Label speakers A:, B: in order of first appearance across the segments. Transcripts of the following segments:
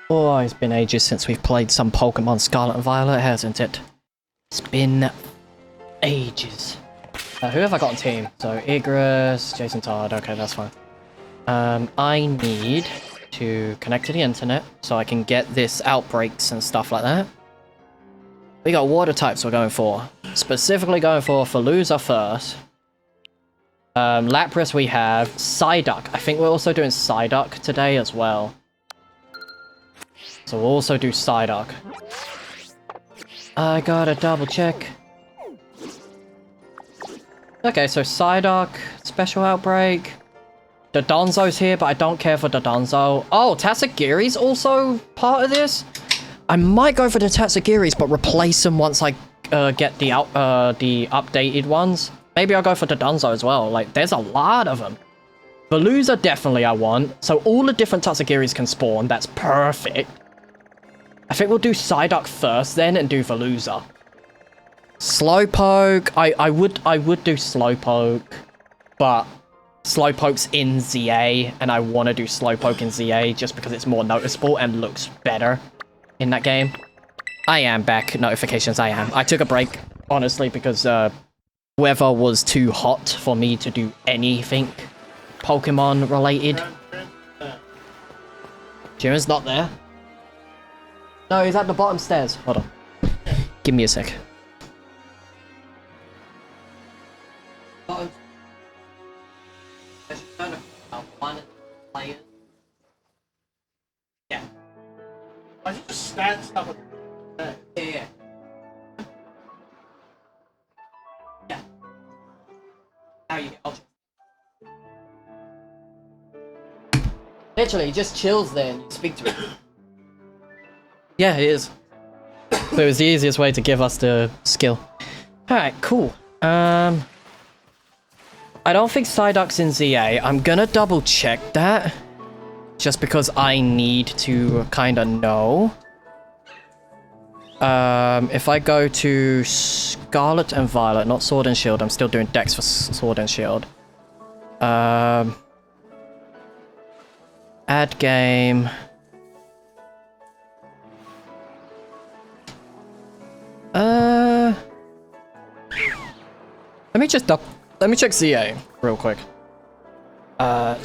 A: Oh, it's been ages since we've played some Pokemon Scarlet and Violet, hasn't it? It's been ages. Who have I got on team? So, Igris, Jason Todd, okay, that's fine. I need to connect to the internet so I can get this outbreaks and stuff like that. We got water types we're going for. Specifically going for Veluza first. Lapras we have. Psyduck. I think we're also doing Psyduck today as well. So we'll also do Psyduck. I gotta double check. Okay, so Psyduck, Special Outbreak. Dodonzo's here, but I don't care for Dodonzo. Oh, Tatsugiri's also part of this? I might go for the Tatsugiri's, but replace them once I get the updated ones. Maybe I'll go for Dodonzo as well. Like, there's a lot of them. Veluza definitely I want. So all the different Tatsugiri's can spawn. That's perfect. I think we'll do Psyduck first then and do Veluza. Slowpoke. I would do Slowpoke, but Slowpoke's in ZA, and I want to do Slowpoke in ZA just because it's more noticeable and looks better in that game. I am back. Notifications, I am. I took a break, honestly, because weather was too hot for me to do anything Pokemon related. Jiren's not there. No, he's at the bottom stairs. Hold on. Give me a sec. Yeah.
B: I just stand stuff.
A: Yeah. Yeah. How you get? Literally, he just chills there and you speak to him. Yeah, it is. So it was the easiest way to give us the skill. Alright, cool. I don't think Psyduck's in ZA. I'm gonna double check that. Just because I need to kind of know. If I go to Scarlet and Violet, not Sword and Shield, I'm still doing Dex for Sword and Shield. Add game. Let me check ZA real quick. So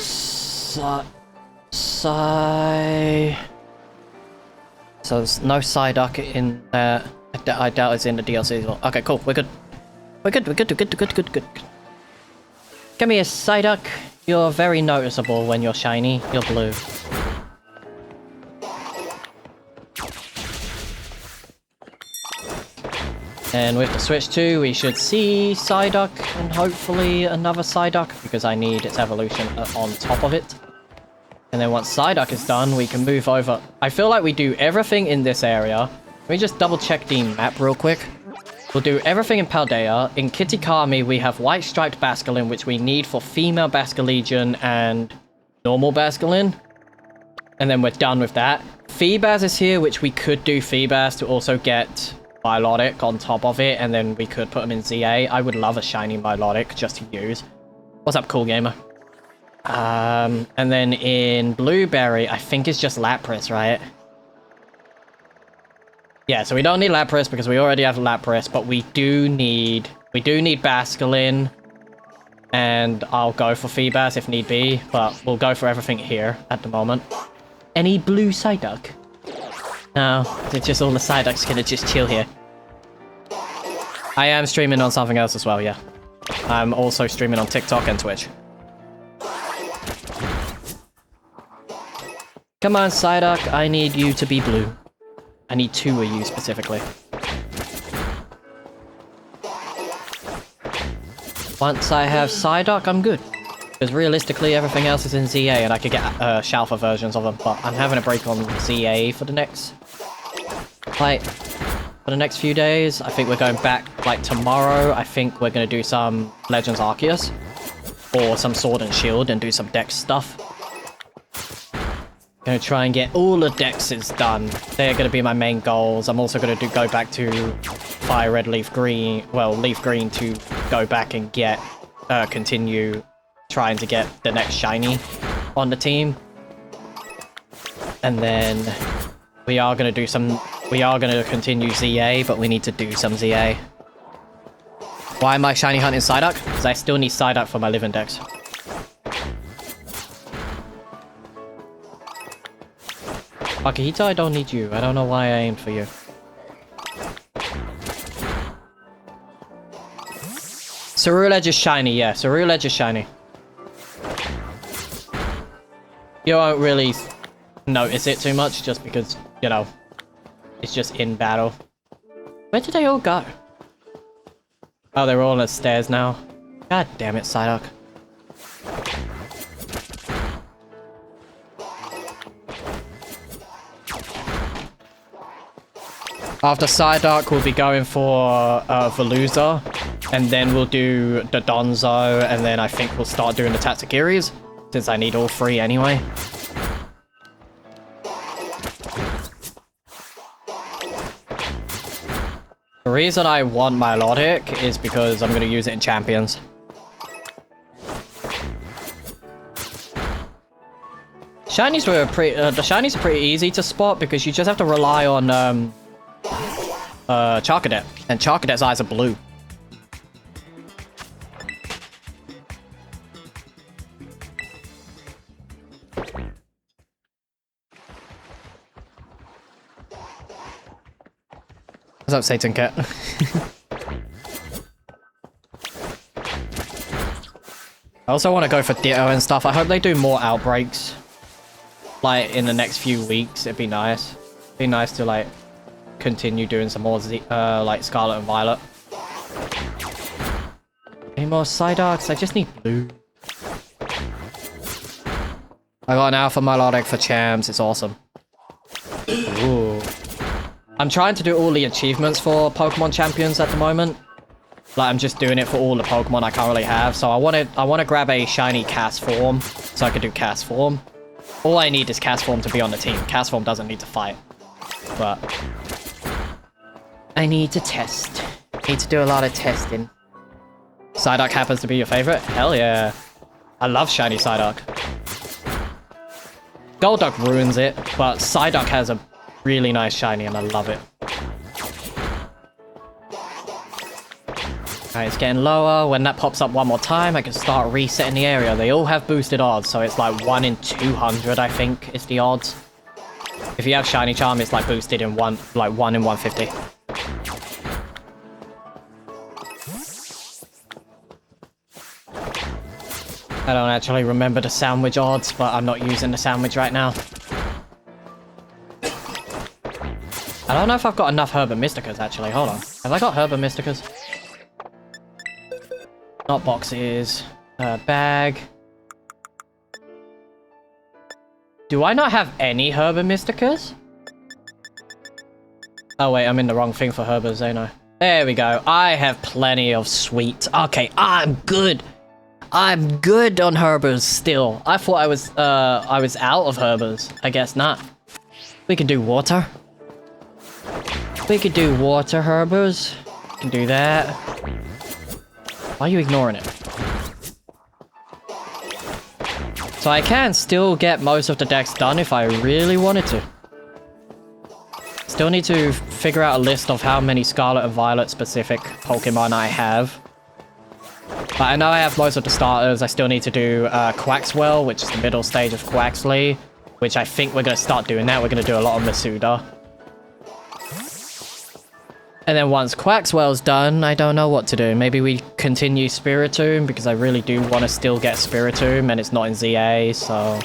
A: there's no Psyduck in there. I doubt it's in the DLC as well. Okay, cool. We're good. We're good. Give me a Psyduck. You're very noticeable when you're shiny. You're blue. And with the Switch 2, we should see Psyduck and hopefully another Psyduck because I need its evolution on top of it. And then once Psyduck is done, we can move over. I feel like we do everything in this area. Let me just double check the map real quick. We'll do everything in Paldea. In Kitakami, we have White Striped Basculin, which we need for female Basculegion and normal Basculin. And then we're done with that. Feebas is here, which we could do Feebas to also get Milotic on top of it, and then we could put them in ZA. I would love a shiny Milotic just to use. What's up, cool gamer? And then in Blueberry, I think it's just Lapras, right? Yeah, so we don't need Lapras because we already have Lapras, but we do need Basculin, and I'll go for Feebas if need be, but we'll go for everything here at the moment. Any blue Psyduck? No, it's just all the Psyducks gonna just chill here. I am streaming on something else as well, yeah. I'm also streaming on TikTok and Twitch. Come on, Psyduck, I need you to be blue. I need 2 of you specifically. Once I have Psyduck, I'm good. Because realistically, everything else is in ZA and I could get Shalfa versions of them, but I'm having a break on ZA for the next... like, for the next few days. I think we're going back, like, tomorrow. I think we're going to do some Legends Arceus. Or some Sword and Shield and do some Dex stuff. Gonna try and get all the Dexes done. They're gonna be my main goals. I'm also gonna go back to Fire Red, Leaf Green. Well, Leaf Green to go back and get... continue... trying to get the next shiny on the team. And then We are gonna do some... We are gonna continue ZA, but we need to do some ZA. Why am I shiny hunting Psyduck? Because I still need Psyduck for my live index. Akihito, I don't need you. I don't know why I aimed for you. Ceruledge is shiny, yeah. Ceruledge is shiny. You won't really notice it too much just because, you know, it's just in battle. Where did they all go? Oh, they're all on the stairs now. God damn it, Psyduck. After Psyduck, we'll be going for Veluza, and then we'll do the Donzo, and then I think we'll start doing the Tatsukiris, since I need all three anyway. The reason I want my Melodic is because I'm going to use it in Champions. Shinies were the shinies are pretty easy to spot because you just have to rely on Charcadet, and Charcadet's eyes are blue. What's up, Satan Cat? I also want to go for Ditto and stuff. I hope they do more outbreaks. Like, in the next few weeks, it'd be nice. It'd be nice to, like, continue doing some more, like, Scarlet and Violet. Any more Psyducks? I just need blue. I got an Alpha Melodic for Champs. It's awesome. Ooh. I'm trying to do all the achievements for Pokemon Champions at the moment. Like, I'm just doing it for all the Pokemon I currently have. So I want to grab a shiny Castform so I can do Castform. All I need is Castform to be on the team. Castform doesn't need to fight. But I need to test. Need to do a lot of testing. Psyduck happens to be your favorite? Hell yeah. I love shiny Psyduck. Golduck ruins it, but Psyduck has a really nice shiny and I love it. Alright, it's getting lower. When that pops up one more time, I can start resetting the area. They all have boosted odds, so it's like 1 in 200, I think, is the odds. If you have Shiny Charm, it's like boosted in 1 in 150. I don't actually remember the sandwich odds, but I'm not using the sandwich right now. I don't know if I've got enough Herba Mysticas, actually. Hold on. Have I got Herba Mysticas? Not boxes. Bag. Do I not have any Herba Mysticas? Oh wait, I'm in the wrong thing for Herbas, ain't I? There we go. I have plenty of sweets. Okay, I'm good. I'm good on Herbas still. I thought I was out of Herbas. I guess not. We can do water. We could do water Herbas. We can do that. Why are you ignoring it? So I can still get most of the decks done if I really wanted to. Still need to figure out a list of how many Scarlet and Violet specific Pokemon I have. But I know I have most of the starters. I still need to do Quaxwell, which is the middle stage of Quaxley. Which I think we're going to start doing that. We're going to do a lot of Masuda. And then once Quaxwell's done, I don't know what to do. Maybe we continue Spiritomb, because I really do want to still get Spiritomb, and it's not in ZA, so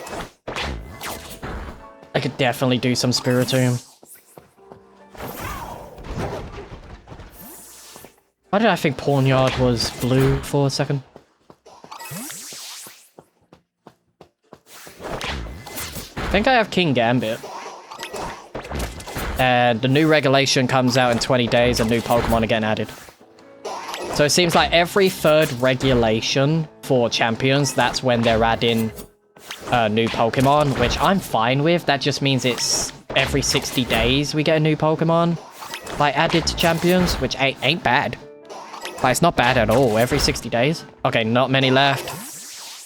A: I could definitely do some Spiritomb. Why did I think Pawnyard was blue for a second? I think I have King Gambit. And the new regulation comes out in 20 days and new Pokemon are getting added. So it seems like every third regulation for champions, that's when they're adding new Pokemon, which I'm fine with. That just means it's every 60 days we get a new Pokemon like added to champions, which ain't bad. But it's not bad at all, every 60 days. Okay, not many left.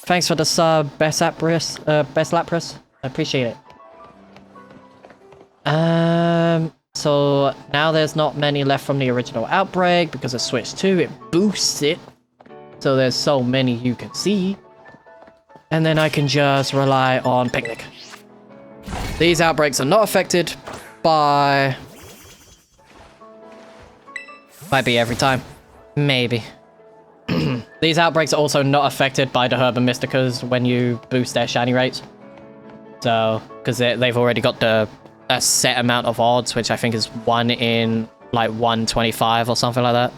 A: Thanks for the sub, Best Lapras. I appreciate it. So now there's not many left from the original outbreak because of Switch 2. It boosts it. So there's so many you can see. And then I can just rely on Picnic. These outbreaks are not affected by... Might be every time. Maybe. These outbreaks are also not affected by the Herb and Mysticas when you boost their shiny rates. So, because they've already got a set amount of odds, which I think is 1 in like 125 or something like that.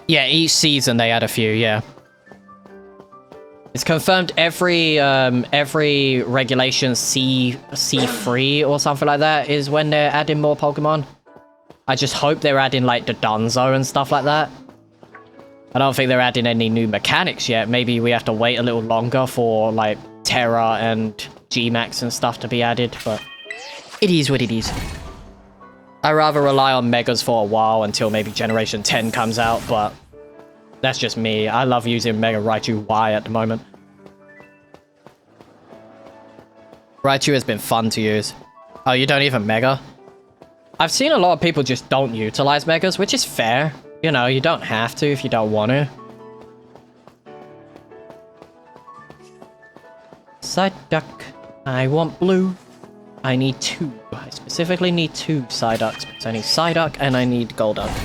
A: Yeah, each season they add a few, yeah. It's confirmed every regulation C3 or something like that is when they're adding more Pokemon. I just hope they're adding like the Dunzo and stuff like that. I don't think they're adding any new mechanics yet. Maybe we have to wait a little longer for like Terra and G-Max and stuff to be added, but it is what it is. I'd rather rely on Megas for a while until maybe Generation 10 comes out, but that's just me. I love using Mega Raichu Y at the moment. Raichu has been fun to use. Oh, you don't even Mega? I've seen a lot of people just don't utilize Megas, which is fair. You know, you don't have to if you don't want to. Psyduck. I want blue. I need 2. I specifically need 2 Psyducks because I need Psyduck and I need Golduck.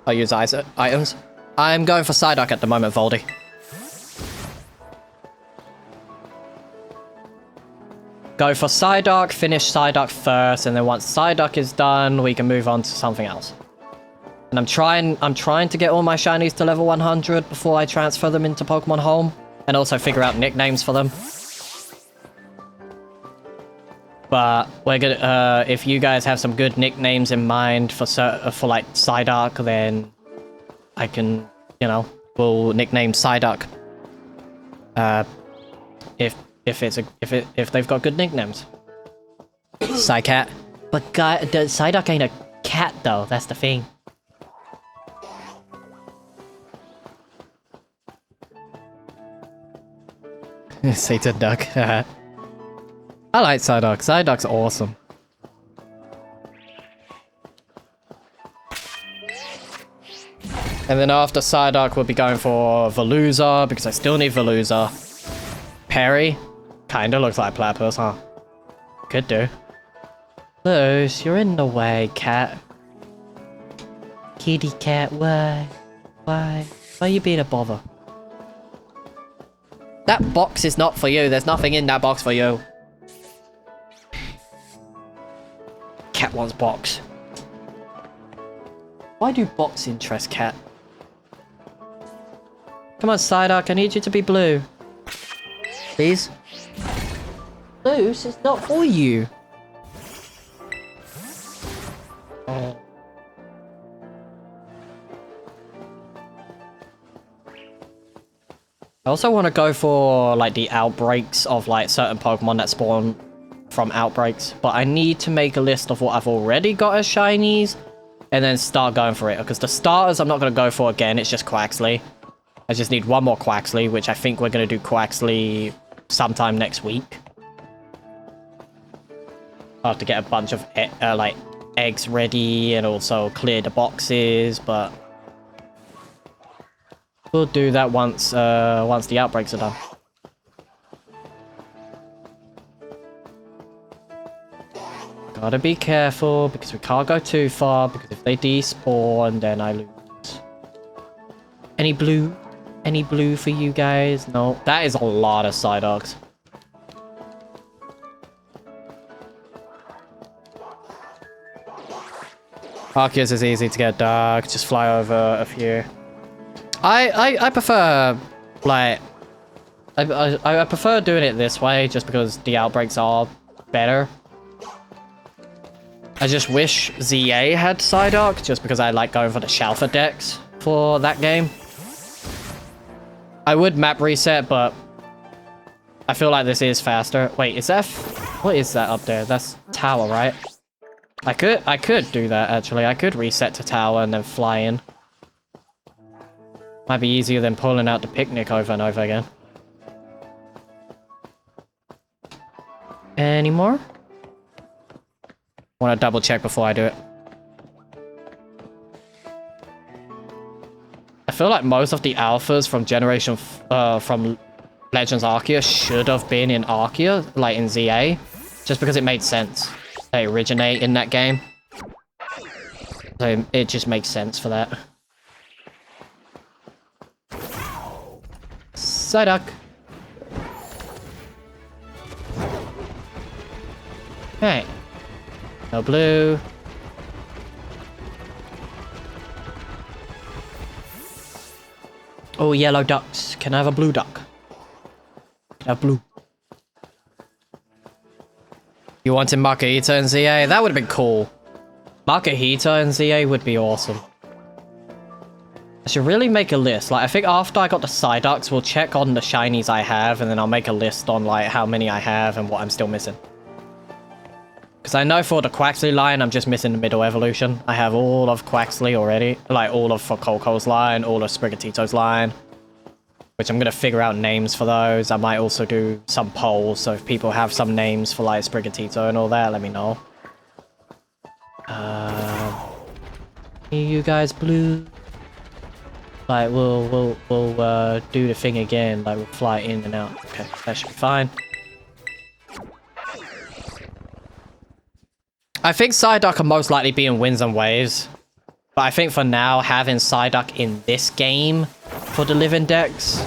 A: I'll use items. I'm going for Psyduck at the moment, Voldy. Go for Psyduck, finish Psyduck first, and then once Psyduck is done, we can move on to something else. And I'm trying to get all my shinies to level 100 before I transfer them into Pokemon Home, and also figure out nicknames for them. But we're gonna, if you guys have some good nicknames in mind for like Psyduck, then I can, you know, we'll nickname Psyduck. If they've got good nicknames. Psycat. But Psyduck ain't a cat though. That's the thing. Satan Duck. I like Psyduck. Psyduck's awesome. And then after Psyduck, we'll be going for Veluza, because I still need Veluza. Perry. Kinda looks like Platypus, huh? Could do. Luz, you're in the way, cat. Kitty cat, why? Why? Why are you being a bother? That box is not for you. There's nothing in that box for you. Cat wants box. Why do box interest cat? Come on, Psyduck, I need you to be blue. Please? Luz, it's not for you. Oh. I also want to go for like the outbreaks of like certain Pokemon that spawn from outbreaks, but I need to make a list of what I've already got as shinies and then start going for it, because the starters I'm not going to go for again. It's just Quaxley. I just need one more Quaxley, which I think we're going to do Quaxley sometime next week. I'll have to get a bunch of like eggs ready and also clear the boxes, but we'll do that once the outbreaks are done. Gotta be careful because we can't go too far, because if they despawn then I lose. Any blue? Any blue for you guys? No. That is a lot of Psyducks. Arceus is easy to get dark. Just fly over a few. I prefer, like, I prefer doing it this way just because the outbreaks are better. I just wish ZA had Psyduck just because I like going for the Shalfa decks for that game. I would map reset, but I feel like this is faster. Wait, is that... what is that up there? That's tower, right? I could do that, actually. I could reset to tower and then fly in. Might be easier than pulling out the picnic over and over again. Any more? Want to double check before I do it. I feel like most of the alphas from from Legends Arceus should have been in Arceus, like in ZA, just because it made sense. They originate in that game. So it just makes sense for that. Psyduck. Hey. No blue. Oh, yellow ducks. Can I have a blue duck? Can I have blue? You wanted Margarita in ZA? That would have been cool. Margarita in ZA would be awesome. I should really make a list. Like, I think after I got the Psyducks, we'll check on the shinies I have, and then I'll make a list on, like, how many I have and what I'm still missing. Because I know for the Quaxley line, I'm just missing the middle evolution. I have all of Quaxley already. Like, all of Coco's line, all of Sprigatito's line. Which I'm going to figure out names for those. I might also do some polls, so if people have some names for, like, Sprigatito and all that, let me know. You guys blue. Like, we'll do the thing again. Like, we'll fly in and out. Okay, that should be fine. I think Psyduck will most likely be in Winds and Waves. But I think for now, having Psyduck in this game for the Live Index,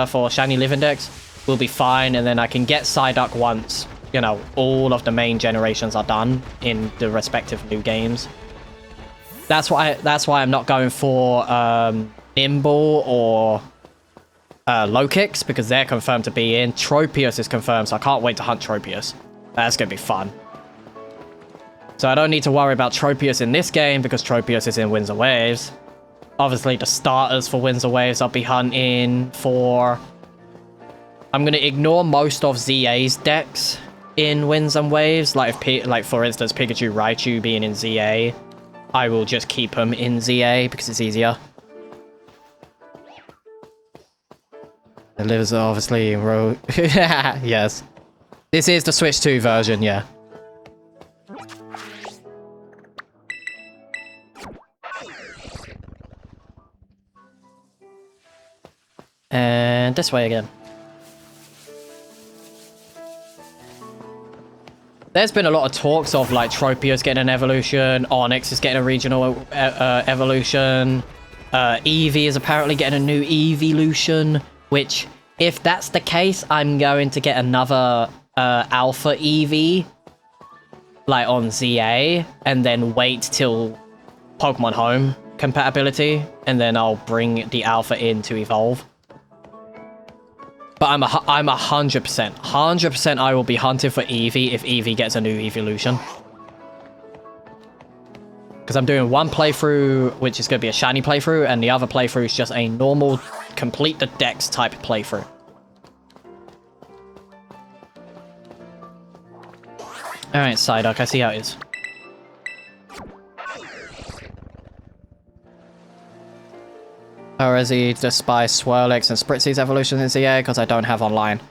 A: for Shiny Live Index, will be fine. And then I can get Psyduck once, you know, all of the main generations are done in the respective new games. That's why I'm not going for Nimble or Low Kicks, because they're confirmed to be in. Tropius is confirmed, so I can't wait to hunt Tropius. That's going to be fun. So I don't need to worry about Tropius in this game, because Tropius is in Winds and Waves. Obviously, the starters for Winds and Waves I'll be hunting for... I'm going to ignore most of ZA's decks in Winds and Waves. Like, for instance, Pikachu, Raichu being in ZA. I will just keep them in ZA, because it's easier. The livers are obviously in row. Yes. This is the Switch 2 version, yeah. And this way again. There's been a lot of talks of, like, Tropius getting an evolution, Onyx is getting a regional evolution, Eevee is apparently getting a new evolution, which, if that's the case, I'm going to get another Alpha Eevee, like, on ZA, and then wait till Pokemon Home compatibility, and then I'll bring the Alpha in to evolve. But I'm 100% I will be hunting for Eevee if Eevee gets a new evolution. Because I'm doing one playthrough, which is going to be a shiny playthrough, and the other playthrough is just a normal, complete the Dex type playthrough. Alright, Psyduck, I see how it is. Or is he despise Swirlix and Spritzy's evolution in ZA because I don't have online?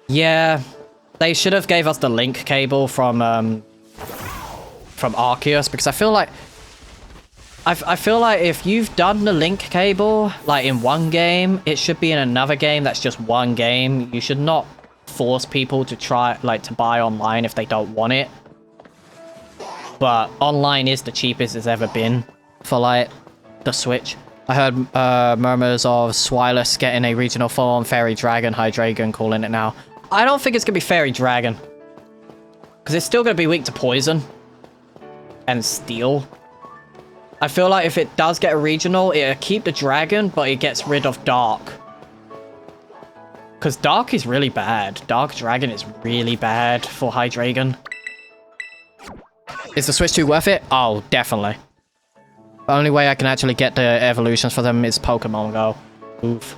A: Yeah, they should have gave us the link cable from Arceus, because I feel like if you've done the link cable like in one game, it should be in another game that's just one game. You should not force people to try to buy online if they don't want it. But online is the cheapest it's ever been for like the Switch. I heard murmurs of Swilus getting a regional form, Fairy Dragon, Hydreigon calling it now. I don't think it's going to be Fairy Dragon. Because it's still going to be weak to Poison. And Steel. I feel like if it does get a regional, it'll keep the Dragon, but it gets rid of Dark. Because Dark is really bad. Dark Dragon is really bad for Hydreigon. Is the Switch 2 worth it? Oh, definitely. The only way I can actually get the evolutions for them is Pokemon Go. Oof.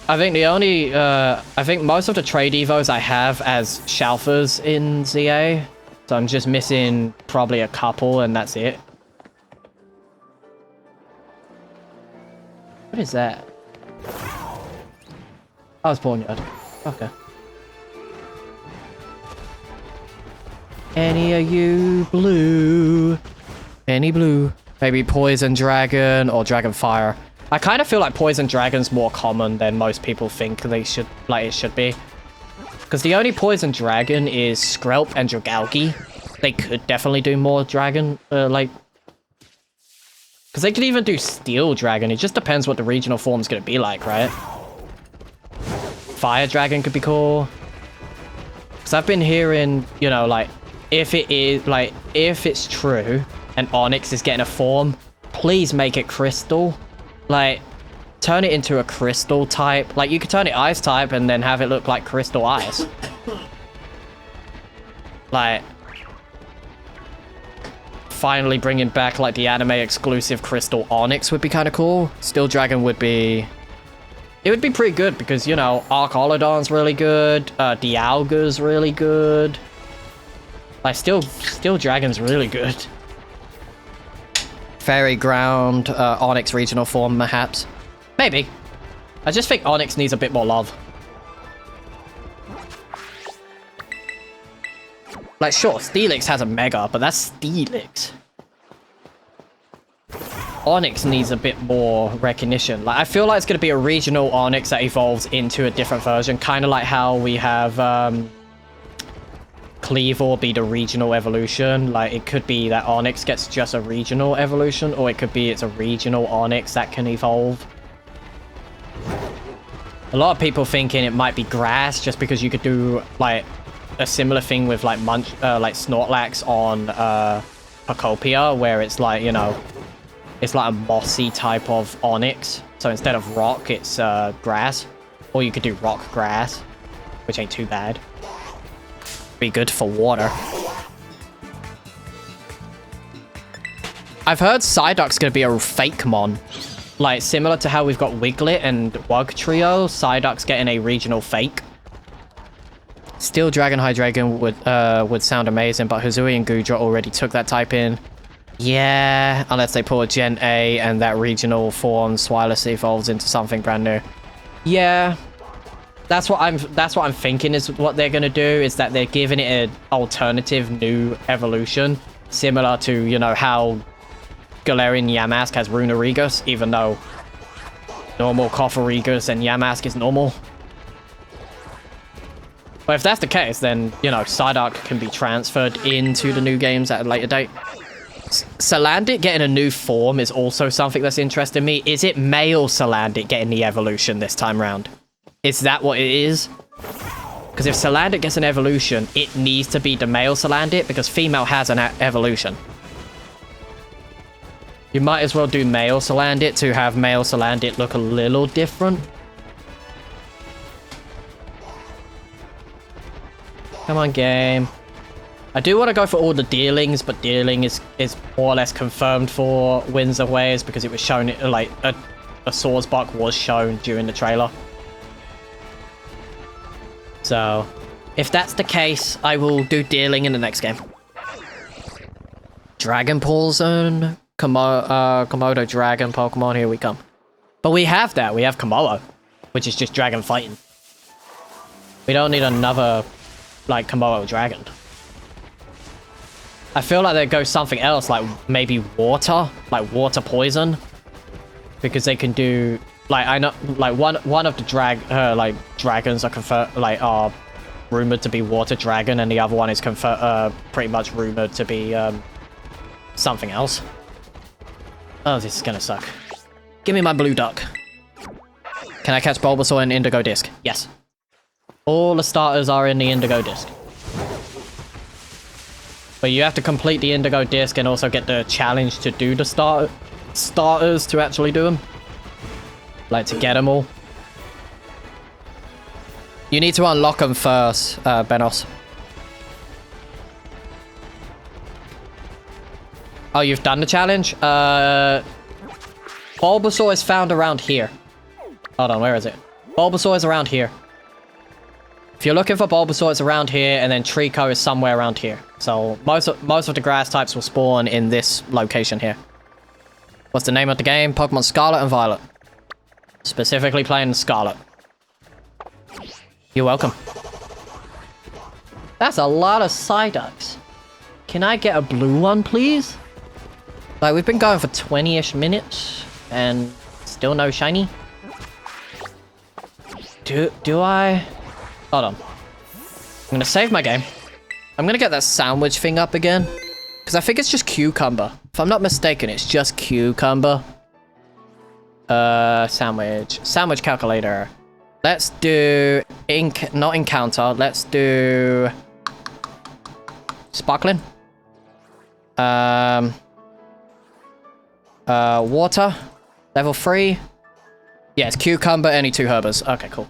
A: I think the only, I think most of the trade evos I have as Shalfers in ZA. So I'm just missing probably a couple and that's it. What is that? Oh, it's Pawnyard. Okay. Any of you blue? Any blue? Maybe Poison Dragon or Dragon Fire. I kind of feel like Poison Dragon's more common than most people think they should, like it should be. Because the only Poison Dragon is Scarlet and Dragalge. They could definitely do more Dragon, like... Because they could even do Steel Dragon. It just depends what the regional form's going to be like, right? Fire Dragon could be cool. Because I've been hearing, you know, like, if it is, like, if it's true and Onyx is getting a form, please make it Crystal. Like, turn it into a Crystal type. Like, you could turn it Ice type and then have it look like Crystal Ice. Like, finally bringing back, like, the anime exclusive Crystal Onyx would be kind of cool. Steel Dragon would be... It would be pretty good because, you know, Archolodon's really good. Dialga's really good. Like, Steel Dragon's really good. Fairy Ground, Onyx regional form, perhaps. Maybe. I just think Onyx needs a bit more love. Like, sure, Steelix has a Mega, but that's Steelix. Onyx needs a bit more recognition. Like, I feel like it's going to be a regional Onyx that evolves into a different version. Kind of like how we have Cleavor be the regional evolution. Like, it could be that Onyx gets just a regional evolution, or it could be it's a regional Onyx that can evolve. A lot of people thinking it might be grass, just because you could do, like, a similar thing with, like, like Snorlax on Pocopia, where it's like, you know, it's like a mossy type of Onyx. So instead of rock, it's grass. Or you could do rock grass, which ain't too bad. Be good for water. I've heard Psyduck's gonna be a Fakemon. Like, similar to how we've got Wiglet and Wugtrio, Psyduck's getting a regional Fake. Steel Dragon Hydreigon would sound amazing, but Huzui and Gudra already took that type in. Yeah, unless they pull a Gen A and that regional form Swilus evolves into something brand new. Yeah, that's what I'm thinking is what they're gonna do, is that they're giving it an alternative new evolution, similar to, you know, how Galarian Yamask has Runerigus, even though normal Cofferegus and Yamask is normal. But if that's the case, then, you know, Psyduck can be transferred into the new games at a later date. Salandit getting a new form is also something that's interesting me. Is it male Salandit getting the evolution this time round? Is that what it is? Because if Salandit gets an evolution, it needs to be the male Salandit, because female has an evolution. You might as well do male Salandit to have male Salandit look a little different. Come on, game. I do want to go for all the Dealings, but Dealing is more or less confirmed for Winds of Waves, because it was shown, like, a Swordsbuck was shown during the trailer. So, if that's the case, I will do Dealing in the next game. Dragon Ball Zone, Komodo Dragon Pokemon, here we come. But we have that, we have Komodo, which is just Dragon fighting. We don't need another, like, Komodo Dragon. I feel like they'd go something else, like maybe water, like water poison, because they can do, like, I know, like one of the dragons are rumored to be water dragon, and the other one is pretty much rumored to be something else. Oh, this is gonna suck. Give me my blue duck. Can I catch Bulbasaur in Indigo Disc? Yes. All the starters are in the Indigo Disc. But you have to complete the Indigo Disc and also get the challenge to do the starters to actually do them. Like, to get them all. You need to unlock them first, Benos. Oh, you've done the challenge? Bulbasaur is found around here. Hold on, where is it? Bulbasaur is around here. If you're looking for Bulbasaur, it's around here, and then Trico is somewhere around here. So most of the grass types will spawn in this location here. What's the name of the game? Pokemon Scarlet and Violet. Specifically playing Scarlet. You're welcome. That's a lot of Psyducks. Can I get a blue one, please? Like, we've been going for 20-ish minutes, and still no shiny. Do I? Hold on. I'm gonna save my game. I'm gonna get that sandwich thing up again. Because I think it's just cucumber. If I'm not mistaken, it's just cucumber. Sandwich. Sandwich calculator. Let's do... not encounter. Let's do... sparkling. Water. Level 3. Yeah, it's cucumber, any 2 herbers. Okay, cool.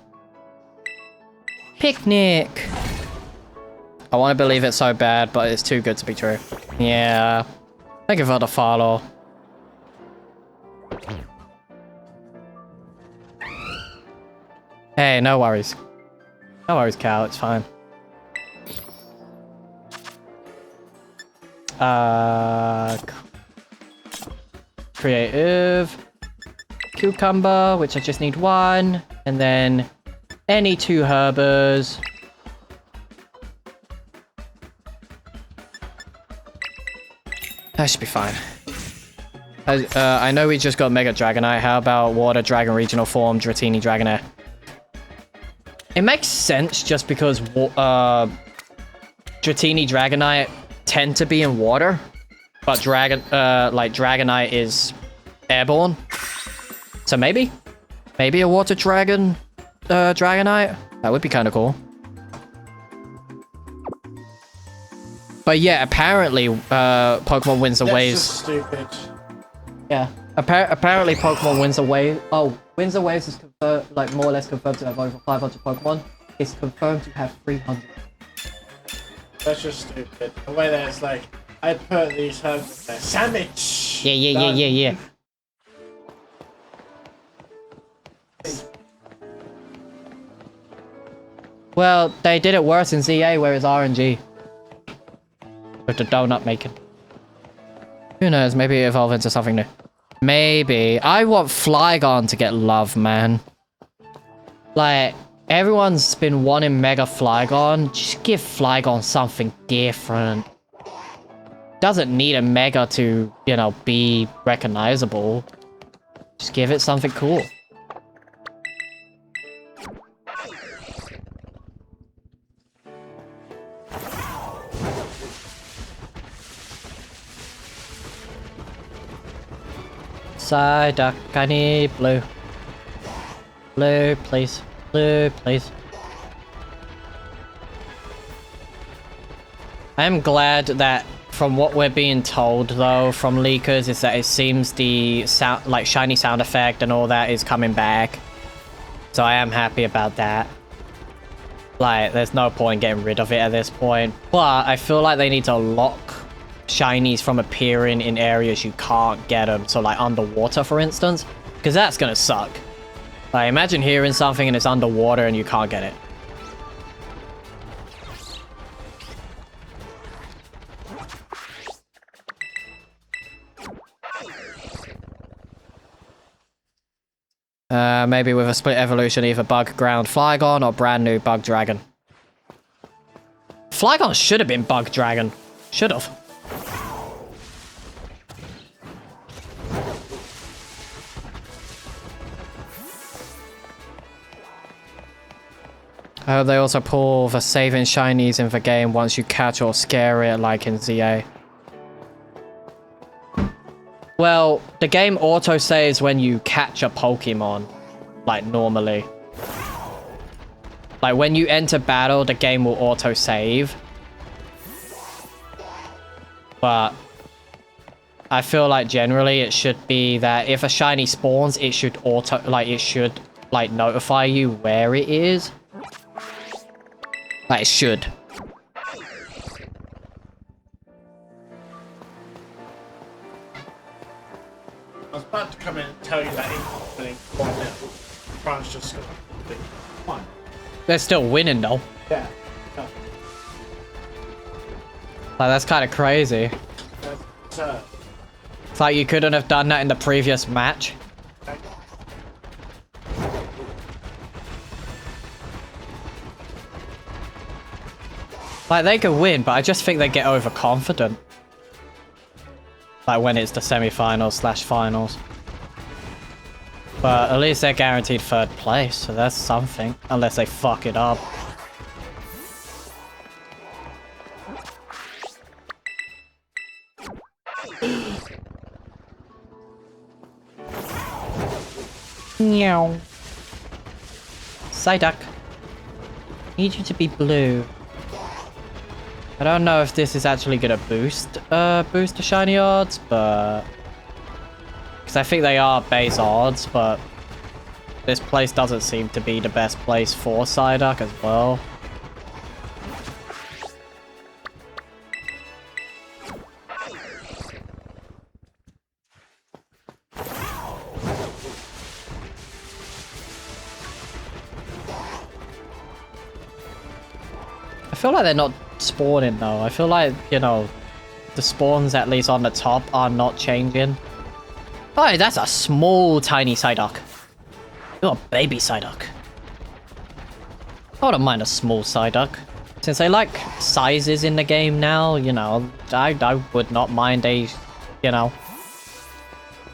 A: Picnic. I want to believe it's so bad, but it's too good to be true. Yeah. Thank you for the follow. Hey, no worries. No worries, Cal. It's fine. Creative. Cucumber, which I just need 1. And then any 2 herbers. That should be fine. I know we just got Mega Dragonite. How about Water Dragon Regional Form, Dratini Dragonair? It makes sense just because Dratini Dragonite tend to be in water, but Dragonite is airborne. So maybe a Water Dragon Dragonite? That would be kind of cool. But yeah, apparently Pokemon wins the waves.
B: That's just stupid.
A: Yeah. Apparently Pokemon wins the wave. Oh, wins the waves is confirmed, like more or less confirmed to have over 500 Pokemon. It's confirmed to have 300.
B: That's just stupid. The way that it's like, I put these herbs in there. Sandwich!
A: Yeah. Well, they did it worse in ZA where it's RNG. With the donut making. Who knows, maybe it evolve into something new. Maybe. I want Flygon to get love, man. Like, everyone's been wanting Mega Flygon. Just give Flygon something different. Doesn't need a Mega to, you know, be recognizable. Just give it something cool. Psyduck, I need blue. Blue, please. Blue, please. I am glad that from what we're being told though from leakers is that it seems the sound, like shiny sound effect and all that is coming back. So I am happy about that. Like, there's no point getting rid of it at this point. But I feel like they need to lock shinies from appearing in areas you can't get them, so like underwater for instance, because that's gonna suck. Like, imagine hearing something and it's underwater and you can't get it. Maybe with a split evolution, either bug ground Flygon or brand new bug dragon. Flygon should have been bug dragon. Should have. I hope they also pull the saving shinies in the game once you catch or scare it like in ZA. Well, the game auto-saves when you catch a Pokemon, like normally. Like when you enter battle, the game will auto-save. But I feel like generally it should be that if a shiny spawns, it should notify you where it is. Like, it should.
B: I was about to come in and tell you that incoming 1-0. France just got one.
A: They're still winning though.
B: Yeah. No.
A: Like, that's kind of crazy. It's like you couldn't have done that in the previous match. Like, they could win, but I just think they get overconfident. Like, when it's the semi-finals/finals. But at least they're guaranteed 3rd place, so that's something. Unless they fuck it up. Meow. Psyduck. Need you to be blue. I don't know if this is actually gonna boost the shiny odds, but because I think they are base odds, but this place doesn't seem to be the best place for Psyduck as well. I feel like they're not spawning though. I feel like, you know, the spawns at least on the top are not changing. Oh, that's a small tiny Psyduck. You're a baby Psyduck. I wouldn't mind a small Psyduck. Since I like sizes in the game now, you know, I would not mind a, you know,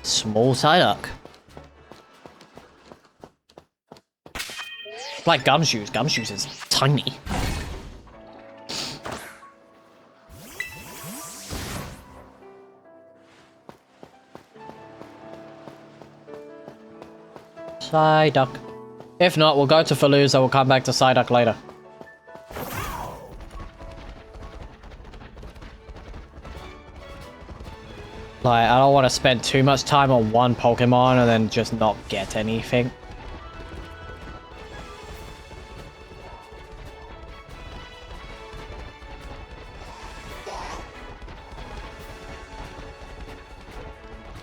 A: small Psyduck. Like Gumshoes. Gumshoes is tiny. Psyduck. If not, we'll go to Falooza, we'll come back to Psyduck later. Like, I don't want to spend too much time on one Pokemon and then just not get anything.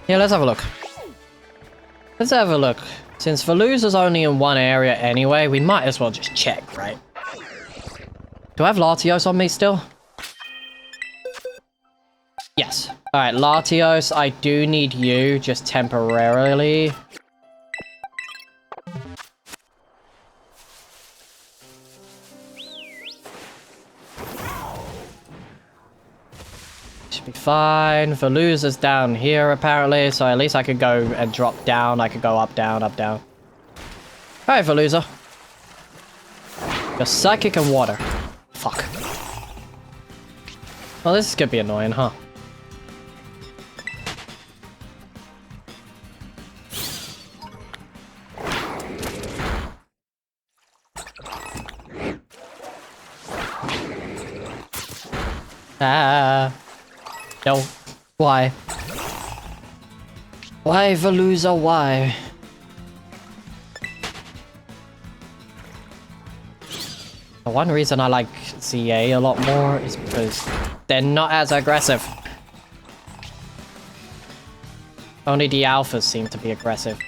A: Yeah, let's have a look. Let's have a look. Since Falooza's only in one area anyway, we might as well just check, right? Do I have Latios on me still? Yes. Alright, Latios, I do need you, just temporarily. Should be fine. Falooza's down here, apparently, so at least I could go and drop down. I could go up, down, up, down. Alright, Falooza. You're psychic and water. Fuck. Well, this is gonna be annoying, huh? Ah. No. Why? Why, Falooza, why? The one reason I like ZA a lot more is because they're not as aggressive. Only the alphas seem to be aggressive.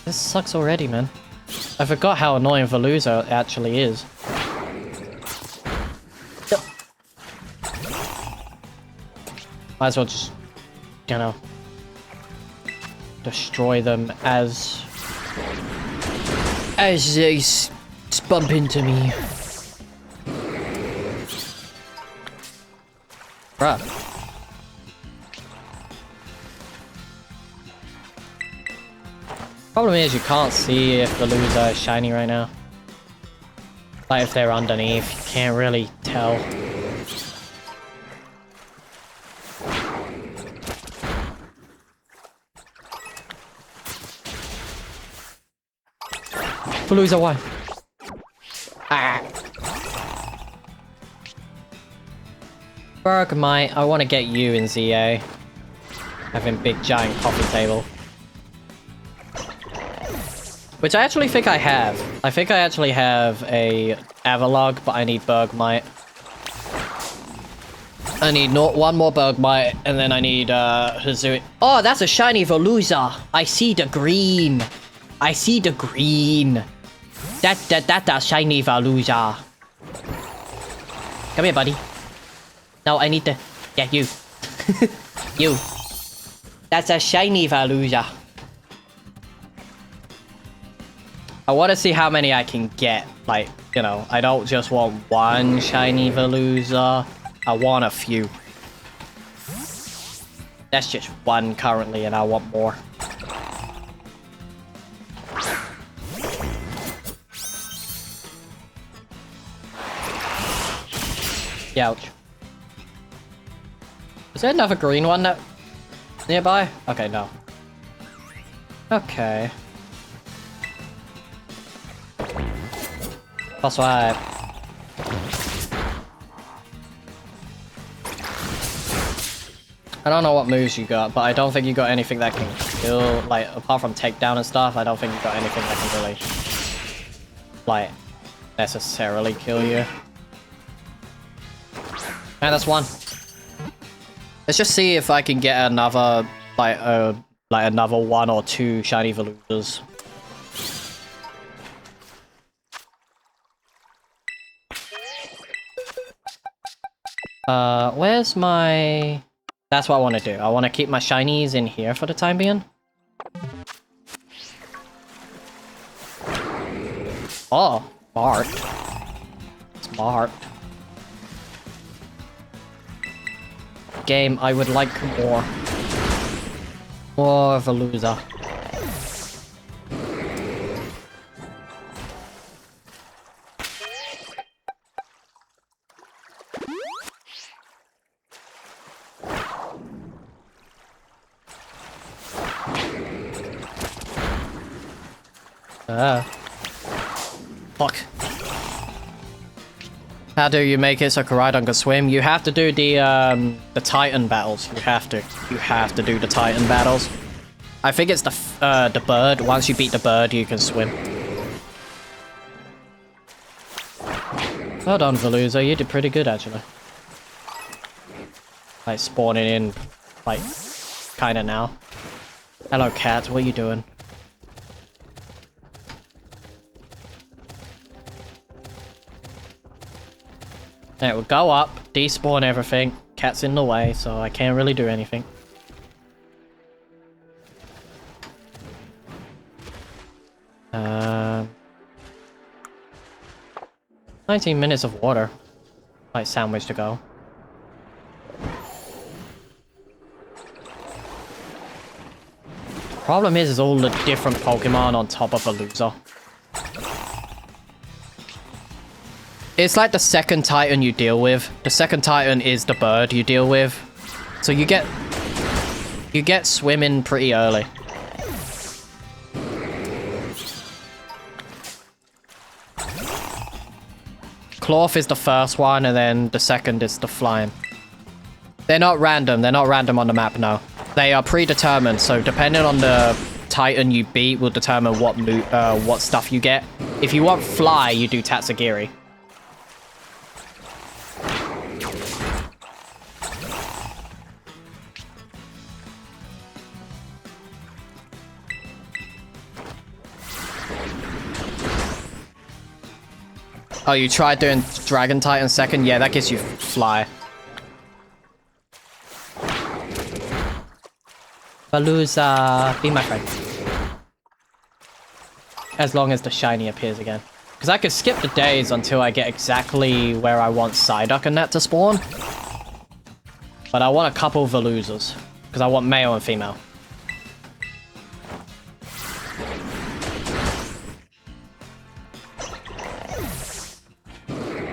A: This sucks already, man. I forgot how annoying Falooza actually is. Might as well just, you know, destroy them as they bump into me. Bruh. Problem is you can't see if the loser is shiny right now. Like if they're underneath, you can't really tell. Falooza, why? Ah. Bergmite, I want to get you in ZA. Having big giant coffee table. Which I actually think I have. I think I actually have a Avalugg, but I need Bergmite. I need one more Bergmite, and then I need Hazui. Oh, that's a shiny Falooza. I see the green. I see the green. That's a shiny Falooza. Come here, buddy. No, I need to get you. You. That's a shiny Falooza. I want to see how many I can get. Like, you know, I don't just want one shiny Veluza. I want a few. That's just one currently, and I want more. Ouch. Is there another green one that nearby? Okay, no. Okay. That's right. I don't know what moves you got, but I don't think you got anything that can kill, like, apart from takedown and stuff, I don't think you got anything that can really, like, necessarily kill you. And that's one. Let's just see if I can get another, like another 1 or 2 shiny Veluzas. Where's my... That's what I want to do. I want to keep my shinies in here for the time being. Oh, smart. Smart. Game, I would like more. More Veluza. Fuck. How do you make it so Koraidon can swim? You have to do the Titan battles. You have to do the Titan battles. I think it's the bird. Once you beat the bird, you can swim. Well done, Veluza. You did pretty good, actually. Like, spawning in, like, kinda now. Hello, cat. What are you doing? It will go up, despawn everything. Cat's in the way, so I can't really do anything. Uh, 19 minutes of water. Like sandwich to go. Problem is all the different Pokemon on top of a loser. It's like the second Titan you deal with. The second Titan is the bird you deal with. So you get swimming pretty early. Cloth is the first one, and then the second is the flying. They're not random. They're not random on the map, no. They are predetermined, so depending on the Titan you beat will determine what stuff you get. If you want fly, you do Tatsugiri. Oh, you tried doing Dragon Titan second? Yeah, that gives you fly. Veluza, be my friend. As long as the shiny appears again. Because I could skip the days until I get exactly where I want Psyduck and that to spawn. But I want a couple Veluzas. Because I want male and female.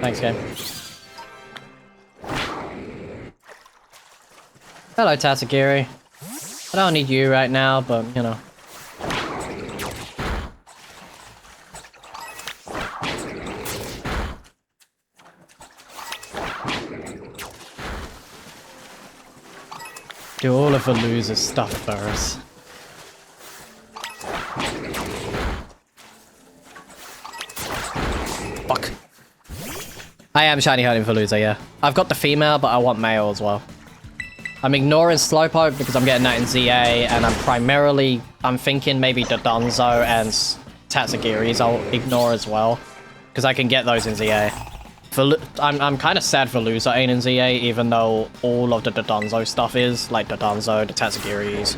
A: Thanks, game. Hello, Tatsugiri. I don't need you right now, but, you know. Do all of the loser stuff first. Fuck. I am shiny hunting Veluza, yeah. I've got the female, but I want male as well. I'm ignoring Slowpoke because I'm getting that in ZA, and I'm thinking maybe Dodonzo and Tatsugiri's I'll ignore as well. Because I can get those in ZA. I'm kind of sad Veluza ain't in ZA, even though all of the Dodonzo stuff is, like Dodonzo, the Tatsugiri's.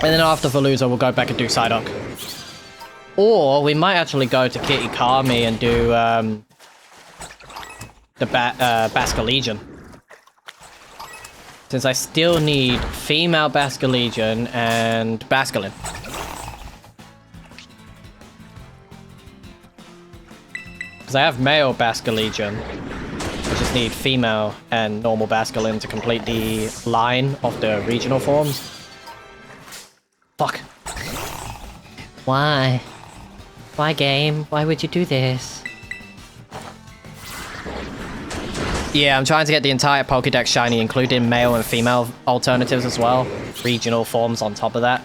A: And then after Veluza, we'll go back and do Psyduck. Or we might actually go to Kitty Kami and do the Basculegion. Since I still need female Basculegion and Basculin. Because I have male Basculegion. I just need female and normal Basculin to complete the line of the regional forms. Fuck. Why? Why, game? Why would you do this? Yeah, I'm trying to get the entire Pokédex shiny, including male and female alternatives as well. Regional forms on top of that.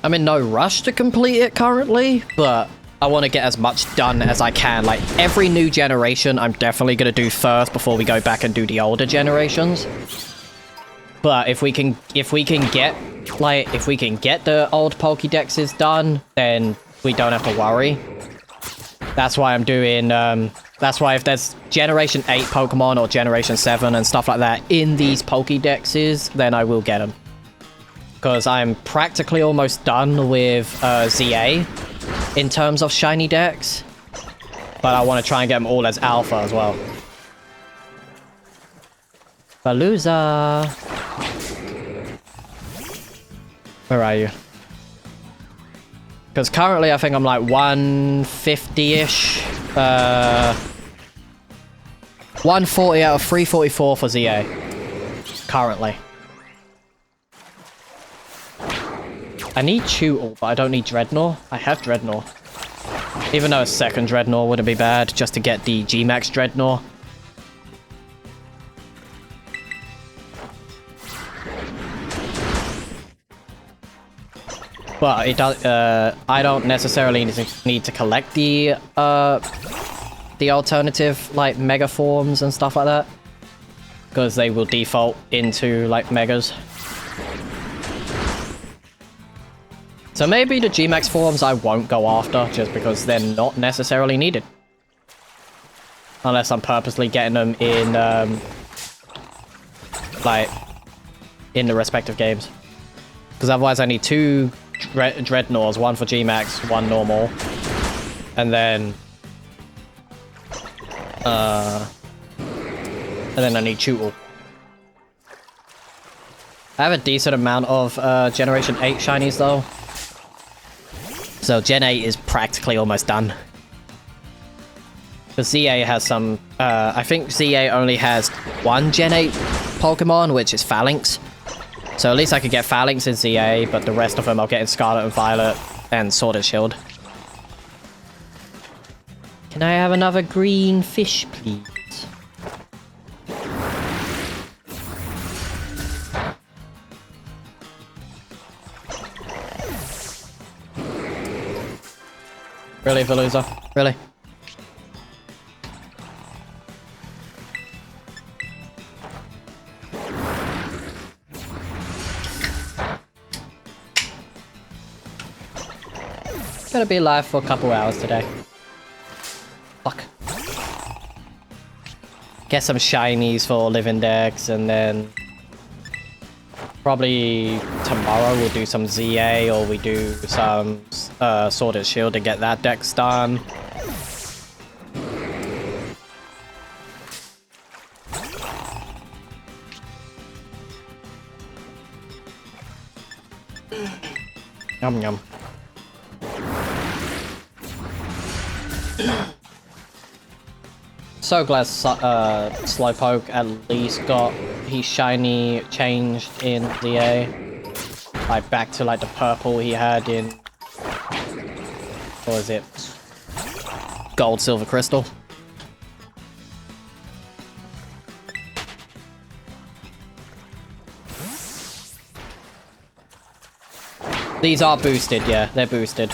A: I'm in no rush to complete it currently, but I want to get as much done as I can. Like, every new generation, I'm definitely going to do first before we go back and do the older generations. But if we can get the old Pokédexes done, then we don't have to worry. That's why I'm doing, that's why if there's Generation 8 Pokemon or Generation 7 and stuff like that in these Pokédexes, then I will get them. Because I'm practically almost done with ZA in terms of shiny decks. But I want to try and get them all as alpha as well. Veluza! Where are you? Because currently I think I'm like 150-ish. 140 out of 344 for ZA. Currently. I need Chewtle, but I don't need Dreadnought. I have Dreadnought. Even though a second Dreadnought wouldn't be bad, just to get the G-Max Dreadnought. But it does. I don't necessarily need to collect the alternative like mega forms and stuff like that, because they will default into like megas. So maybe the G-Max forms I won't go after, just because they're not necessarily needed, unless I'm purposely getting them in like in the respective games. Because otherwise I need two Dreadnoughts, one for G-Max, one normal. And then I need Chewtle. I have a decent amount of Generation 8 shinies though. So Gen 8 is practically almost done. But ZA has some, I think ZA only has one Gen 8 Pokemon, which is Phalanx. So at least I could get Phalanx in ZA, but the rest of them I'll get in Scarlet and Violet and Sword and Shield. Can I have another green fish, please? Really, Veluza? Really? Gonna be live for a couple hours today. Fuck. Get some shinies for living decks, and then probably tomorrow we'll do some ZA, or we do some Sword and Shield to get that deck done. Yum yum. So glad Slowpoke at least got his shiny changed in ZA. Like back to like the purple he had in, what was it? Gold, Silver, Crystal. These are boosted, yeah, they're boosted.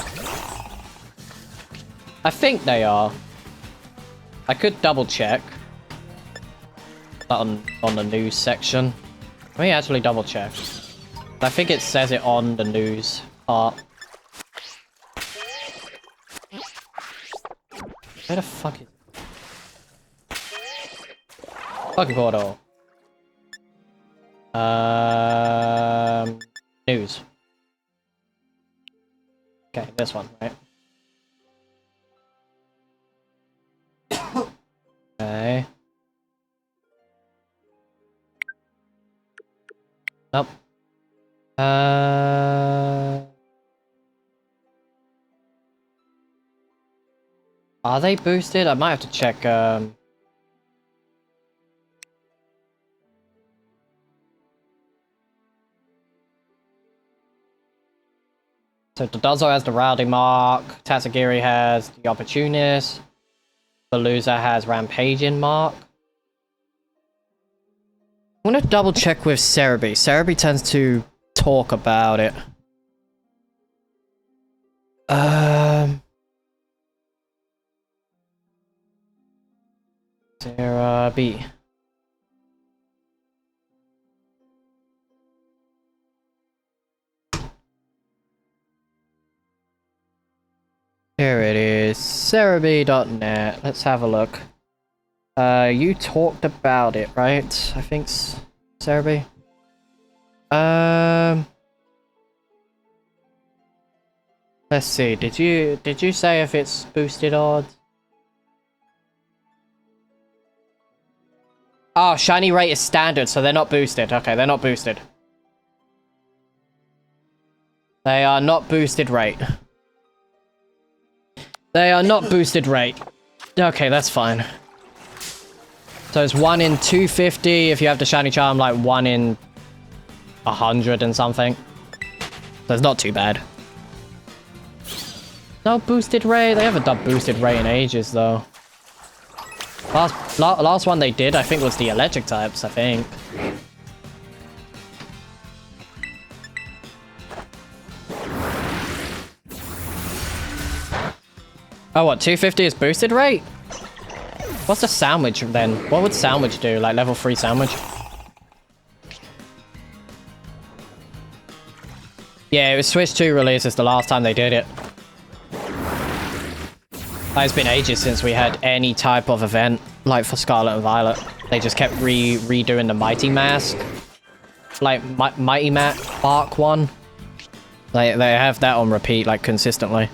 A: I think they are. I could double check on the news section. Let me actually double check. I think it says it on the news part. Where the fuck is it? Fucking portal. News. Okay, this one, right? Okay. Nope. Are they boosted? I might have to check, So Dodozo has the Rowdy mark, Tatsugiri has the Opportunist, Veluza has Rampaging mark. I'm gonna double check with Cerebi. Cerebi tends to talk about it. Cerebi. Here it is, Cerebi.net. Let's have a look. You talked about it, right? I think, Cerebi. Let's see. Did you say if it's boosted odds? Oh, shiny rate is standard, so they're not boosted. Okay, they're not boosted. They are not boosted rate. They are not boosted rate. Okay, that's fine. So it's 1 in 250 if you have the shiny charm, like 1 in 100 and something. So it's not too bad. No boosted rate. They haven't done boosted rate in ages, though. Last one they did, I think, was the electric types, I think. Oh, what, 250 is boosted rate? What's the sandwich, then? What would sandwich do? Like, level 3 sandwich? Yeah, it was Switch 2 release. It's the last time they did it. It's been ages since we had any type of event, like for Scarlet and Violet. They just kept redoing the Mighty Mask. Like, Mighty Bark one. They have that on repeat, like, consistently.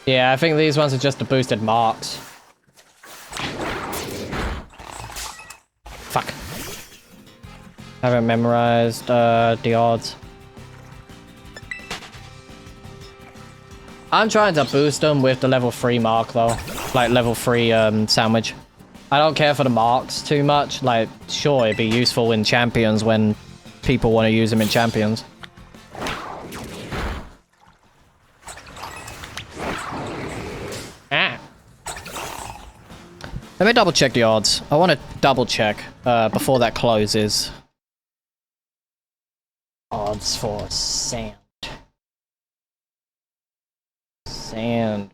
A: Yeah, I think these ones are just the boosted marks. Fuck. Haven't memorized the odds. I'm trying to boost them with the level 3 mark, though. Like, level 3 sandwich. I don't care for the marks too much. Like, sure, it'd be useful in champions when people want to use them in champions. Let me double check the odds. I want to double check before that closes. Odds for sand. Sand.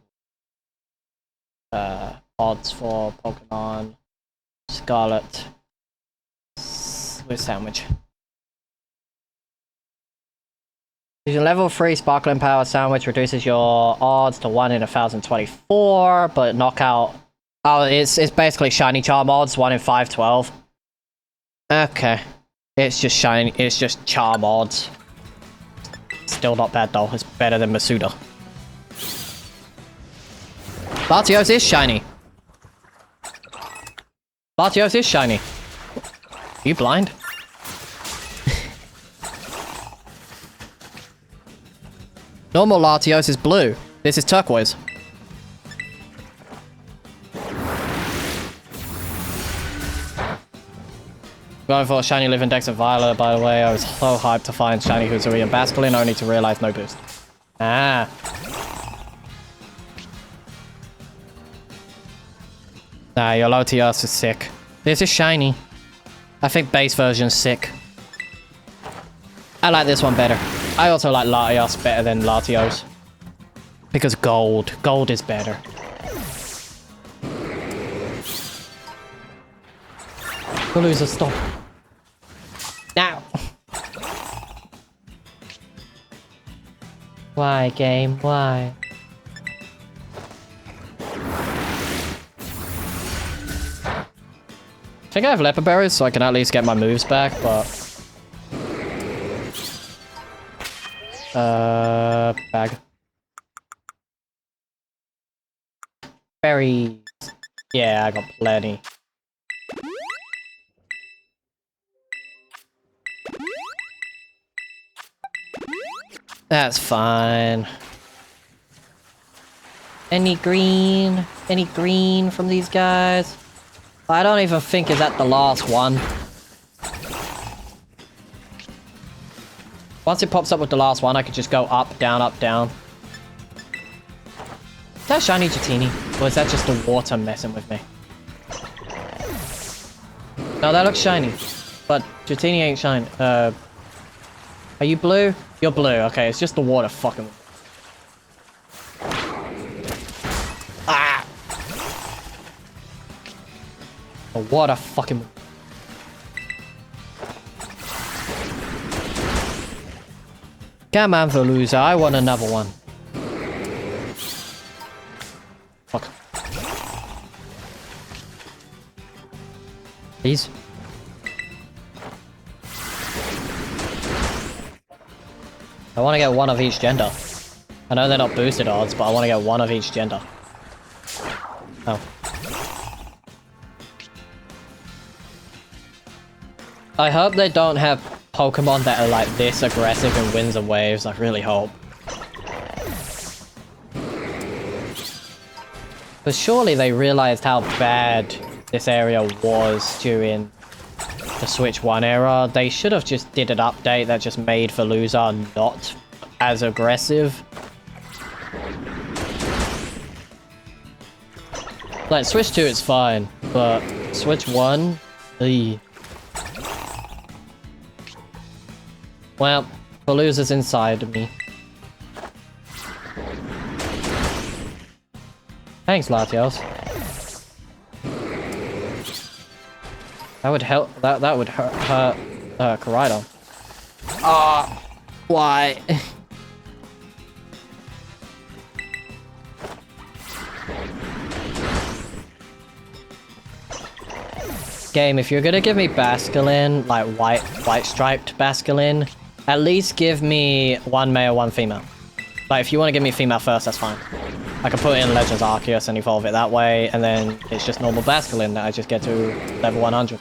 A: Odds for Pokemon. Scarlet. With sandwich. Using level 3 Sparkling Power Sandwich reduces your odds to 1 in 1024, but knockout... Oh, it's basically shiny charm odds, 1 in 512. Okay. It's just shiny, it's just charm odds. Still not bad though, it's better than Masuda. Latios is shiny. Latios is shiny. Are you blind? Normal Latios is blue. This is turquoise. Going for shiny Living Dex of Violet, by the way. I was so hyped to find shiny Huzuri and Basculin, only to realize no boost. Ah. Nah, your Latios is sick. This is shiny. I think base version's sick. I like this one better. I also like Latios better than Latios. Because gold. Gold is better. The loser, stop. Now. Why, game? Why? I think I have leopard berries, so I can at least get my moves back, but... bag. Berries. Yeah, I got plenty. That's fine. Any green? Any green from these guys? I don't even think it's at the last one. Once it pops up with the last one, I could just go up, down, up, down. Is that shiny Jatini? Or is that just the water messing with me? No, that looks shiny. But Jatini ain't shiny. Are you blue? You're blue. Okay, it's just the water fucking with me. Ah! The water fucking... Come on, Veluza, I want another one. Fuck. Please. I want to get one of each gender. I know they're not boosted odds, but I want to get one of each gender. Oh. I hope they don't have Pokemon that are like this aggressive in winds and waves. I really hope. But surely they realized how bad this area was during the Switch 1 era. They should have just did an update that just made Veluza not as aggressive. Like, Switch 2 it's fine, but Switch 1? Eey. Well, Veluza's inside of me. Thanks, Latios. That would help. That would hurt Koraidon. Ah, why? Game, if you're gonna give me Basculin, like white striped Basculin, at least give me one male, one female. Like, if you want to give me female first, that's fine. I can put in Legends Arceus and evolve it that way, and then it's just normal Basculin that I just get to level 100.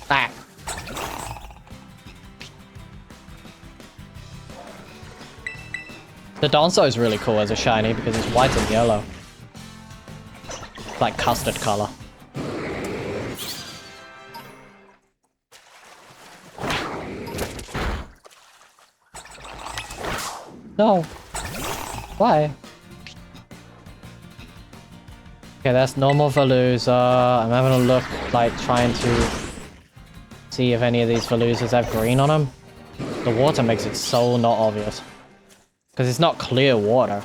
A: Ah. The Donso is really cool as a shiny because it's white and yellow. Like custard color. No. Why? Okay, that's normal Veluza. I'm having a look, like, trying to see if any of these Veluzas have green on them. The water makes it so not obvious. Because it's not clear water.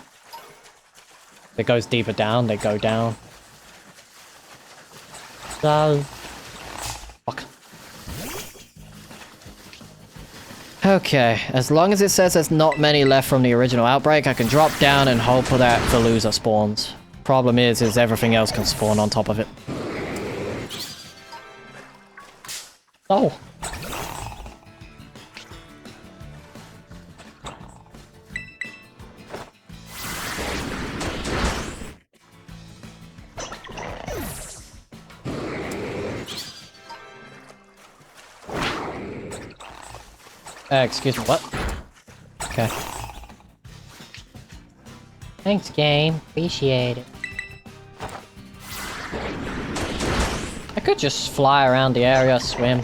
A: If it goes deeper down, they go down. So... Fuck. Okay, as long as it says there's not many left from the original outbreak, I can drop down and hope that Veluza spawns. Problem is everything else can spawn on top of it. Oh. Excuse me, what? Okay. Thanks, game. Appreciate it. I could just fly around the area, swim.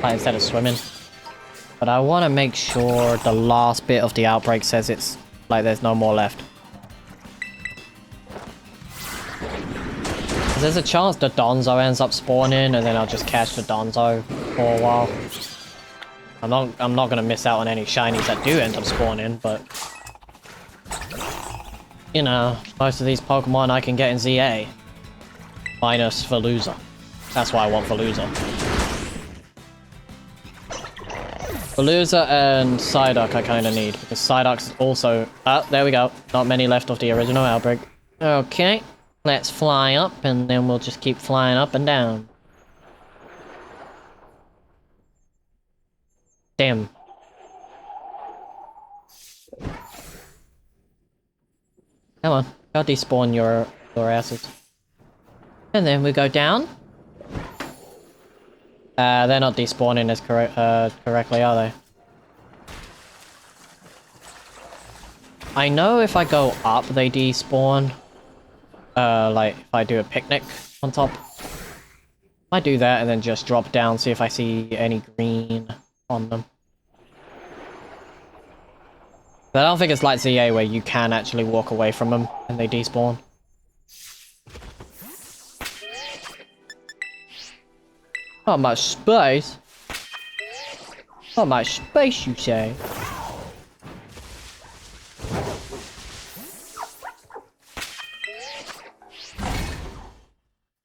A: Like, instead of swimming. But I want to make sure the last bit of the outbreak says it's like there's no more left. There's a chance the Donzo ends up spawning and then I'll just catch the Donzo for a while. I'm not gonna miss out on any shinies that do end up spawning, but you know, most of these Pokemon I can get in ZA. Minus Veluza. That's why I want Veluza. Veluza and Psyduck I kind of need, because Psyduck's also... Oh, there we go. Not many left of the original outbreak. Okay, let's fly up, and then we'll just keep flying up and down. Damn. Come on, go despawn your asses. And then we go down. They're not despawning as correctly, are they? I know if I go up, they despawn. Like, if I do a picnic on top. I do that and then just drop down, see if I see any green on them. But I don't think it's like ZA where you can actually walk away from them and they despawn. Not much space. Not much space, you say?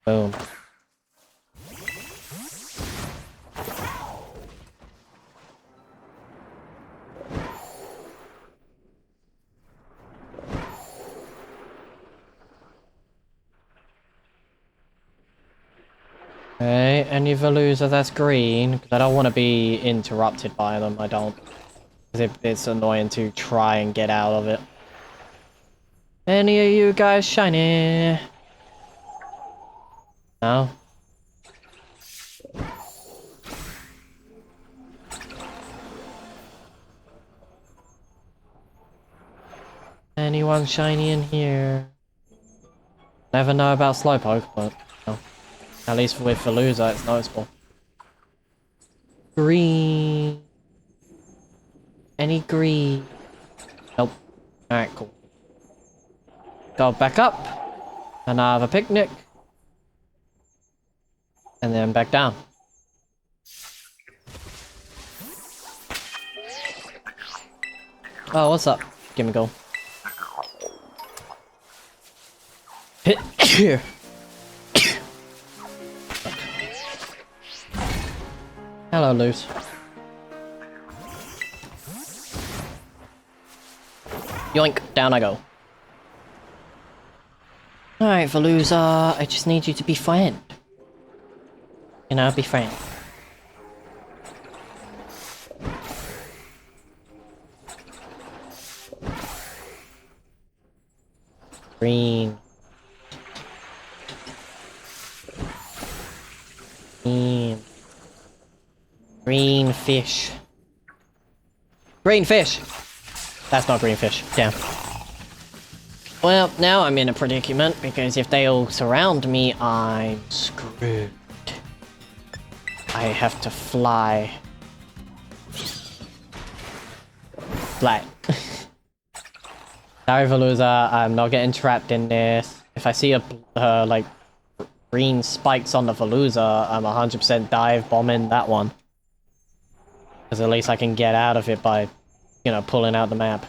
A: Boom. Okay, any Veluza that's green, because I don't want to be interrupted by them, I don't. Because it's annoying to try and get out of it. Any of you guys shiny? No? Anyone shiny in here? Never know about Slowpoke, but no. At least with Veluza, it's noticeable. Green. Any green? Nope. Alright, cool. Go back up. And have a picnic. And then back down. Oh, what's up? Give me a go. Hello, Loose. Yoink, down I go. Alright, Veluza, I just need you to be friend. You know, be friend. Green. Green. Green fish. Green fish! That's not green fish. Damn. Well, now I'm in a predicament, because if they all surround me, I'm screwed. I have to fly. Fly. Sorry, Veluza, I'm not getting trapped in this. If I see a, like, green spikes on the Veluza, I'm 100% dive bombing that one. Because at least I can get out of it by, you know, pulling out the map.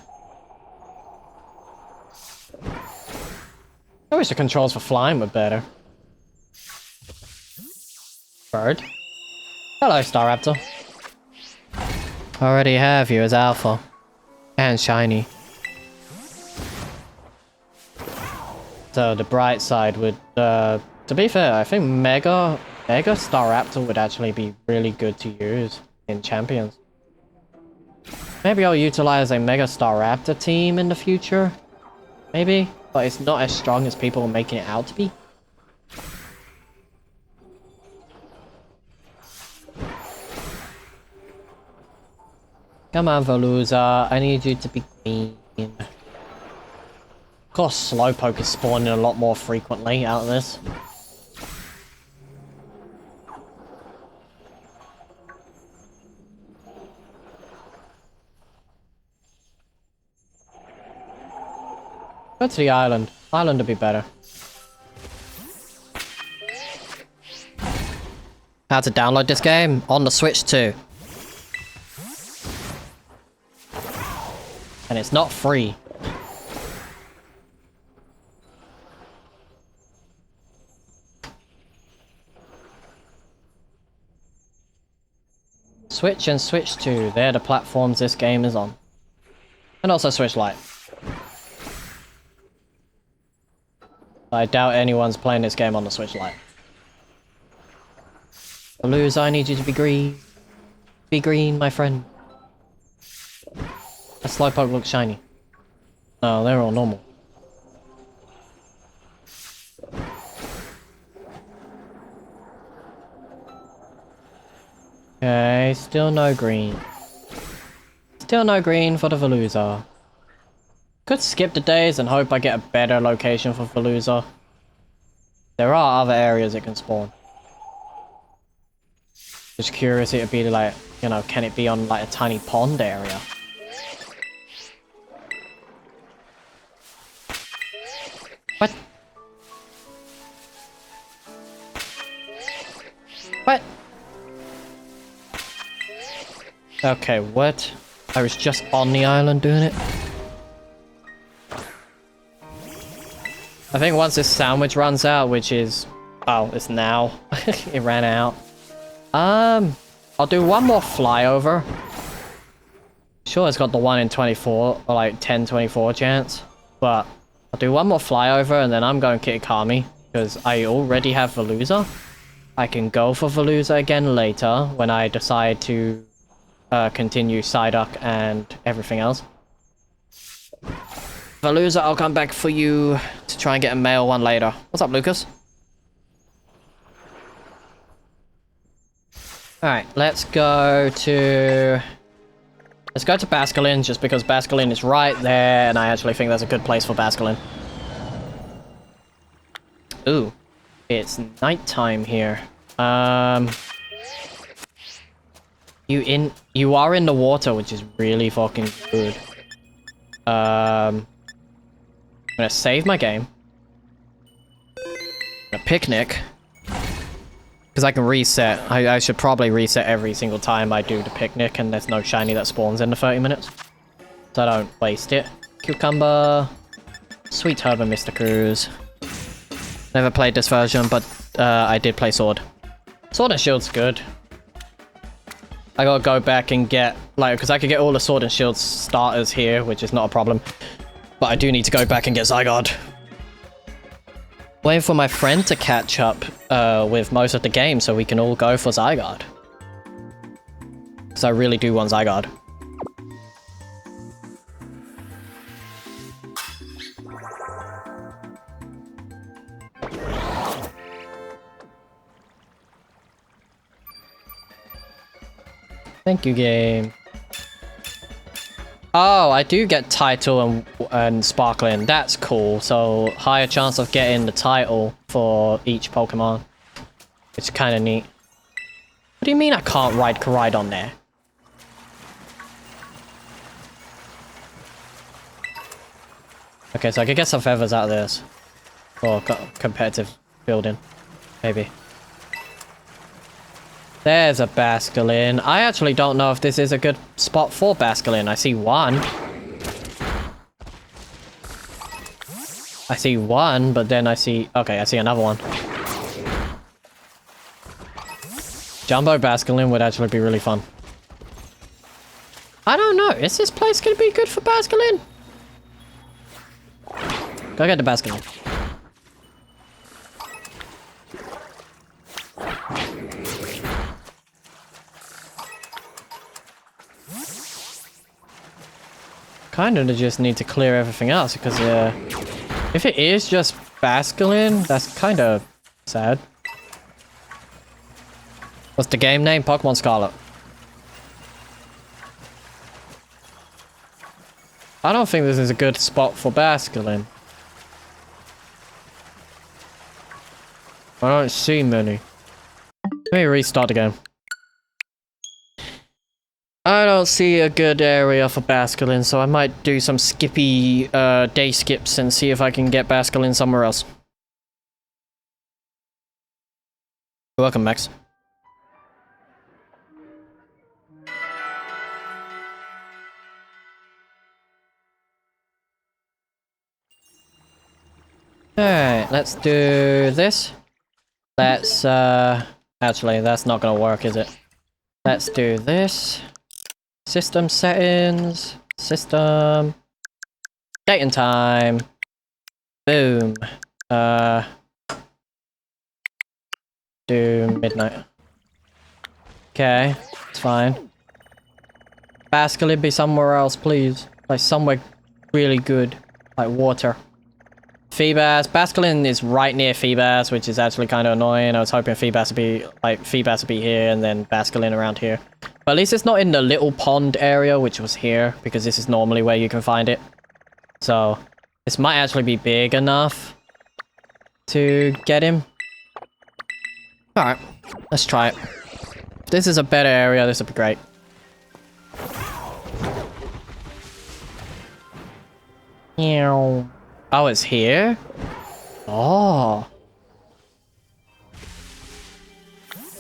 A: I wish the controls for flying were better. Bird. Hello, Staraptor. Already have you as Alpha. And Shiny. So the bright side would, to be fair, I think Mega Staraptor would actually be really good to use in Champions. Maybe I'll utilize a Mega Staraptor team in the future. Maybe, but it's not as strong as people are making it out to be. Come on, Veluza, I need you to be green. Of course, Slowpoke is spawning a lot more frequently out of this. Go to the island. Island would be better. How to download this game? On the Switch too. And it's not free. Switch and Switch 2, they're the platforms this game is on. And also Switch Lite. I doubt anyone's playing this game on the Switch Lite. Loser, I need you to be green. Be green, my friend. That Slowpoke looks shiny. No, they're all normal. Okay, still no green. Still no green for the Veluza. Could skip the days and hope I get a better location for Veluza. There are other areas it can spawn. Just curious, it'd be like, you know, can it be on like a tiny pond area? What? What? Okay, what? I was just on the island doing it. I think once this sandwich runs out, which is... Oh, it's now. It ran out. I'll do one more flyover. Sure, it's got the 1 in 24, or like 10-24 chance. But I'll do one more flyover and then I'm going Kitakami. Because I already have Veluza. I can go for Veluza again later when I decide to continue Psyduck and everything else. Veluza, I'll come back for you to try and get a male one later. What's up, Lucas? Alright, let's go to Basculin, just because Basculin is right there, and I actually think that's a good place for Basculin. Ooh, it's nighttime here. You are in the water, which is really fucking good. I'm gonna save my game. A picnic. Because I can reset. I should probably reset every single time I do the picnic and there's no shiny that spawns in the 30 minutes. So I don't waste it. Cucumber. Sweet herb and Mr. Cruz. Never played this version, but I did play Sword. Sword and Shield's good. I gotta go back and get, like, because I could get all the Sword and Shield starters here, which is not a problem. But I do need to go back and get Zygarde. Waiting for my friend to catch up with most of the game so we can all go for Zygarde. Because I really do want Zygarde. Thank you, game. Oh, I do get title and sparkling. That's cool. So higher chance of getting the title for each Pokemon. It's kind of neat. What do you mean I can't ride Koraidon there? Okay, so I could get some feathers out of this. For competitive building. Maybe. There's a Basculin. I actually don't know if this is a good spot for Basculin. I see one. I see one, but then I see... Okay, I see another one. Jumbo Basculin would actually be really fun. I don't know. Is this place going to be good for Basculin? Go get the Basculin. Kind of just need to clear everything else because if it is just Basculin, that's kind of sad. What's the game name? Pokemon Scarlet. I don't think this is a good spot for Basculin. I don't see many. Let me restart the game. I don't see a good area for Basculin, so I might do some skippy day skips and see if I can get Basculin somewhere else. You're welcome, Max. Alright, let's do this. Let's, actually, that's not gonna work, is it? Let's do this. System settings. System. Date and time. Boom. Do midnight. Okay, it's fine. Basculin be somewhere else, please. Like somewhere really good. Like water. Feebas. Basculin is right near Feebas, which is actually kind of annoying. I was hoping Feebas would be here and then Basculin around here. But at least it's not in the little pond area, which was here, because this is normally where you can find it. So, this might actually be big enough to get him. Alright, let's try it. If this is a better area, this would be great. Oh, it's here? Oh.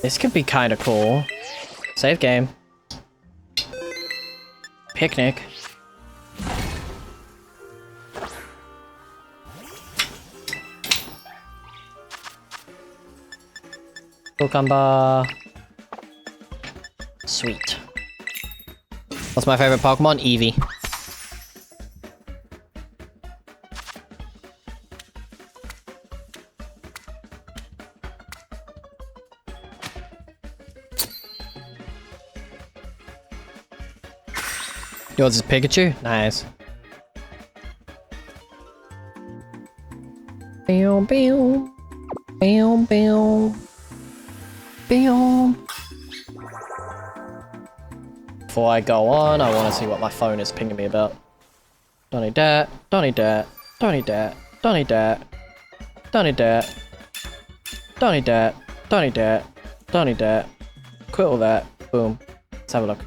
A: This could be kind of cool. Save game. Picnic. Cucumber. Sweet. What's my favorite Pokemon? Eevee. Yours is Pikachu? Nice. Bow, bow. Bow, bow. Bow. Before I go on, I want to see what my phone is pinging me about. Don't need that. Don't need that. Don't need that. Don't need that. Don't need that. Don't need that. Don't need that. Don't need that. Quit all that. Boom. Let's have a look.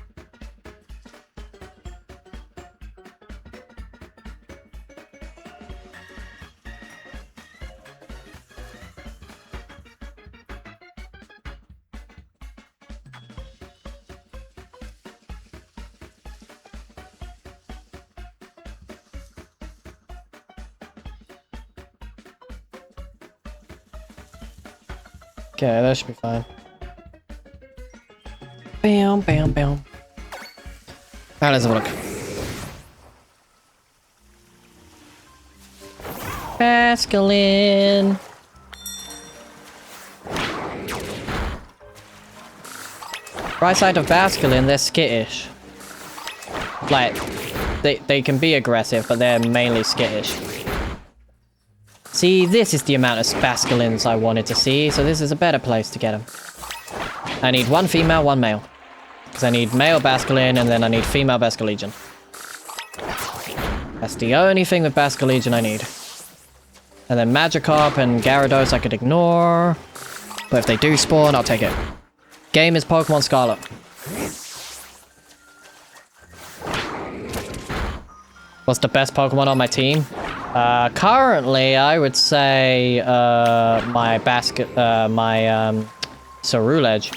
A: Okay, that should be fine. Bam, bam, bam. Alright, let's have a look. Basculin. Right side of Basculin, they're skittish. Like, they can be aggressive, but they're mainly skittish. See, this is the amount of Basculins I wanted to see, so this is a better place to get them. I need one female, one male. Because I need male Basculin, and then I need female Basculegion. That's the only thing with Basculegion I need. And then Magikarp and Gyarados I could ignore. But if they do spawn, I'll take it. Game is Pokemon Scarlet. What's the best Pokemon on my team? Currently, I would say, my Cerulege.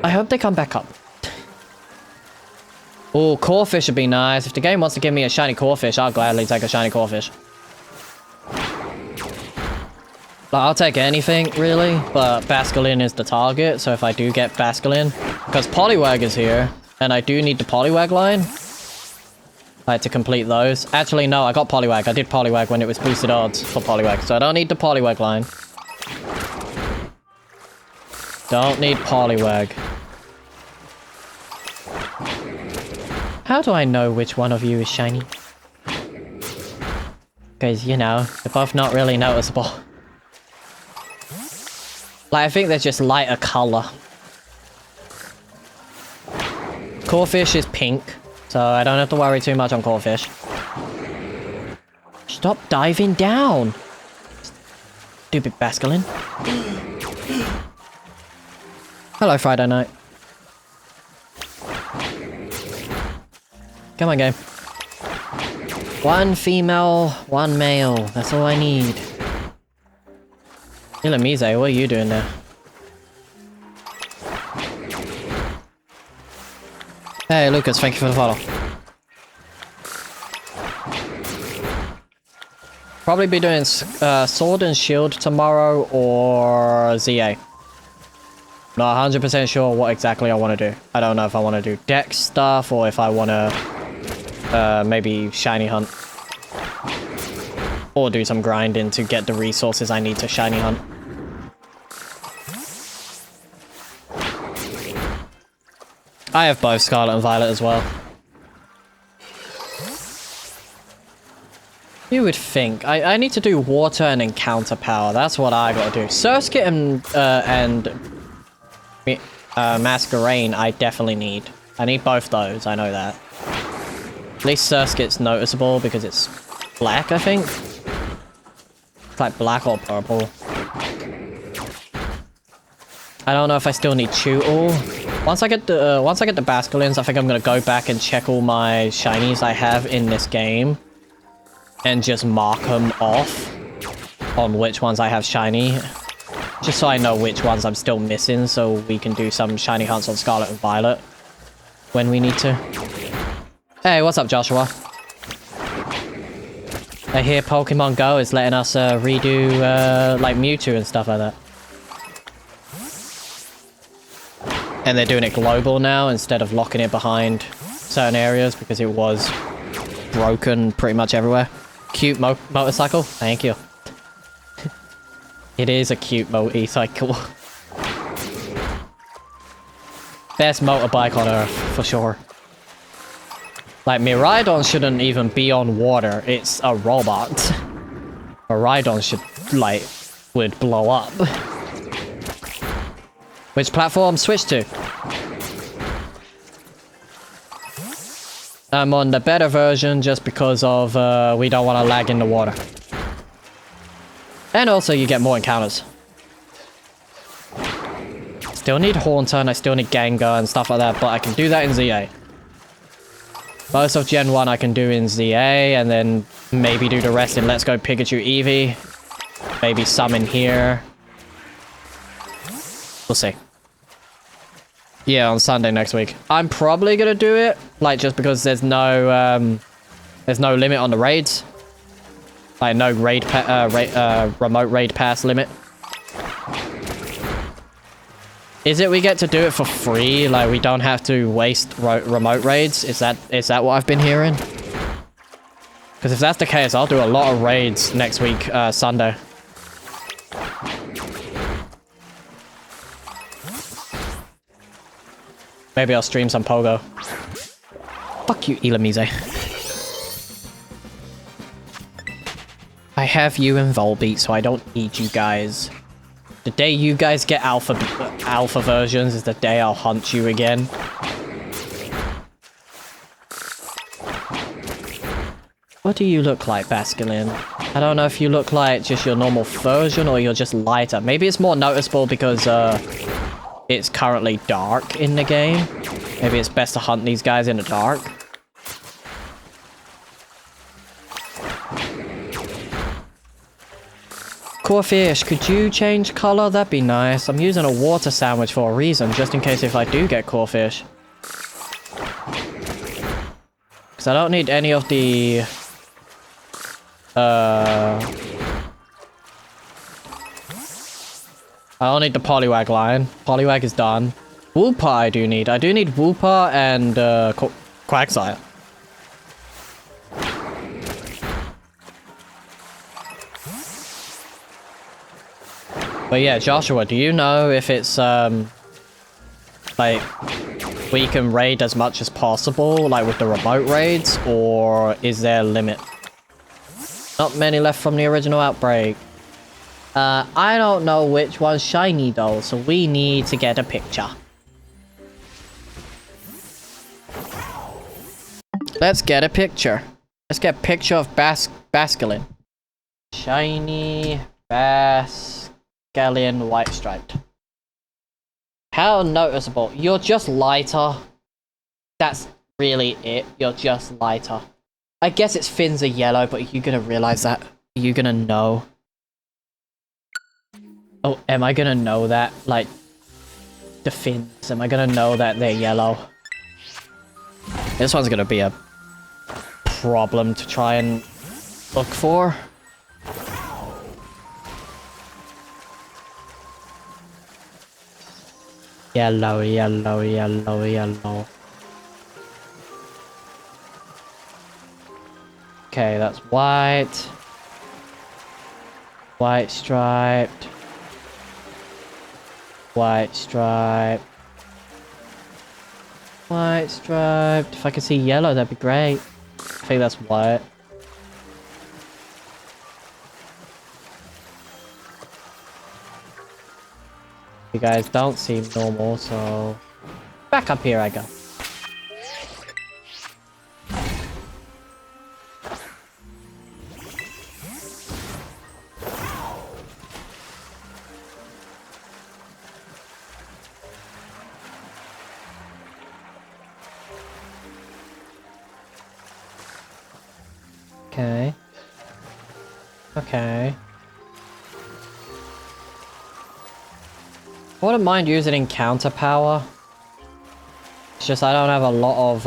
A: I hope they come back up. Oh, Corphish would be nice. If the game wants to give me a shiny Corphish, I'll gladly take a shiny Corphish. Like, I'll take anything, really, but Basculin is the target, so if I do get Basculin, because Poliwag is here, and I do need the Poliwag line. Like, to complete those. Actually, no, I got Poliwag. I did Poliwag when it was boosted odds for Poliwag, so I don't need the Poliwag line. Don't need Poliwag. How do I know which one of you is shiny? Because, you know, they're both not really noticeable. Like, I think they're just lighter color. Corphish is pink, so I don't have to worry too much on Corphish. Stop diving down! Stupid Basculin. Hello, Friday night. Come on, game. One female, one male. That's all I need. Illumise, what are you doing there? Hey, Lucas, thank you for the follow. Probably be doing Sword and Shield tomorrow or ZA. Not 100% sure what exactly I want to do. I don't know if I want to do deck stuff or if I want to maybe shiny hunt. Or do some grinding to get the resources I need to shiny hunt. I have both Scarlet and Violet as well. You would think. I need to do water and encounter power. That's what I gotta do. Surskit and Masquerain I definitely need. I need both those, I know that. At least Surskit's noticeable because it's black, I think. It's like black or purple. I don't know if I still need Chewtle. Once I get the Basculins, I think I'm gonna go back and check all my shinies I have in this game. And just mark them off on which ones I have shiny. Just so I know which ones I'm still missing, so we can do some shiny hunts on Scarlet and Violet when we need to. Hey, what's up, Joshua? I hear Pokemon Go is letting us redo like Mewtwo and stuff like that. And they're doing it global now instead of locking it behind certain areas because it was broken pretty much everywhere. Cute motorcycle? Thank you. It is a cute motorcycle. Best motorbike on Earth, for sure. Like, Miraidon shouldn't even be on water. It's a robot. Miraidon should, like, would blow up. Which platform? Switch to? I'm on the better version just because of we don't want to lag in the water. And also you get more encounters. Still need Haunter and I still need Gengar and stuff like that, but I can do that in ZA. Most of Gen 1 I can do in ZA and then maybe do the rest in Let's Go Pikachu Eevee. Maybe some in here. We'll see. Yeah, on Sunday next week. I'm probably gonna do it, like, just because there's no limit on the raids. Like, no remote raid pass limit. Is it we get to do it for free? Like, we don't have to waste remote raids? Is that what I've been hearing? Because if that's the case, I'll do a lot of raids next week, Sunday. Maybe I'll stream some Pogo. Fuck you, Ilamize. I have you and Volbeat, so I don't need you guys. The day you guys get alpha versions is the day I'll hunt you again. What do you look like, Basculin? I don't know if you look like just your normal version or you're just lighter. Maybe it's more noticeable because, it's currently dark in the game. Maybe it's best to hunt these guys in the dark. Corfish, could you change color? That'd be nice. I'm using a water sandwich for a reason, just in case if I do get Corfish. Because I don't need any of the... I don't need the Poliwag line. Poliwag is done. Wooper I do need. I do need Wooper and Quagsire. But yeah, Joshua, do you know if it's like we can raid as much as possible, like with the remote raids, or is there a limit? Not many left from the original outbreak. I don't know which one's shiny though, so we need to get a picture. Let's get a picture. Let's get a picture of Basculin. Shiny Basculin white striped. How noticeable. You're just lighter. That's really it. You're just lighter. I guess its fins are yellow, but are you gonna realize that? Are you gonna know? Oh, am I gonna know that? Like, the fins, am I gonna know that they're yellow? This one's gonna be a problem to try and look for. Yellow, yellow, yellow, yellow. Okay, that's white. White striped. White striped. White striped. If I could see yellow, that'd be great. I think that's white. You guys don't seem normal, so... Back up here I go. Okay. Okay. I wouldn't mind using encounter power. It's just I don't have a lot of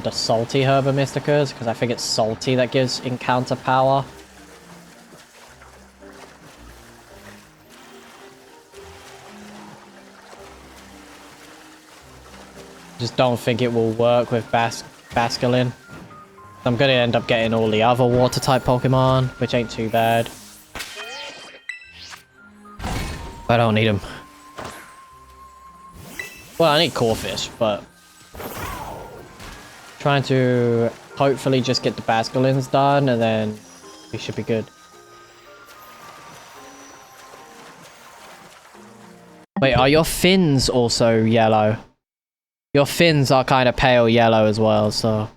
A: the salty Herba Mysticas, because I think it's salty that gives encounter power. Just don't think it will work with Basculin. I'm gonna end up getting all the other water type Pokemon, which ain't too bad. I don't need them. Well, I need Corphish, but... Trying to hopefully just get the Basculins done, and then we should be good. Wait, are your fins also yellow? Your fins are kind of pale yellow as well, so...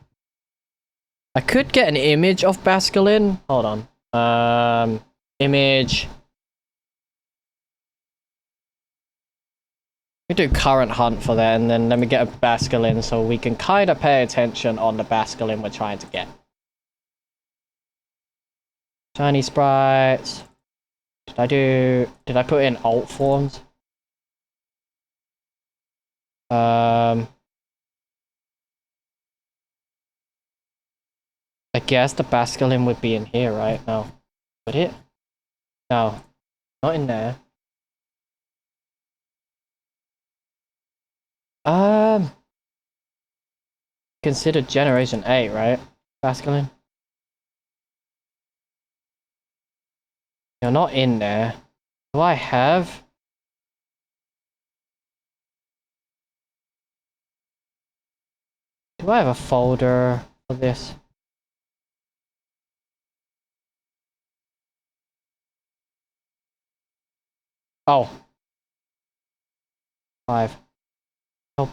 A: I could get an image of Basculin. Hold on. Image... We do current hunt for that, and then let me get a Basculin so we can kind of pay attention on the Basculin we're trying to get. Shiny sprites. Did I put in alt forms? I guess the Basculin would be in here, right? No. Would it? No. Not in there. Considered Generation 8, right? Basculin? You're not in there. Do I have... Do I have a folder for this? Oh. 5. Nope.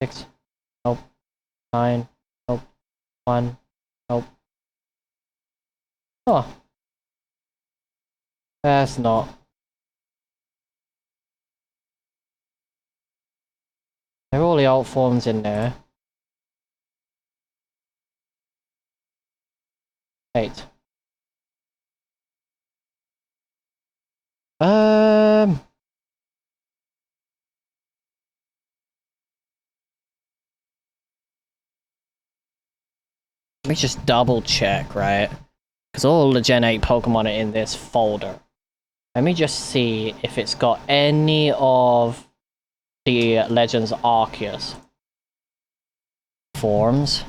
A: 6. Nope. 9. Nope. 1. Nope. Oh. That's not. There are all the alt forms in there. 8. Let me just double check, right? Because all the Gen 8 Pokemon are in this folder. Let me just see if it's got any of the Legends Arceus forms.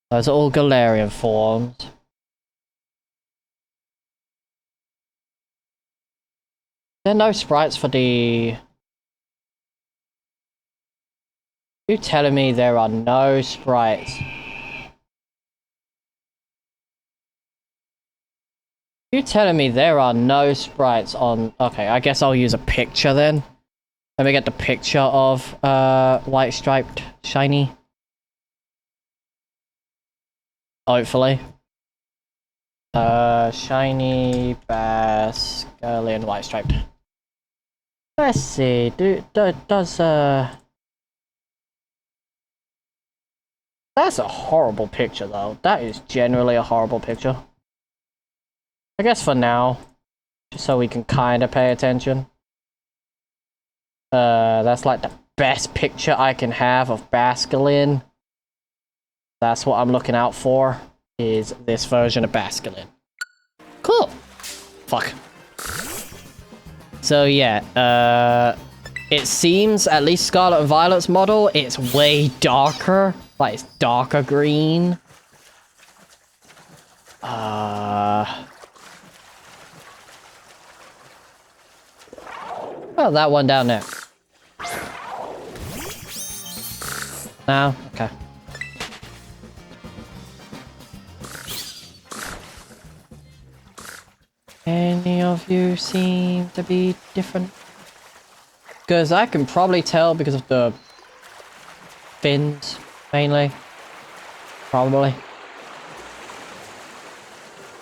A: Those are all Galarian forms. There are no sprites for the... You telling me there are no sprites? You telling me there are no sprites on... Okay, I guess I'll use a picture then. Let me get the picture of white striped shiny. Hopefully. Shiny Basculin white striped. Let's see. Does That's a horrible picture though. That is generally a horrible picture. I guess for now, just so we can kind of pay attention. That's like the best picture I can have of Basculin. That's what I'm looking out for, is this version of Basculin. Cool. Fuck. So yeah, It seems, at least Scarlet and Violet's model, it's way darker. Like, it's darker green. Oh, that one down there. No? Okay. Any of you seem to be different? Because I can probably tell because of the fins, mainly. Probably.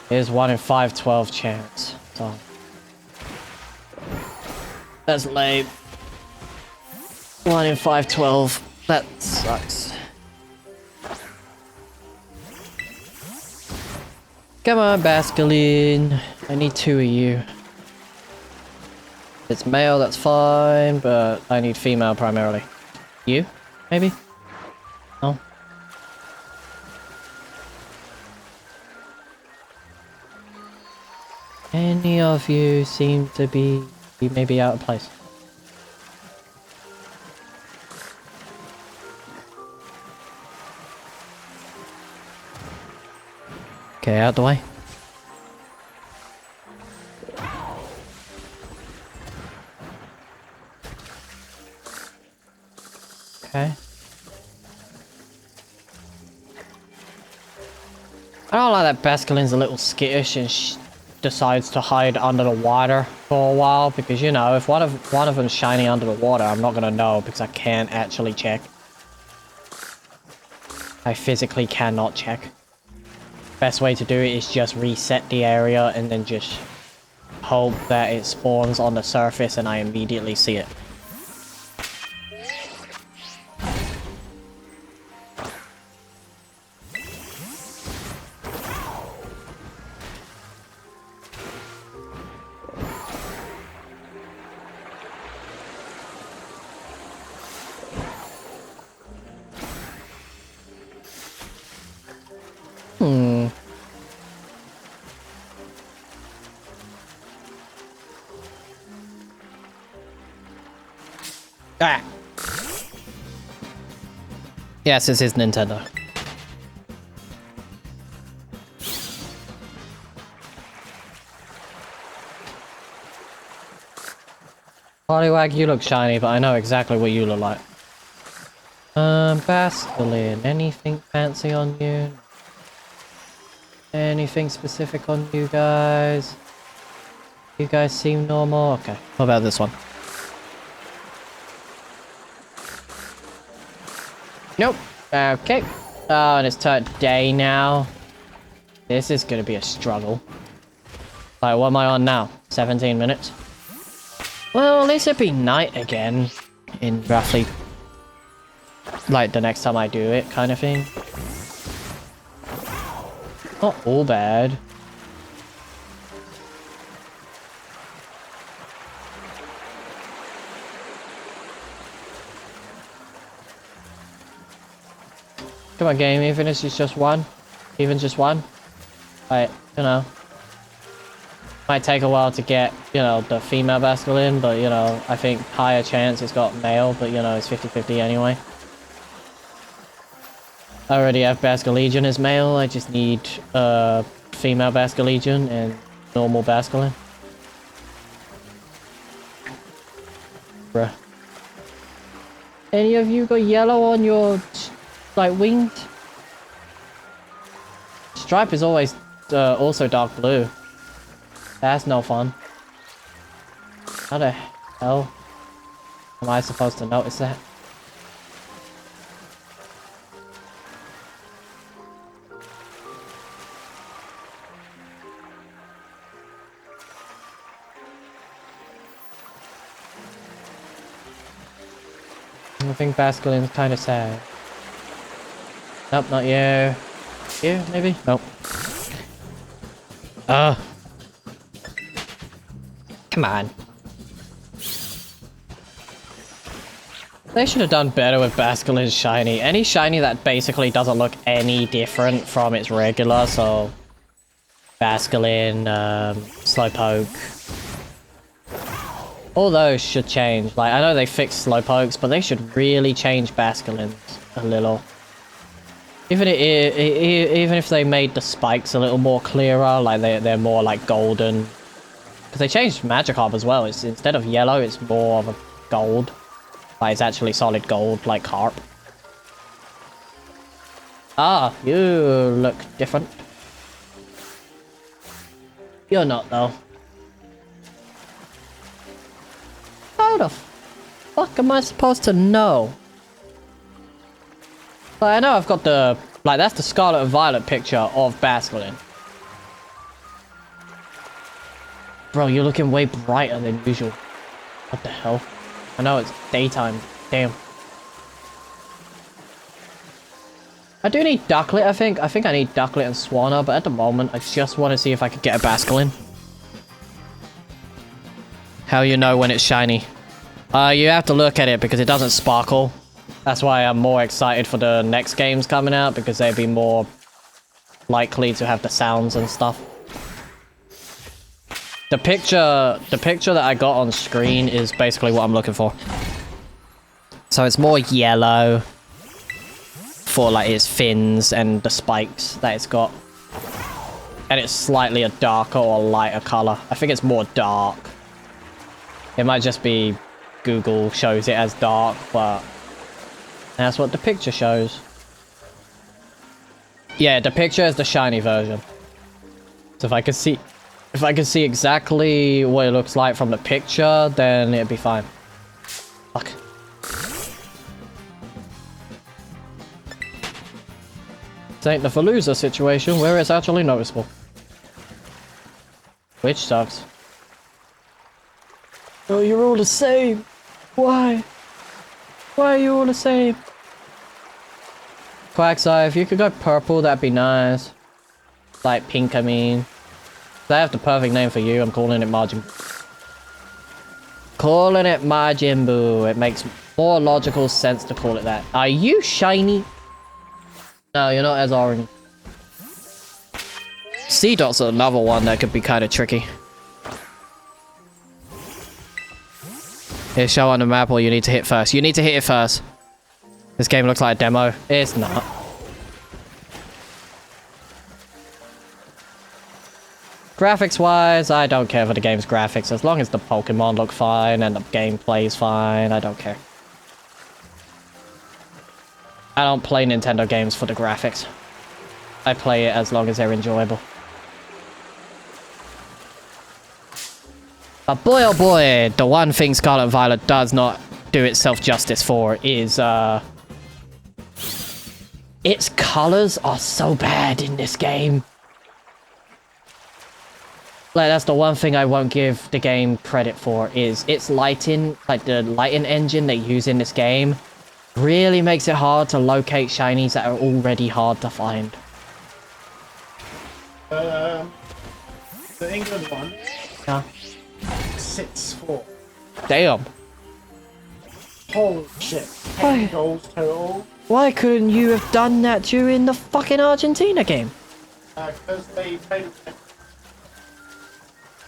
A: Here's 1 in 512 chance. So. That's lame. 1 in 512. That sucks. Come on, Basculin. I need 2 of you. If it's male, that's fine, but I need female primarily. You? Maybe? No? Any of you seem to be maybe out of place. Okay, out the way. Okay. I don't like that Basculin's a little skittish and decides to hide under the water for a while because, you know, if one of them's shiny under the water, I'm not gonna know because I can't actually check. I physically cannot check. Best way to do it is just reset the area and then just hope that it spawns on the surface and I immediately see it. Ah. Yes, this is Nintendo. Poliwag, you look shiny, but I know exactly what you look like. Basculin, anything fancy on you? Anything specific on you guys? You guys seem normal? Okay, what about this one? Nope. Okay. Oh, and it's turned day now. This is gonna be a struggle. Like, what am I on now? 17 minutes? Well, at least it'll be night again. In roughly... like, the next time I do it, kind of thing. Not all bad. Come on, game, even if it's just one. Even just one. Like, you know. Might take a while to get, you know, the female Basculin, but, you know, I think higher chance it's got male, but, you know, it's 50-50 anyway. I already have Basculegion as male, I just need, female Basculegion and normal Basculin. Bruh. Any of you got yellow on your... like winged? Stripe is always also dark blue. That's no fun. How the hell am I supposed to notice that? I think Basculin's kind of sad. Nope, not you. You, maybe? Nope. Come on. They should have done better with Basculin's shiny. Any shiny that basically doesn't look any different from its regular, so... Basculin, Slowpoke... All those should change. Like, I know they fixed Slowpokes, but they should really change Basculins a little. Even if they made the spikes a little more clearer, like they're more like golden. Because they changed Magikarp as well. It's instead of yellow, it's more of a gold. Like it's actually solid gold, like Carp. Ah, you look different. You're not though. How the fuck am I supposed to know? Like, I know I've got the... Like, that's the Scarlet and Violet picture of Basculin. Bro, you're looking way brighter than usual. What the hell? I know it's daytime. Damn. I do need Ducklet, I think. I think I need Ducklet and Swanna, but at the moment, I just want to see if I could get a Basculin. How you know when it's shiny? You have to look at it because it doesn't sparkle. That's why I'm more excited for the next games coming out, because they'd be more likely to have the sounds and stuff. The picture that I got on screen is basically what I'm looking for. So it's more yellow for like its fins and the spikes that it's got. And it's slightly a darker or lighter color. I think it's more dark. It might just be Google shows it as dark, but that's what the picture shows. Yeah, the picture is the shiny version. So if I could see exactly what it looks like from the picture, then it'd be fine. Fuck. This ain't the Fallujah situation where it's actually noticeable. Which sucks. Oh, you're all the same. Why? Why are you all the same? Quagsire, if you could go purple, that'd be nice. Like pink, I mean. I have the perfect name for you. I'm calling it Majin. Calling it Majin Buu. It makes more logical sense to call it that. Are you shiny? No, you're not as orange. C-Dot's another one that could be kind of tricky. Here, show on the map, or you need to hit first. You need to hit it first. This game looks like a demo. It's not. Graphics-wise, I don't care for the game's graphics. As long as the Pokemon look fine and the gameplay is fine, I don't care. I don't play Nintendo games for the graphics. I play it as long as they're enjoyable. But boy oh boy, the one thing Scarlet and Violet does not do itself justice for is, its colors are so bad in this game. Like, that's the one thing I won't give the game credit for, is its lighting, like the lighting engine they use in this game, really makes it hard to locate shinies that are already hard to find.
B: The England one.
A: Yeah.
B: 6-4.
A: Damn.
B: Holy shit. 10 goals total.
A: Why couldn't you have done that during the fucking Argentina game?
B: Because they played with...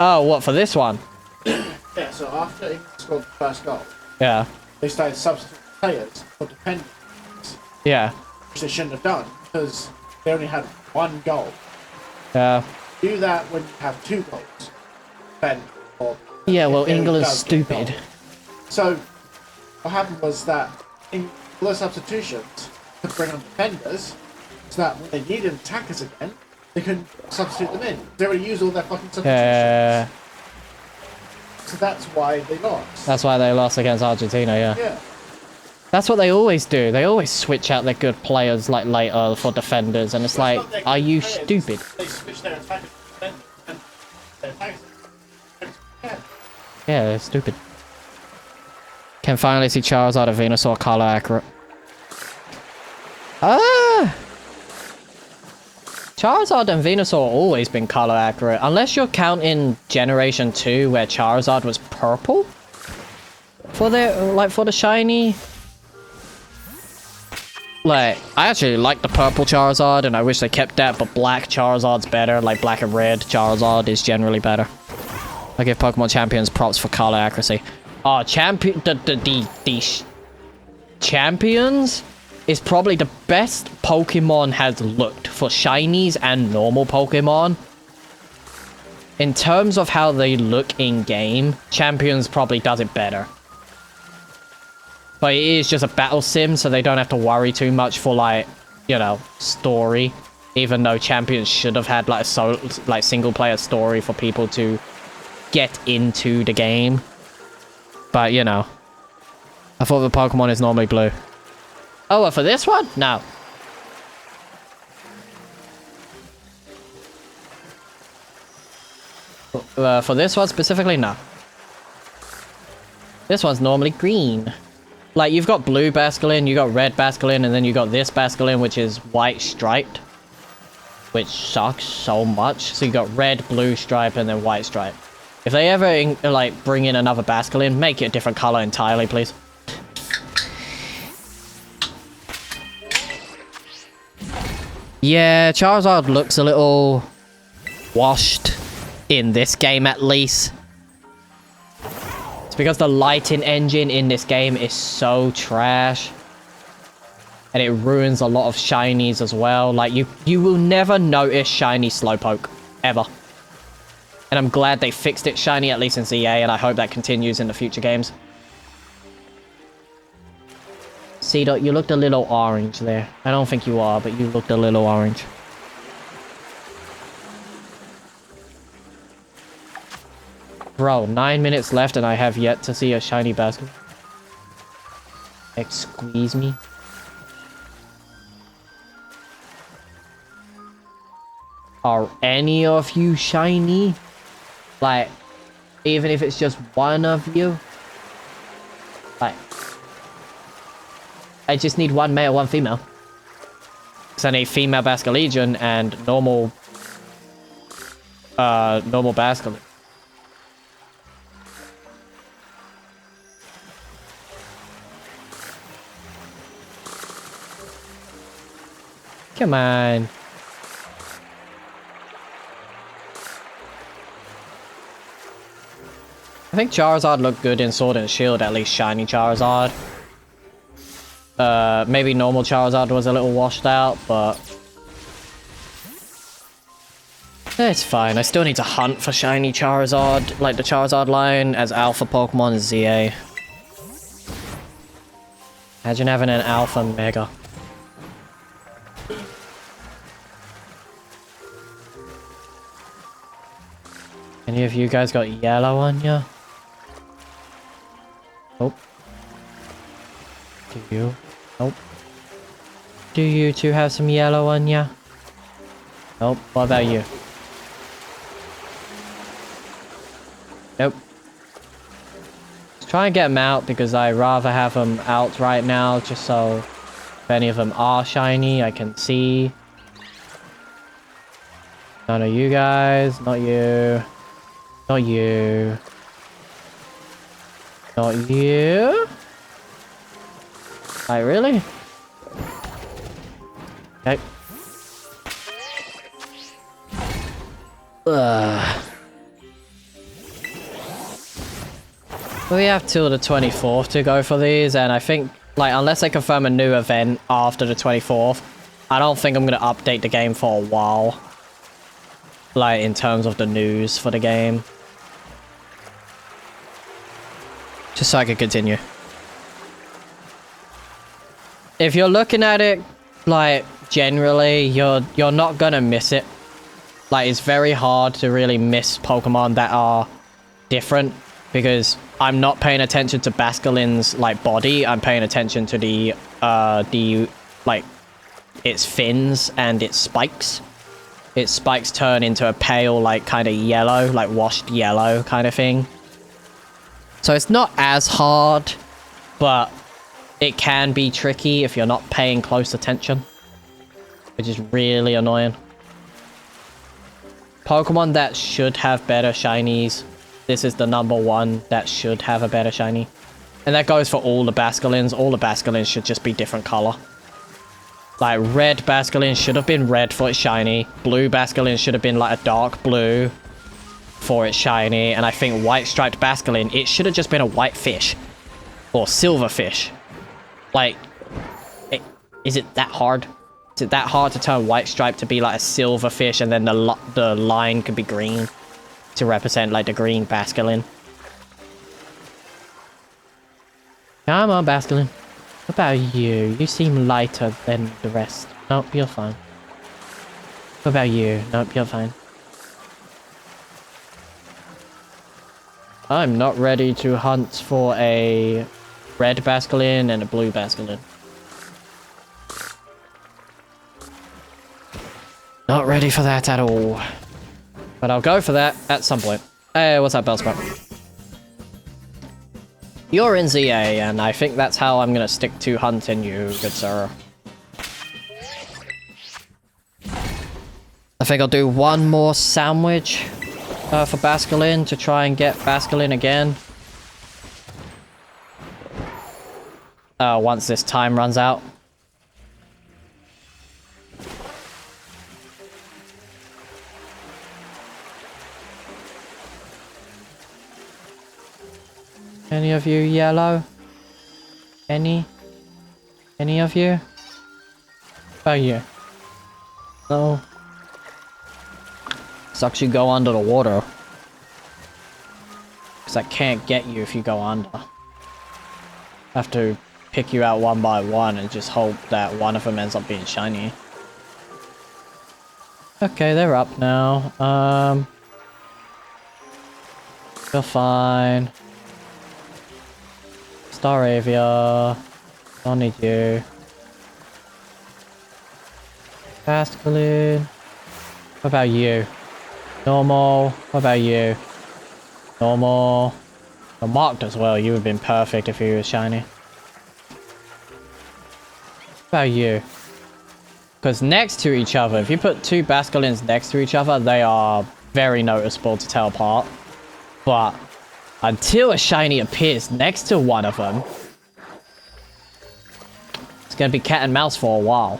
A: Oh, what, for this one?
B: Yeah, so after England scored the first goal,
A: Yeah.
B: they started substituting players for defenders,
A: Yeah.
B: which they shouldn't have done, because they only had one goal.
A: Yeah.
B: Do that when you have 2 goals. Then, or
A: Yeah, well,
B: if
A: England's
B: does get
A: stupid.
B: goal. So, what happened was that in the substitutions to bring on defenders, so that when they needed attackers again, they couldn't substitute them in. They already used all their fucking substitutions.
A: Yeah.
B: So that's why they lost.
A: That's why they lost against Argentina, yeah.
B: Yeah.
A: That's what they always do. They always switch out their good players, like, later for defenders, and it's like,
B: not their
A: are
B: good
A: you
B: players,
A: stupid?
B: They switched their attackers to defenders, and their attackers. Yeah.
A: Yeah, they're stupid. Can finally see Charizard and Venusaur color accurate. Ah! Charizard and Venusaur always been color accurate, unless you're counting Generation 2 where Charizard was purple for the shiny. Like, I actually like the purple Charizard and I wish they kept that, but black Charizard's better. Like, black and red Charizard is generally better. I give Pokemon Champions props for color accuracy. Oh, champions is probably the best Pokemon has looked for shinies and normal Pokemon. In terms of how they look in game, champions probably does it better. But it is just a battle sim, so they don't have to worry too much for, like, you know, story. Even though champions should have had like a single player story for people to get into the game. But you know, I thought the Pokemon is normally blue. Oh, well, for this one? No. For this one specifically, no. This one's normally green. Like, you've got blue Basculin, you got red Basculin, and then you got this Basculin, which is white striped. Which sucks so much. So you got red, blue stripe, and then white stripe. If they ever, like, bring in another Basculin, make it a different color entirely, please. Yeah, Charizard looks a little washed in this game, at least. It's because the lighting engine in this game is so trash. And it ruins a lot of shinies as well. Like, you will never notice shiny Slowpoke. Ever. And I'm glad they fixed it shiny, at least in ZA, and I hope that continues in the future games. C-Dot, you looked a little orange there. I don't think you are, but you looked a little orange. Bro, 9 minutes left and I have yet to see a shiny basket. Excuse me. Are any of you shiny? Like, even if it's just one of you? Like, I just need one male, one female. Because I need female Basculegion and normal Basculin. Come on. I think Charizard looked good in Sword and Shield, at least shiny Charizard. Maybe normal Charizard was a little washed out, but it's fine. I still need to hunt for shiny Charizard, like the Charizard line, as alpha Pokemon is ZA. Imagine having an alpha Mega. Any of you guys got yellow on ya? Nope. Do you? Nope. Do you two have some yellow on ya? Nope. What about you? Nope. Let's try and get them out because I'd rather have them out right now just so if any of them are shiny, I can see. None of you guys. Not you. Not you. Not you? Like, really? Okay. Ugh. We have till the 24th to go for these, and I think, like, unless they confirm a new event after the 24th, I don't think I'm going to update the game for a while. Like, in terms of the news for the game. Just so I can continue. If you're looking at it, like, generally, you're not gonna miss it. Like, it's very hard to really miss Pokemon that are different, because I'm not paying attention to Basculin's, like, body. I'm paying attention to the like, its fins and its spikes. Its spikes turn into a pale, like, kind of yellow, like, washed yellow kind of thing. So it's not as hard, but it can be tricky if you're not paying close attention, which is really annoying. Pokemon that should have better shinies. This is the #1 that should have a better shiny. And that goes for all the Basculins. All the Basculins should just be different color. Like, red Basculin should have been red for its shiny. Blue Basculin should have been like a dark blue. for its shiny, and I think white striped Basculin, it should have just been a white fish. Or silver fish. Like, is it that hard? Is it that hard to turn white stripe to be like a silver fish, and then the line could be green to represent like the green Basculin? Come on, Basculin. What about you? You seem lighter than the rest. Nope, you're fine. What about you? Nope, you're fine. I'm not ready to hunt for a red Basculin and a blue Basculin. Not ready for that at all. But I'll go for that at some point. Hey, what's up, Bellsprout? You're in ZA, and I think that's how I'm gonna stick to hunting you, good sir. I think I'll do one more sandwich for Basculin to try and get Basculin again. Once this time runs out. Any of you yellow? Any of you? Oh, yeah. No. Sucks you go under the water. Because I can't get you if you go under. I have to pick you out one by one and just hope that one of them ends up being shiny. Okay, they're up now. You're fine. Staravia. Don't need you. Basculin. What about you? Normal. What about you? Normal. You're marked as well. You would have been perfect if you were shiny. What about you? Because next to each other, if you put two Basculins next to each other, they are very noticeable to tell apart. But until a shiny appears next to one of them, it's going to be cat and mouse for a while.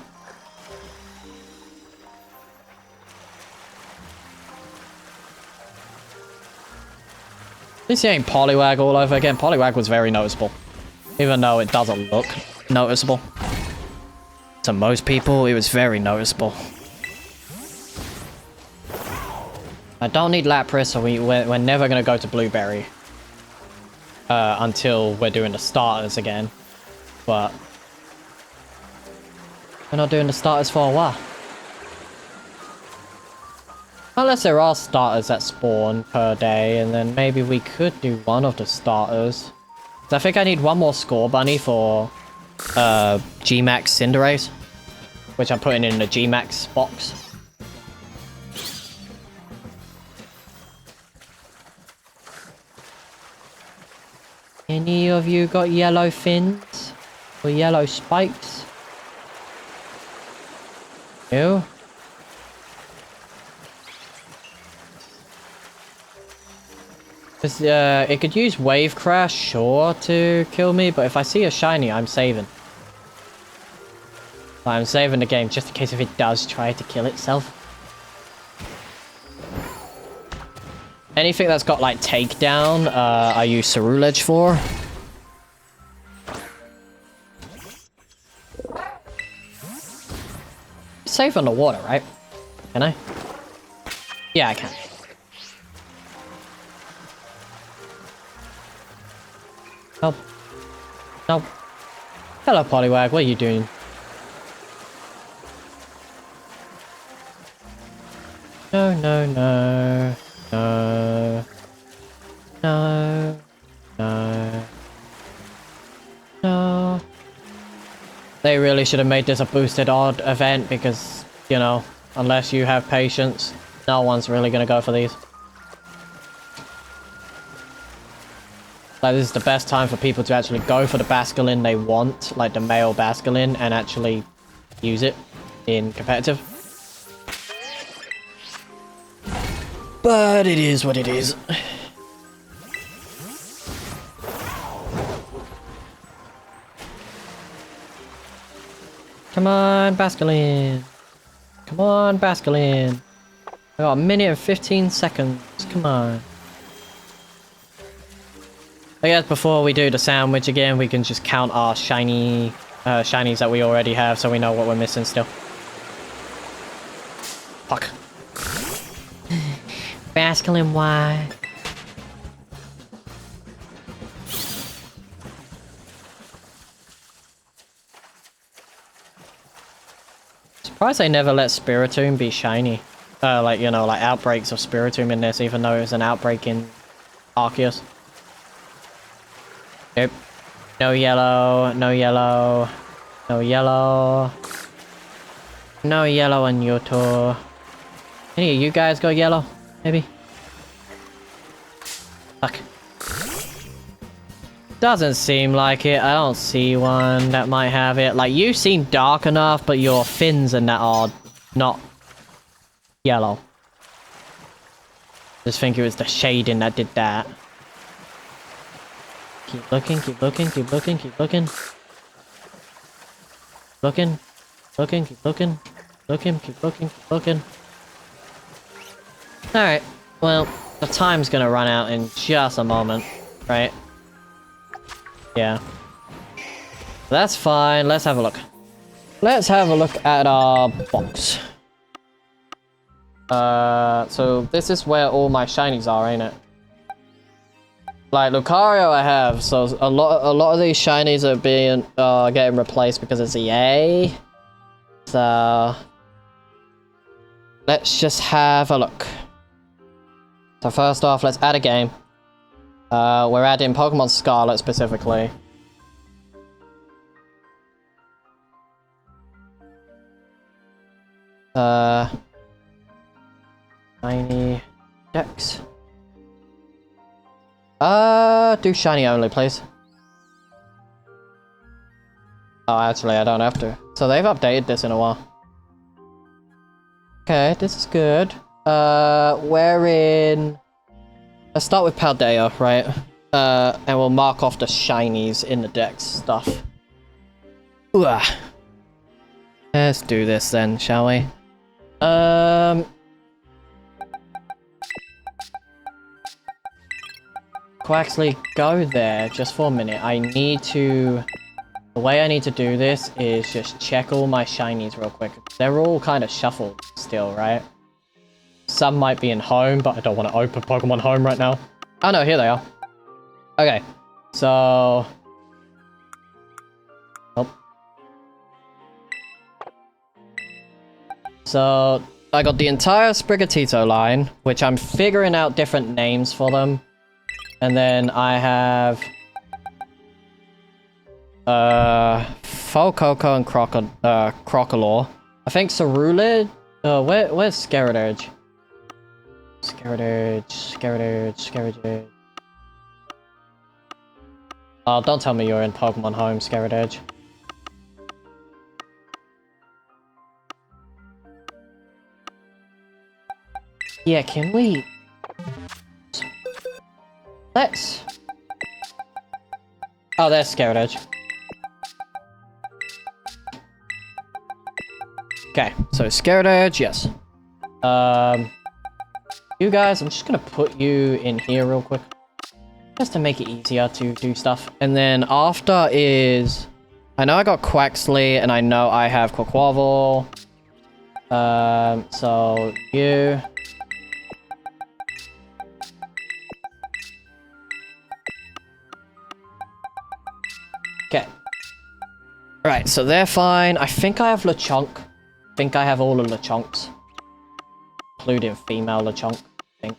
A: At least it ain't Poliwag all over again. Poliwag was very noticeable. Even though it doesn't look noticeable. To most people, it was very noticeable. I don't need Lapras, so we're never going to go to Blueberry. Until we're doing the starters again. But we're not doing the starters for a while. Unless there are starters that spawn per day, and then maybe we could do one of the starters. So I think I need one more Score Bunny for Gmax Cinderace, which I'm putting in the Gmax box. Any of you got yellow fins? Or yellow spikes? You? Because it could use Wave Crash, sure, to kill me, but if I see a shiny, I'm saving. I'm saving the game just in case if it does try to kill itself. Anything that's got, like, takedown, I use Cerulege for. Safe on the water, right? Can I? Yeah, I can. Help. No. Hello, Poliwag. What are you doing? No, no, no. No. No. No. No. They really should have made this a boosted odd event because, you know, unless you have patience, no one's really gonna go for these. Like, this is the best time for people to actually go for the Basculin they want, like the male Basculin, and actually use it in competitive. But it is what it is. Come on, Basculin. Come on, Basculin. I got a minute and 15 seconds. Come on. I guess before we do the sandwich again, we can just count our shinies that we already have so we know what we're missing still. Fuck. Basculin, why? Surprised they never let Spiritomb be shiny. Like, you know, like outbreaks of Spiritomb in this, even though it was an outbreak in Arceus. Nope. No yellow, no yellow, no yellow. No yellow on Yoto. Any of you guys got yellow? Maybe? Fuck. Doesn't seem like it. I don't see one that might have it. Like, you seem dark enough, but your fins and that are not yellow. Just think it was the shading that did that. Keep looking, keep looking, keep looking, keep looking. Looking, looking, keep looking. Looking, keep looking, keep looking. Alright, well, the time's gonna run out in just a moment, right? Yeah. That's fine, let's have a look. Let's have a look at our box. So this is where all my shinies are, ain't it? Like Lucario I have, so a lot of these shinies are being getting replaced because it's EA. So let's just have a look. So first off, let's add a game. We're adding Pokemon Scarlet specifically. Shiny Dex. Do shiny only, please. Oh, actually, I don't have to. So they've updated this in a while. Okay, this is good. We're in... Let's start with Paldea, right? And we'll mark off the shinies in the Dex stuff. Ooh. Let's do this then, shall we? Quaxley, go there just for a minute. I need to... The way I need to do this is just check all my shinies real quick. They're all kind of shuffled still, right? Some might be in home, but I don't want to open Pokemon Home right now. Oh no, here they are. Okay, so... Oh. So, I got the entire Sprigatito line, which I'm figuring out different names for them. And then I have... Fuecoco and Crocodile. I think Cerulid... where's Scaradurge? Scaradurge. Oh, don't tell me you're in Pokemon Home, Scaradurge. Yeah, can we... Let's... Oh, there's Scaradurge. Okay, so Scaradurge, yes. You guys, I'm just gonna put you in here real quick. Just to make it easier to do stuff. And then after is... I know I got Quaxley, and I know I have Quaquaval. So you... Okay. Right, so they're fine. I think I have Lechonk. I think I have all of Lechonks. Including female Lechonk, I think.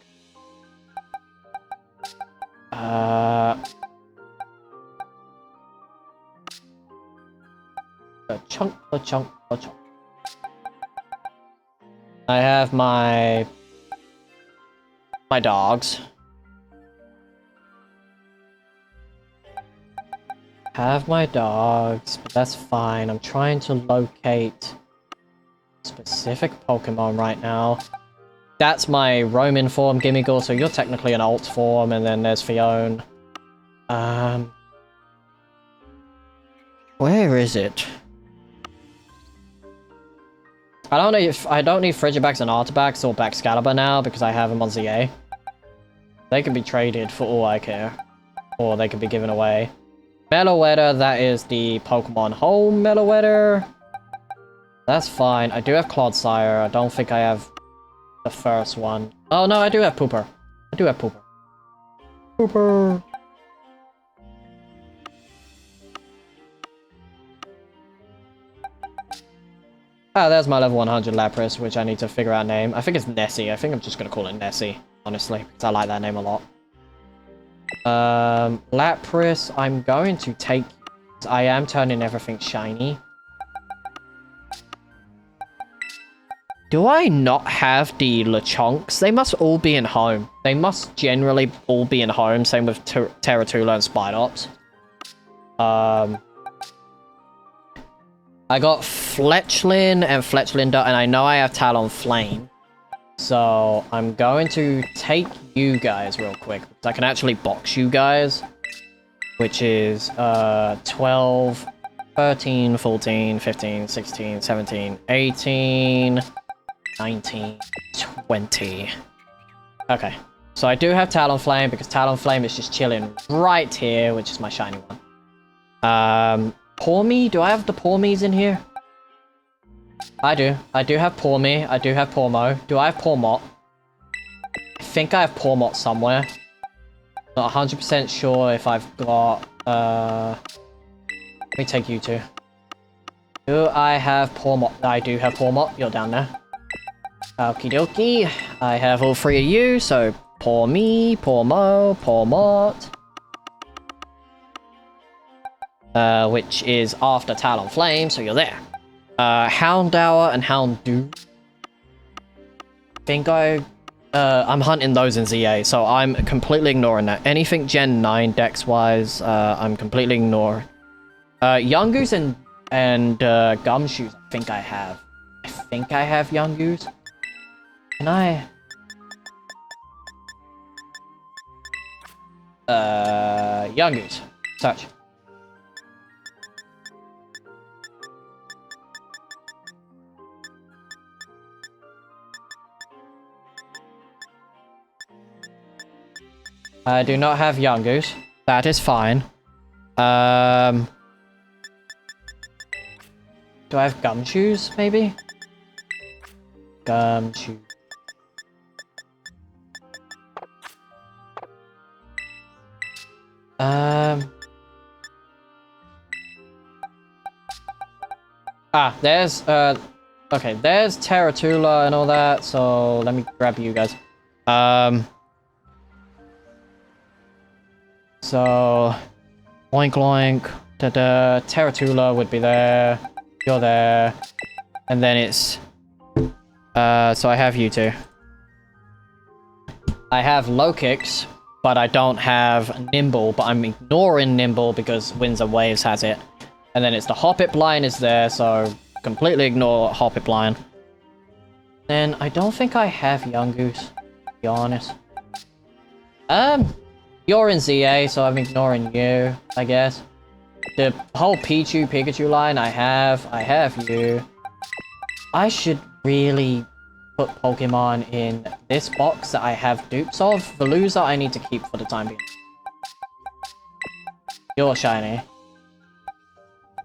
A: Lechonk. I have my dogs. Have my dogs, but that's fine. I'm trying to locate specific Pokemon right now. That's my Roman form, Gimmighoul, so you're technically an alt form, and then there's Fione. Where is it? I don't need Frigibax and Artibax or Baxcalibur now because I have them on ZA. They can be traded for all I care. Or they can be given away. Meloetta, that is the Pokemon Home Meloetta. That's fine. I do have Clodsire. I don't think I have the first one. Oh no, I do have Pooper. I do have Pooper. Pooper! Ah, there's my level 100 Lapras, which I need to figure out name. I think it's Nessie. I think I'm just gonna call it Nessie, honestly, because I like that name a lot. Lapras, I'm going to take... I am turning everything shiny. Do I not have the Lechonks? They must all be in home. They must generally all be in home. Same with Terratula and Spidops. I got Fletchling and Fletchlinder, and I know I have Talonflame. So I'm going to take you guys real quick. I can actually box you guys. Which is 12, 13, 14, 15, 16, 17, 18, 19, 20. Okay. So I do have Talonflame because Talonflame is just chilling right here, which is my shiny one. Pawmi? Do I have the Pawmis in here? I do. I do have Pawmi. I do have Pawmo. Do I have Pawmot? I think I have Pawmot somewhere. Not 100% sure if I've got... Let me take you two. Do I have Pawmot? I do have Pawmot. You're down there. Okie dokie. I have all three of you, so Pawmi, Pawmo, Pawmot. Which is after Talonflame, so you're there. Houndour and Houndoom. Think I'm hunting those in ZA, so I'm completely ignoring that. Anything Gen 9 Dex-wise, I'm completely ignoring. Yungoos and Gumshoes, I think I have. I think I have Yungoos. Can I... Yungoos. Search. I do not have Yungoos. That is fine. Do I have Gumshoes, maybe? Gumshoe. There's, okay, there's Terratula and all that, so let me grab you guys. So, oink oink, da-da, Terratula would be there, you're there, and then it's, so I have you two. I have low kicks, but I don't have Nimble, but I'm ignoring Nimble because Winds and Waves has it. And then it's the Hoppip line is there, so completely ignore Hoppip line. Then I don't think I have Yungoos, to be honest. You're in ZA, so I'm ignoring you, I guess. The whole Pikachu line I have you. I should really put Pokemon in this box that I have dupes of. Veluza I need to keep for the time being. You're shiny.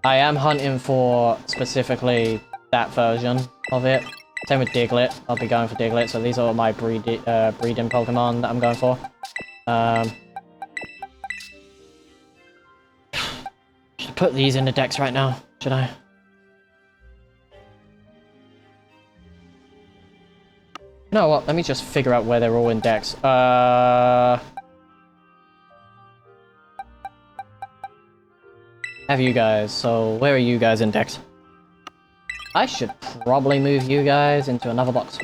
A: I am hunting for specifically that version of it. Same with Diglett. I'll be going for Diglett, so these are my breeding Pokemon that I'm going for. Should I put these in the decks right now? Should I? You know what? Let me just figure out where they're all in decks. Have you guys. So where are you guys in decks? I should probably move you guys into another box.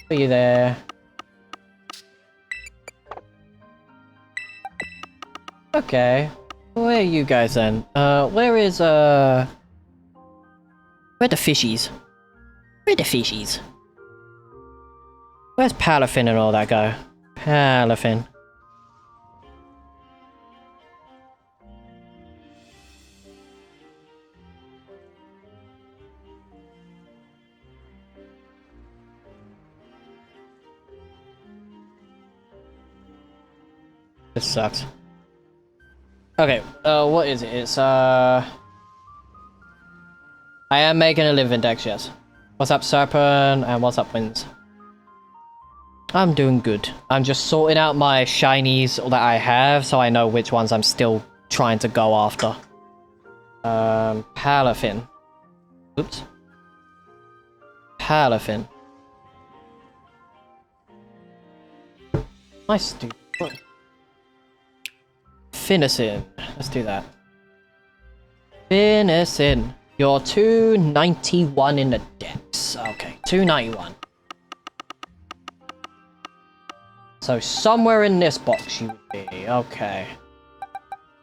A: Are you there? Okay. Where are you guys then? Where is, where the fishies? Where the fishies? Where's Palafin and all that go? Palafin. This sucks. Okay, what is it? It's, I am making a live index, yes. What's up, Serpent? And what's up, Winds? I'm doing good. I'm just sorting out my shinies that I have, so I know which ones I'm still trying to go after. Palafin. Oops. Palafin. Nice, dude. Finison. Let's do that. Finison. You're 291 in the dex. Okay, 291. So somewhere in this box you would be. Okay.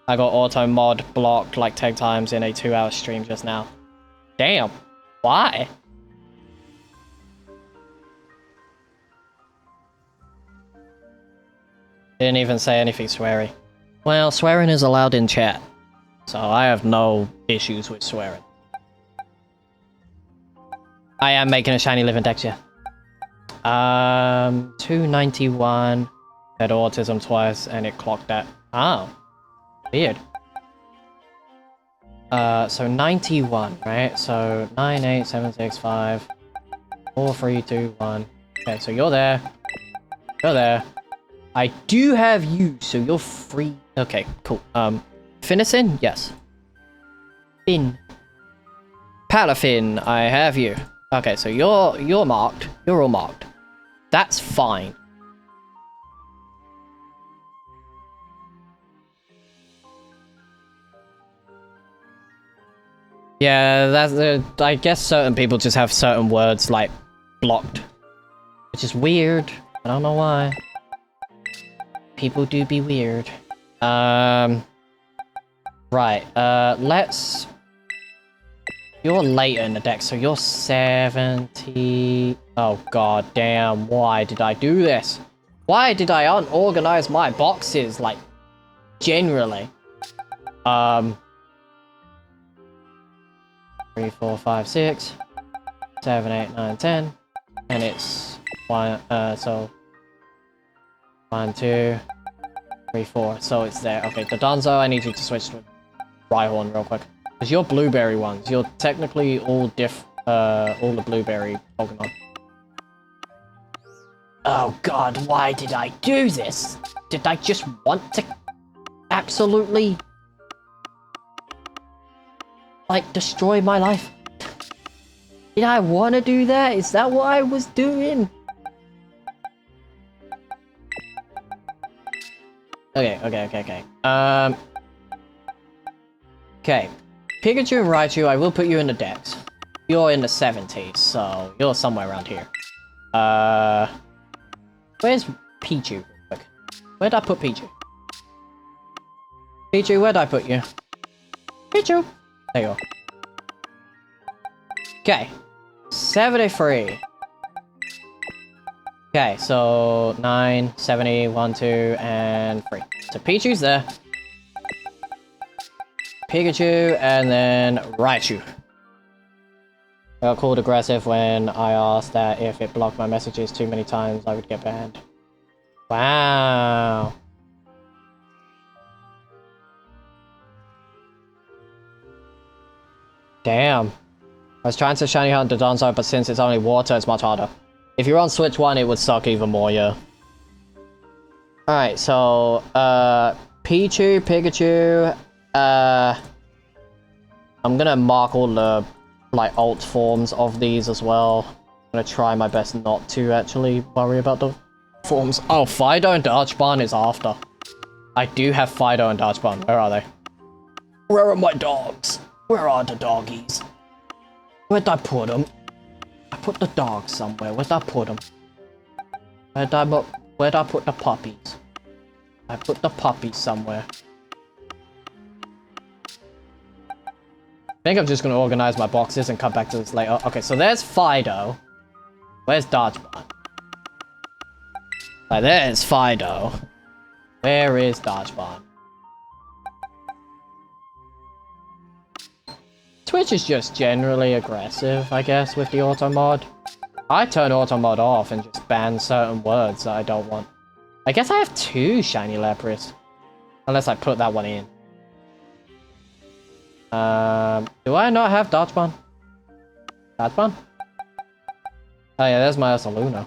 A: I got auto mod blocked like 10 times in a 2-hour stream just now. Damn. Why? Didn't even say anything sweary. Well, swearing is allowed in chat, so I have no issues with swearing. I am making a shiny living dex, yeah. 291. Had autism twice, and it clocked that. Oh. Weird. So 91, right? So 98765 4321. Okay, so you're there. You're there. I do have you, so you're free. Okay, cool. Finison? Yes. Fin. Palafin, I have you. Okay, so you're marked. You're all marked. That's fine. Yeah, that's I guess certain people just have certain words like blocked, which is weird. I don't know why. People do be weird. Right. Let's. You're later in the deck, so you're 70. Oh god damn! Why did I do this? Why did I unorganize my boxes? Like, generally. 3, 4, 5, 6, 7, 8, 9, 10, and it's 1. So 1, 2, 3, 4. So it's there. Okay, Dodonzo, I need you to switch to Rhyhorn real quick. Because you're blueberry ones. You're technically all all the blueberry Pokemon. Oh god, why did I do this? Did I just want to absolutely, like, destroy my life? Did I want to do that? Is that what I was doing? Okay. Okay. Pikachu and Raichu, I will put you in the dex. You're in the 70s, so you're somewhere around here. Where's Pichu? Real quick. Where'd I put Pichu? Pichu, where'd I put you? Pichu! There you go. Okay. 73. Okay, so 9, 70, 1, 2, and 3. So Pichu's there. Pikachu, and then Raichu. I got called aggressive when I asked that if it blocked my messages too many times, I would get banned. Wow. Damn. I was trying to shiny hunt Dodonzo, but since it's only water, it's much harder. If you're on Switch 1, it would suck even more, yeah. Alright, so, Pichu, Pikachu, I'm gonna mark all the, like, alt forms of these as well. I'm gonna try my best not to actually worry about the forms. Oh, Fido and Darchbarn is after. I do have Fido and Darchbarn. Where are they? Where are my dogs? Where are the doggies? Where'd I put them? I put the dogs somewhere. Where'd I put them? Where'd I put the puppies? I put the puppies somewhere. I think I'm just gonna organize my boxes and come back to this later. Okay, so there's Fido. Where's Darchbarn? Right, there's Fido. Where is Darchbarn? Twitch is just generally aggressive, I guess, with the auto mod. I turn auto mod off and just ban certain words that I don't want. I guess I have 2 shiny Lapras. Unless I put that one in. Do I not have Dodgebon? Dodgebon? Oh yeah, there's my Ursaluna.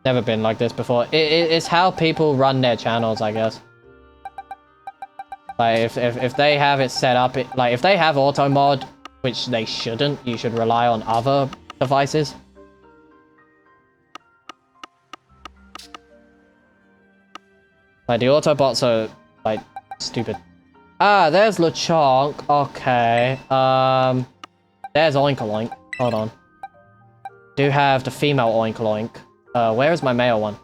A: Never been like this before. It's how people run their channels, I guess. Like, if they have it set up, like, if they have auto mod, which they shouldn't, you should rely on other devices. Like, the Autobots are, like, stupid. Ah, there's Lechonk. Okay. There's Oinkoloink. Hold on. Do have the female Oinkoloink. Where is my male one?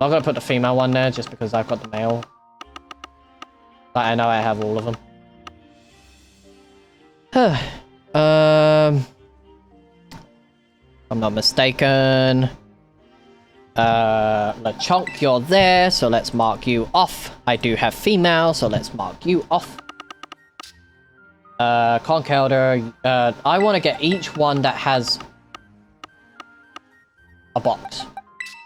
A: I'm gonna put the female one there just because I've got the male. Like, I know I have all of them. I'm not mistaken. Lechonk, you're there, so let's mark you off. I do have female, so let's mark you off. Conkeldurr, I want to get each one that has a box.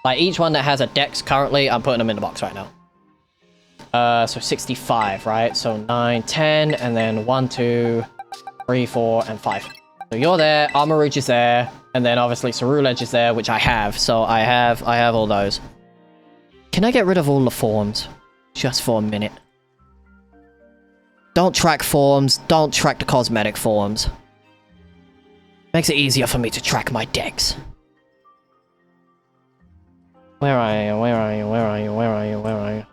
A: Like, each one that has a dex currently, I'm putting them in the box right now. So 65, right? So 9, 10, and then 1, 2, 3, 4, and 5. So you're there, Armarouge is there, and then obviously Ceruledge is there, which I have. So I have all those. Can I get rid of all the forms? Just for a minute. Don't track forms, don't track the cosmetic forms. Makes it easier for me to track my decks. Where are you? Where are you? Where are you? Where are you? Where are you?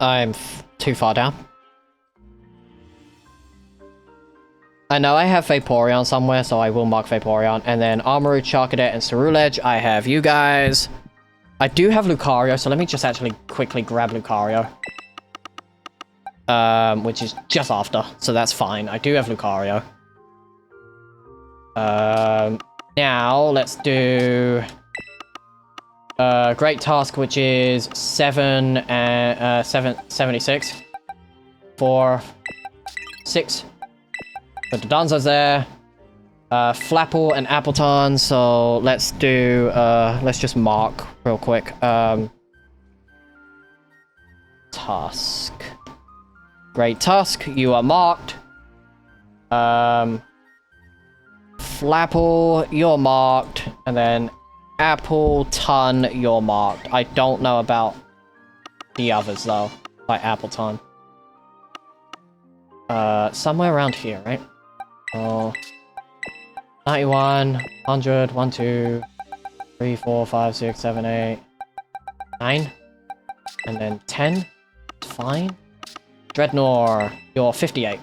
A: I'm too far down. I know I have Vaporeon somewhere, so I will mark Vaporeon. And then Armarouge, Charcadet, and Ceruledge, I have you guys. I do have Lucario, so let me just actually quickly grab Lucario. Which is just after, so that's fine. I do have Lucario. Now, let's do... Great Task, which is 76. 4, 6. So the Donza's there. Flapple and Appleton, so let's do, let's just mark real quick. Tusk. Great Tusk, you are marked. Flapple, you're marked. And then Appleton, you're marked. I don't know about the others, though. Like Appleton. Somewhere around here, right? Oh... 91, 100, 1, 2, 3, 4, 5, 6, 7, 8, 9, and then 10. Fine. Dreadnought, you're 58.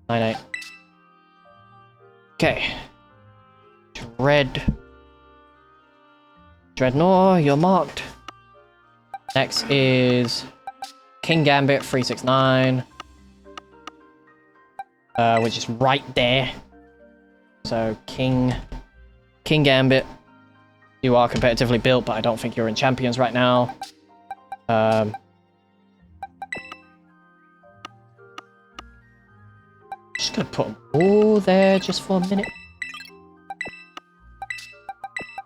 A: 98. Okay. Dreadnought, you're marked. Next is King Gambit, 369. Which is right there. So, King Gambit. You are competitively built, but I don't think you're in Champions right now. Just gonna put them all there just for a minute.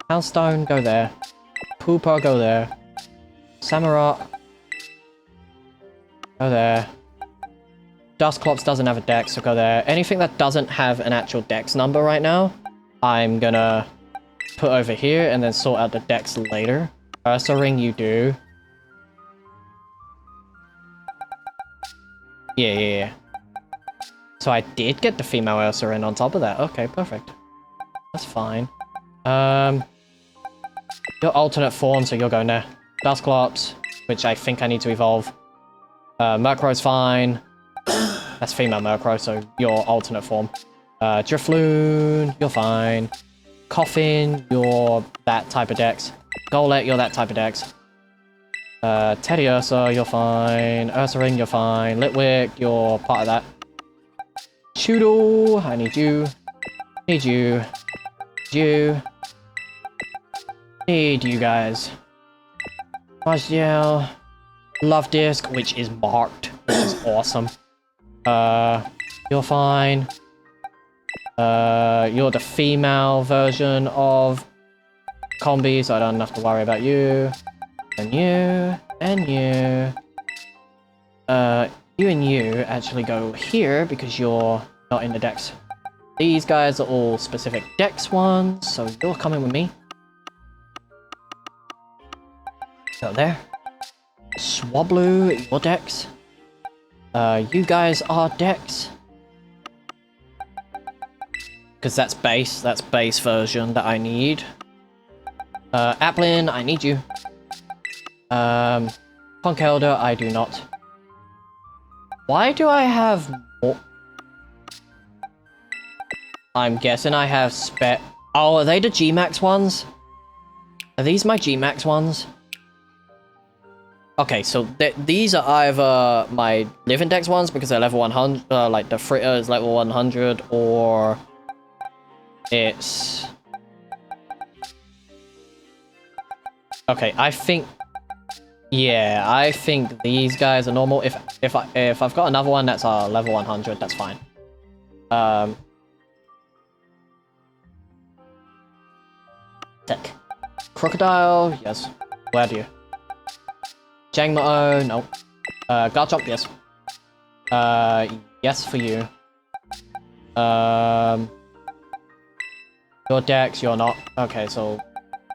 A: Houndstone, go there. Pooper, go there. Samurott, go there. Dusclops doesn't have a dex, so go there. Anything that doesn't have an actual dex number right now, I'm gonna put over here and then sort out the dex later. Ursaring, you do. Yeah. So I did get the female Ursaring on top of that. Okay, perfect. That's fine. Your alternate form, so you're going there. Dusclops, which I think I need to evolve. Murkrow's fine. That's female Murkrow, so your alternate form. Drifloon, you're fine. Coffin, you're that type of dex. Golett, you're that type of dex. Teddiursa, you're fine. Ursaring, you're fine. Litwick, you're part of that. Choodle, I need you. Need you. Need you guys. Majdiel. Love Disc, which is marked, which is awesome. You're fine. You're the female version of Combi, so I don't have to worry about you. And you, and you. You and you actually go here because you're not in the decks. These guys are all specific dex ones, so you're coming with me. Go there. Swablu, your dex. You guys are dex. Because that's base version that I need. Applin, I need you. Punk Elder, I do not. Why do I have more? I'm guessing I have Oh, are they the G-Max ones? Are these my G-Max ones? Okay, so these are either my Living Dex ones because they're level 100, like the Fritter is level 100, or it's... Okay, I think... Yeah, I think these guys are normal. If I've got another one that's level 100, that's fine. Tech. Crocodile, yes. Where do you? Jangmo, no. Garchomp, yes. Yes for you. Your Dex, you're not. Okay, so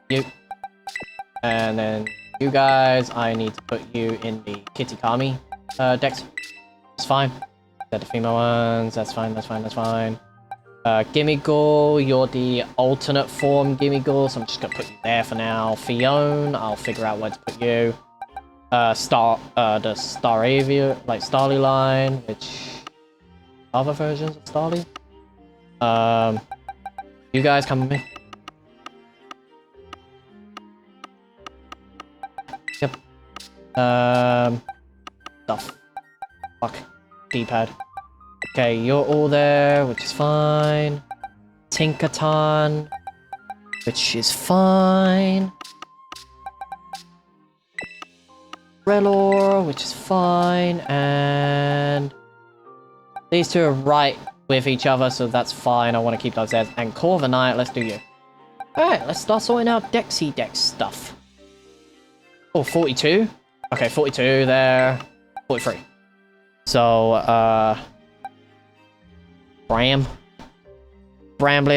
A: you. And then you guys, I need to put you in the Kitty Kami Dex. It's fine. They're the female ones, that's fine, that's fine, that's fine. Gimmighoul, you're the alternate form Gimmighoul, so I'm just gonna put you there for now. Fione, I'll figure out where to put you. The Staravia, like Starly line, which other versions of Starly. You guys come with me. Yep. Stuff. Fuck. D-pad. Okay, you're all there, which is fine. Tinkaton, which is fine. Relor, which is fine, and these two are right with each other, so that's fine. I want to keep those there. And Corviknight, let's do you. Alright, let's start sorting out Dexy Dex stuff. Oh, 42? Okay, 42 there. 43. So, Bramblin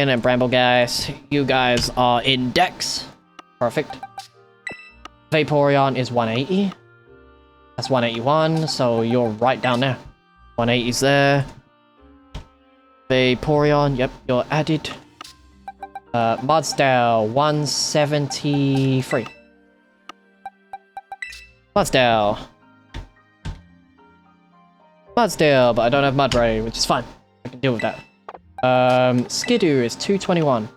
A: and Bramble guys, you guys are in Dex. Perfect. Vaporeon is 180. That's 181, so you're right down there. 180's there. Vaporeon, yep, you're added. Mudsdale, 173. Mudsdale, but I don't have Mudray, which is fine. I can deal with that. Skidoo is 221.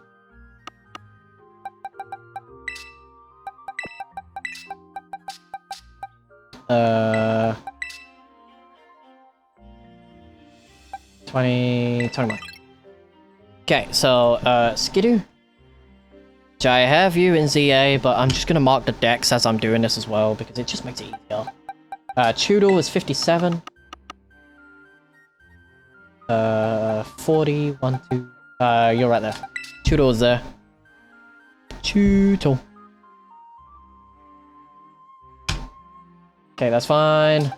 A: Uh, 21. Okay, so, Skidoo. Which I have you in ZA, but I'm just gonna mark the Dex as I'm doing this as well, because it just makes it easier. Choodle is 57. 40, 1, 2. You're right there. Choodle is there. Choodle. Okay, that's fine.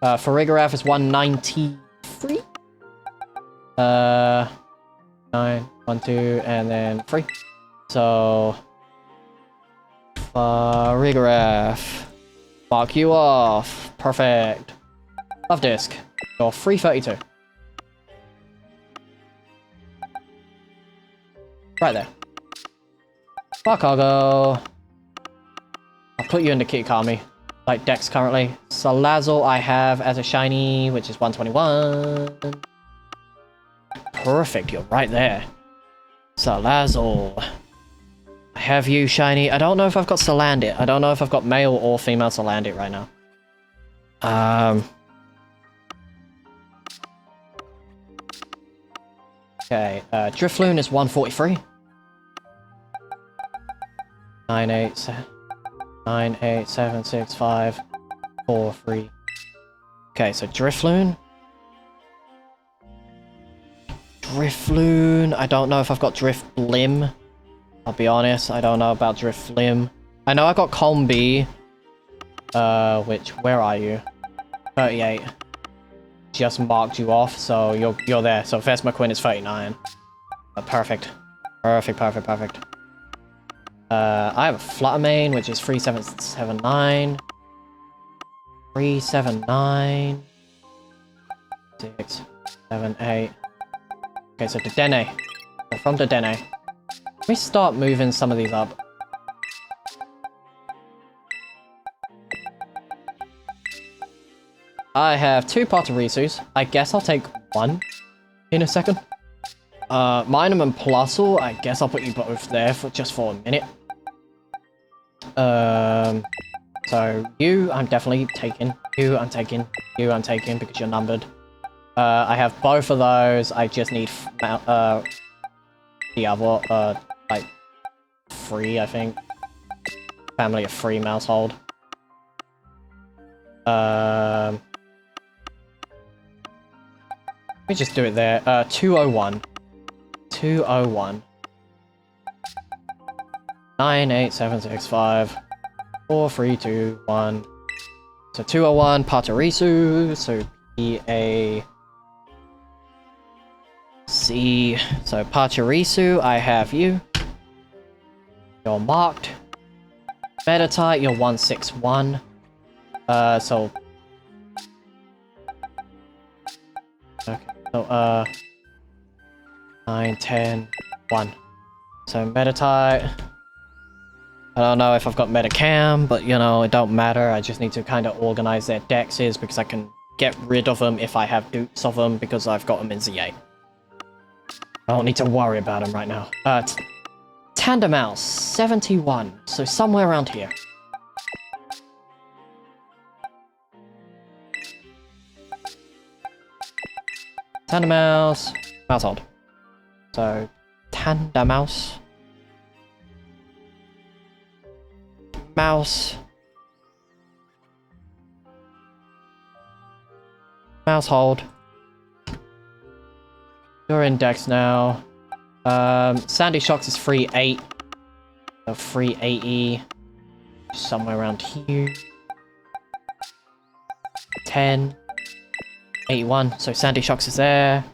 A: Farigiraf is 193. 9, 1, 2, and then 3. So, Farigiraf. Mark you off. Perfect. Love Disc. You're 332. Right there. Barcargo. I'll put you into Kitakami. Like Dex currently. Salazzle I have as a shiny, which is 121. Perfect, you're right there. Salazzle. I have you shiny. I don't know if I've got Salandit. I don't know if I've got male or female Salandit right now. Okay, Drifloon is 143. 9, 8, 7, 9, 8, 7, 6, 5, 4, 3. Okay, so Drifloon. Drifloon. I don't know if I've got Drifblim. I'll be honest, I don't know about Drifblim. I know I got Combi. Which, where are you? 38. Just marked you off, so you're there. So First McQueen is 39. Perfect. Perfect, perfect, perfect. I have a Fluttermane, which is 3779. 379. 6, 7, 8. Okay, so Dedenne. So from Dedenne. Let me start moving some of these up. I have 2 Potterisus. I guess I'll take 1 in a second. Minum and Plusle, I guess I'll put you both there for just for a minute. So you, I'm definitely taking. You, I'm taking. You, I'm taking because you're numbered. I have both of those. I just need the other, like 3, I think. Family of 3 Mousehold. Let me just do it there. 201. 201. 9, 8, 7, 6, 5, 4, 3, 2, 1. So 201, Potterisu. So P-A... C. So Potterisu, I have you. You're marked. Meditite, you're 161. So... Okay, so, 9, 10, 1. So Meditite... I don't know if I've got Metacam, but you know, it don't matter. I just need to kind of organize their dexes because I can get rid of them if I have dupes of them because I've got them in ZA. I don't need to worry about them right now. Tandemaus, 71, so somewhere around here. Tandemaus, Mousehold. So, Tandemaus. Mouse. Mousehold. Your index now. Sandy Shocks is 3-8. So 380. Somewhere around here. 10. 81. So Sandy Shocks is there.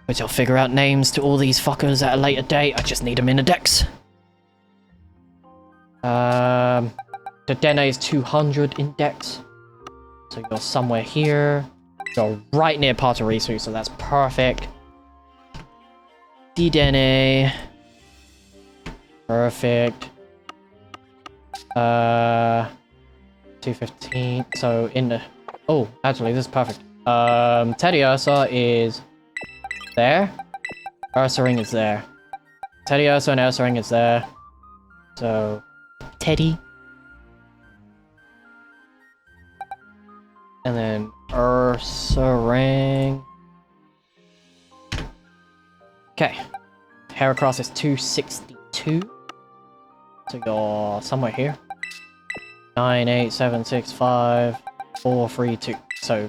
A: Which I'll figure out names to all these fuckers at a later date. I just need them in a dex. Dedenne is 200 in dex. So you're somewhere here. You're right near Potterisu, so that's perfect. Dedenne. Perfect. 215. So in the... Oh, actually, this is perfect. Teddiursa is there. Ursaring is there. Teddiursa and Ursaring is there. So... Teddy. And then Ursaring. Okay. Heracross is 262. So you're somewhere here. 9, 8, 7, 6, 5, 4, 3, 2. So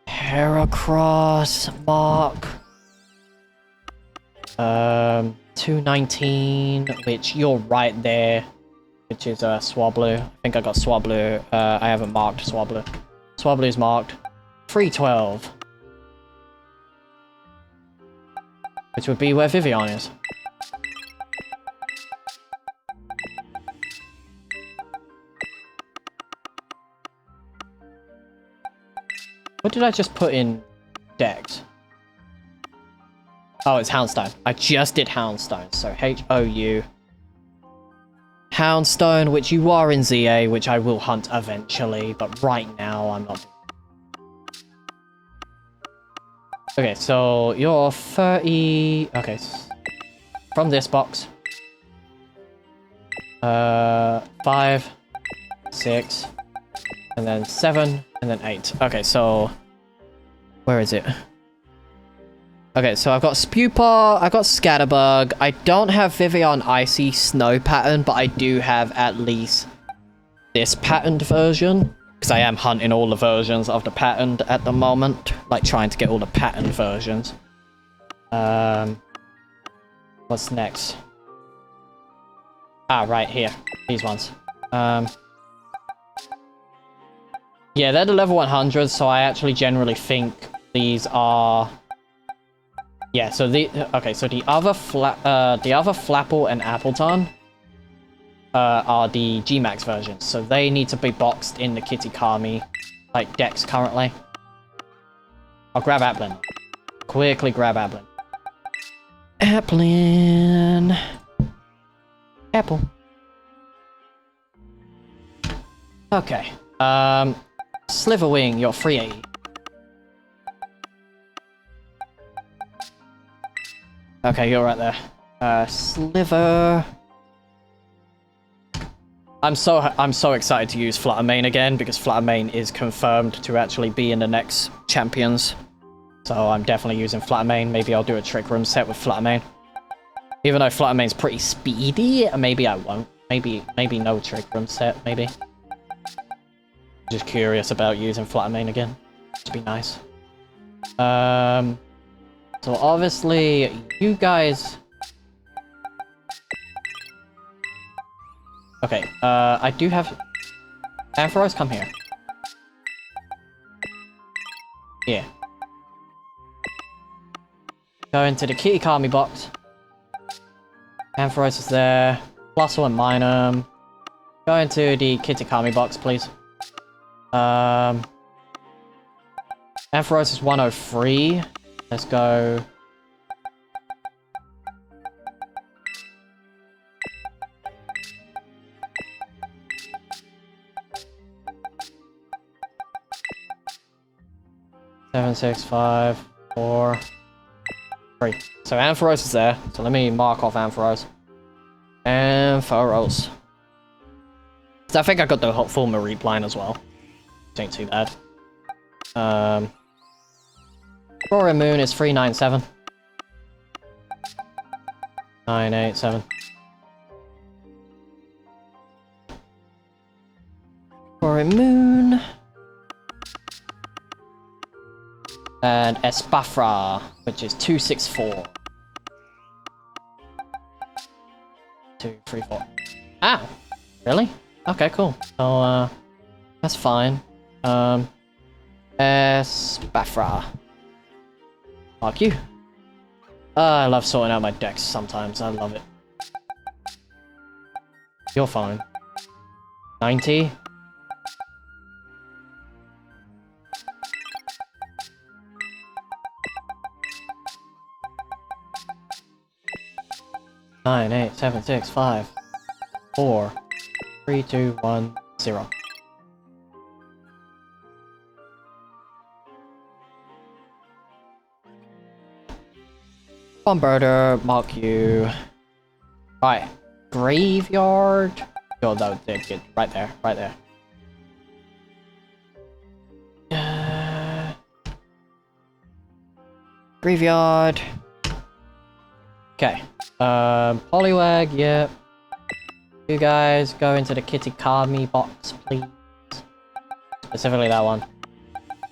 A: Heracross, Mark. 219, which you're right there, which is Swablu. I think I got Swablu. I haven't marked Swablu. Swablu's marked. 312. Which would be where Vivian is. What did I just put in Dex? Oh, it's Houndstone. I just did Houndstone, so H-O-U. Houndstone, which you are in ZA, which I will hunt eventually, but right now I'm not. Okay, so you're 30... Okay, from this box. 5, 6, and then 7, and then 8. Okay, so... Where is it? Okay, so I've got Spewpaw, I got Scatterbug. I don't have Vivian Icy Snow pattern, but I do have at least this patterned version. Because I am hunting all the versions of the patterned at the moment. Like, trying to get all the patterned versions. What's next? Ah, right here. These ones. Yeah, they're the level 100, so I actually generally think these are... Yeah, so the... Okay, so the other Flapple and Appleton are the G-Max versions, so they need to be boxed in the Kitikami, like, decks currently. I'll grab Applin. Quickly grab Applin. Applin. Apple. Okay. Sliverwing, you're 380. Okay, you're right there. Sliver. I'm so excited to use Fluttermane again because Fluttermane is confirmed to actually be in the next champions. So I'm definitely using Fluttermane. Maybe I'll do a Trick Room set with Fluttermane. Even though Fluttermane's pretty speedy, maybe I won't. Maybe no Trick Room set, maybe. Just curious about using Fluttermane again. It'd be nice. So obviously, you guys... Okay, I do have... Ampharos, come here. Yeah. Go into the Kitikami box. Ampharos is there. Plusle and Minum. Go into the Kitikami box, please. Ampharos is 103. Let's go. Seven, 6, 5, 4, 3. So Ampharos is there. So let me mark off Ampharos. Ampharos. So I think I got the full Mareep line as well. Ain't too bad. Aurora Moon is 397. 987. Aurora Moon. And Espafra, which is 264. 2, 3, 4. Ow! Really? Okay, cool. So, that's fine. Espafra. Mark you. I love sorting out my decks sometimes. I love it. You're fine. 90. Nine, 8, 7, 6, 5, 4, 3, 2, 1, 0. Bombarder, mark you. Alright. Graveyard. Oh, that did good. Right there, right there. Graveyard. Okay. Poliwag, yep. You guys go into the Kitikami box, please. Specifically that one.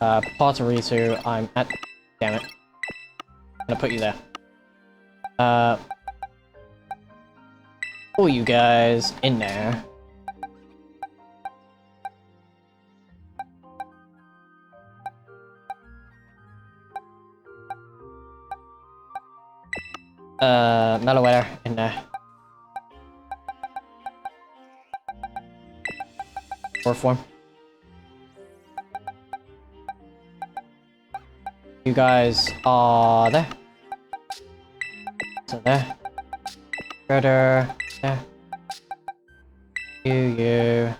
A: Potterisu, I'm at... Damn it. I'm gonna put you there. Pull you guys in there. Mellowware in there. War form. You guys are there. So there. Further. There. You.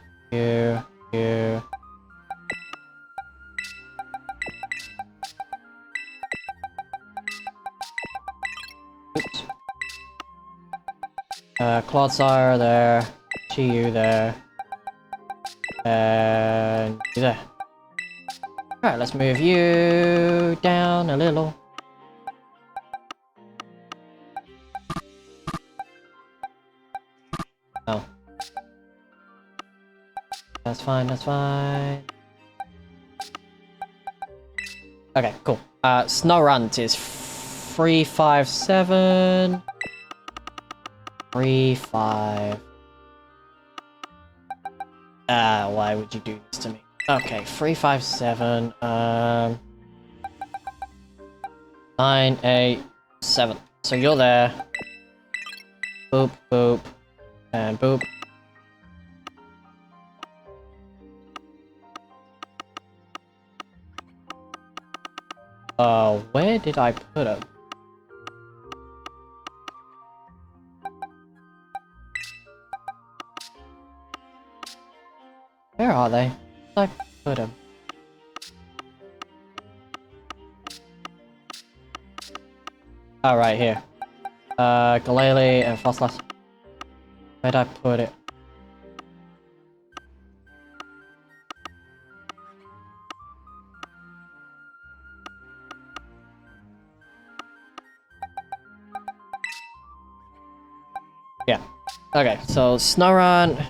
A: Oops. Clodsire there. Chi-Yu there. And you there. Alright, let's move you down a little. That's fine, that's fine. Okay, cool. Snorunt is 357... 35... why would you do this to me? Okay, 357, 987. So you're there. Boop, boop, and boop. Where did I put him? Where are they? Where did I put him? Oh, right here. Galele and Frostlass. Where'd I put it? Yeah. Okay, so Snorunt.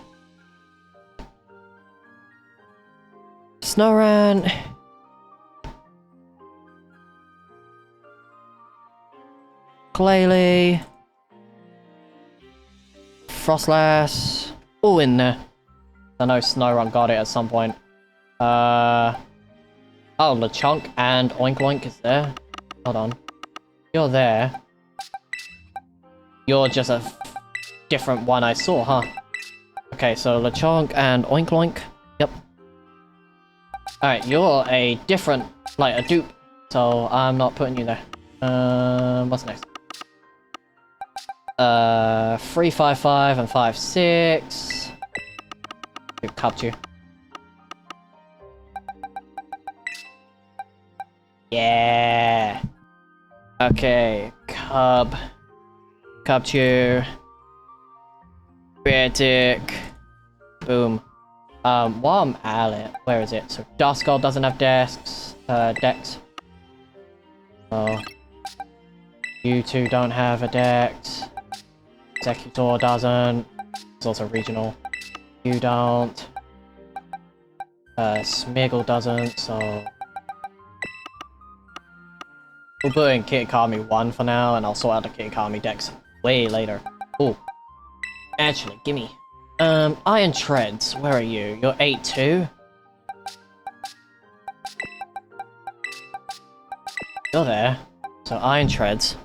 A: Snorunt. Glalie. Frostlass. All in there. I know Snorunt got it at some point. Oh, LeChonk and Oink Oink is there. Hold on. You're there. You're just a different one I saw, huh? Okay, so LeChonk and Oink Oink. Yep. Alright, you're a different, like, a dupe. So I'm not putting you there. What's next? 355 and 56. We've cupped you. Yeah. Okay, Cub. Cupped you. Critic. Boom. While I'm at it, where is it? So Duskull doesn't have decks. Oh. You two don't have a dex. Executor doesn't. It's also regional. You don't. Smiggle doesn't, so... We'll put in Kitakami 1 for now, and I'll sort out the Kitakami decks way later. Ooh. Actually, gimme. Iron Treads, where are you? You're 8-2? You're there. So Iron Treads.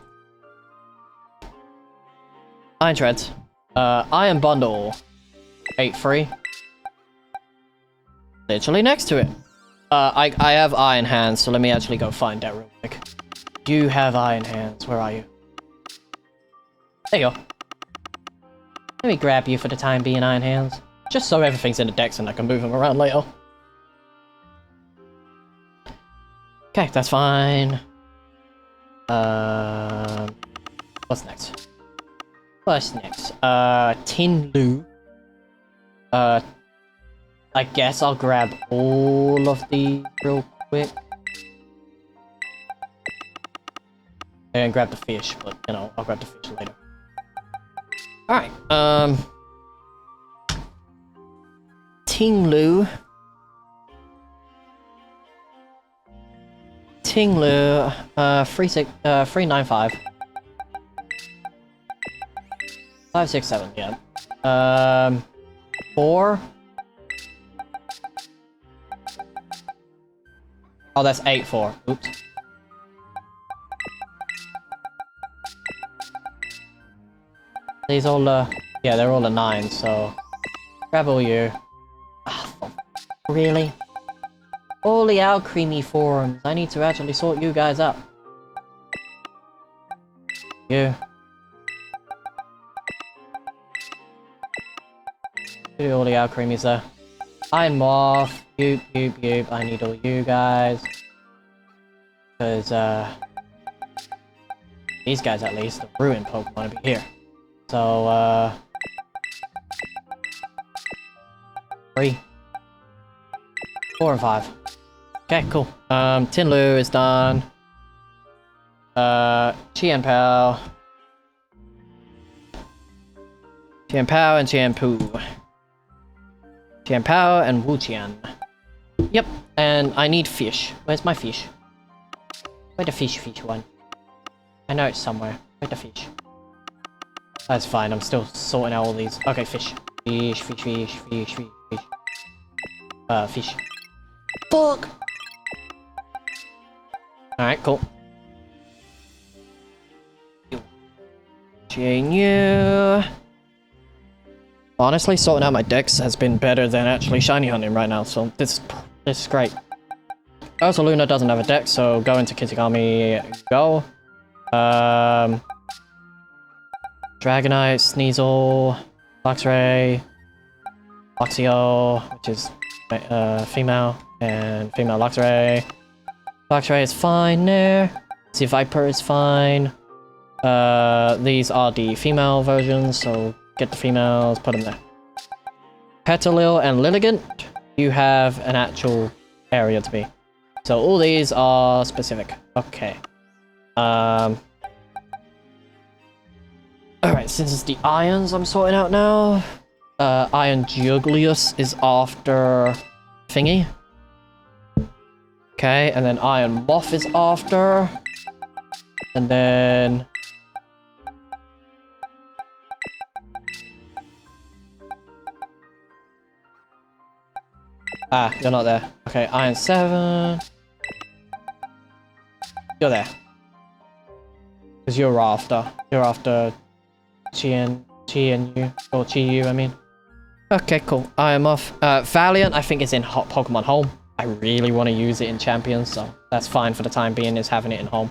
A: Iron Treads. Iron Bundle. 8-3. Literally next to it. I have Iron Hands, so let me actually go find that real quick. You have Iron Hands, where are you? There you go. Let me grab you for the time being, Iron Hands. Just so everything's in the decks and I can move them around later. Okay, that's fine. What's next? What's next? Tin Lu. I guess I'll grab all of these real quick. And grab the fish, but, you know, I'll grab the fish later. Alright, Tinglu. Tinglu, 395. 567, yeah. 4. Oh, that's 8-4. Oops. These all, yeah, they're all a 9, so... Grab all you. Oh, really? All the Alcremie forums. I need to actually sort you guys out. You. Do all the Alcremies there. Iron Moth. Yoop. I need all you guys. Because, these guys at least, the Ruin Pokemon, will be here. So, 3, 4, and 5. Okay, cool. Tinlu is done. Qianpao. Qianpao and Qianpu. Tian Pao and Wu Tian. Yep, and I need fish. Where's my fish? Where's the fish one? I know it's somewhere. Where's the fish? That's fine, I'm still sorting out all these. Okay, fish. Fish. Fish. Fuck! Alright, cool. Genu. Honestly, sorting out my decks has been better than actually shiny hunting right now, so this is great. Also, Luna doesn't have a deck, so go into Kitakami, go. Dragonite, Sneasel, Luxray, Luxio, which is female, and female Luxray. Luxray is fine there. The Viper is fine. These are the female versions, so get the females, put them there. Petalil and Lilligant, you have an actual area to be. So all these are specific. Okay. Alright, since it's the Irons I'm sorting out now. Iron Juglius is after Thingy. Okay, and then Iron Moth is after. And then... Ah, you're not there. Okay, Iron 7. You're there. Because you're after. You're after Chi and you. Or Chi you, I mean. Okay, cool. I am off. Valiant, I think, is in Hot Pokemon Home. I really want to use it in Champions, so that's fine for the time being, is having it in Home.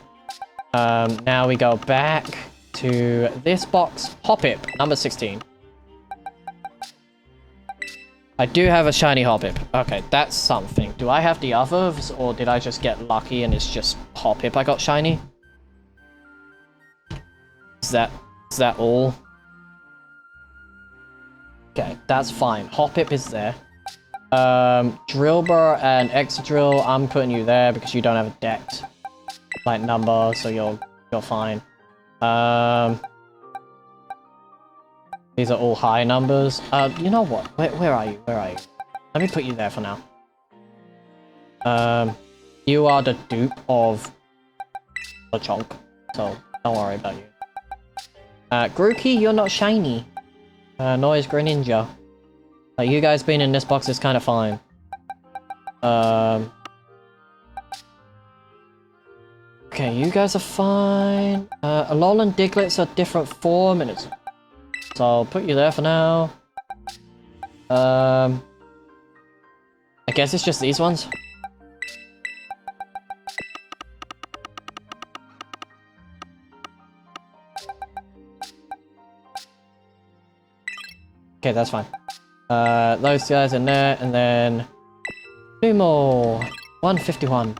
A: Now we go back to this box. Hoppip, number 16. I do have a shiny Hoppip. Okay, that's something. Do I have the others, or did I just get lucky and it's just Hoppip I got shiny? Is that all? Okay, that's fine. Hoppip is there. Drillbur and Excadrill, I'm putting you there because you don't have a decked like number, so you're fine. These are all high numbers. You know what? Where are you? Where are you? Let me put you there for now. You are the dupe of a chunk, so don't worry about you. Grookey, you're not shiny. Nor is Greninja. Like, you guys being in this box is kind of fine. Okay, you guys are fine. Alolan and Diglett's a different form, and it's... So I'll put you there for now. I guess it's just these ones. Okay, that's fine. Those guys in there, and then... 2 more. 151.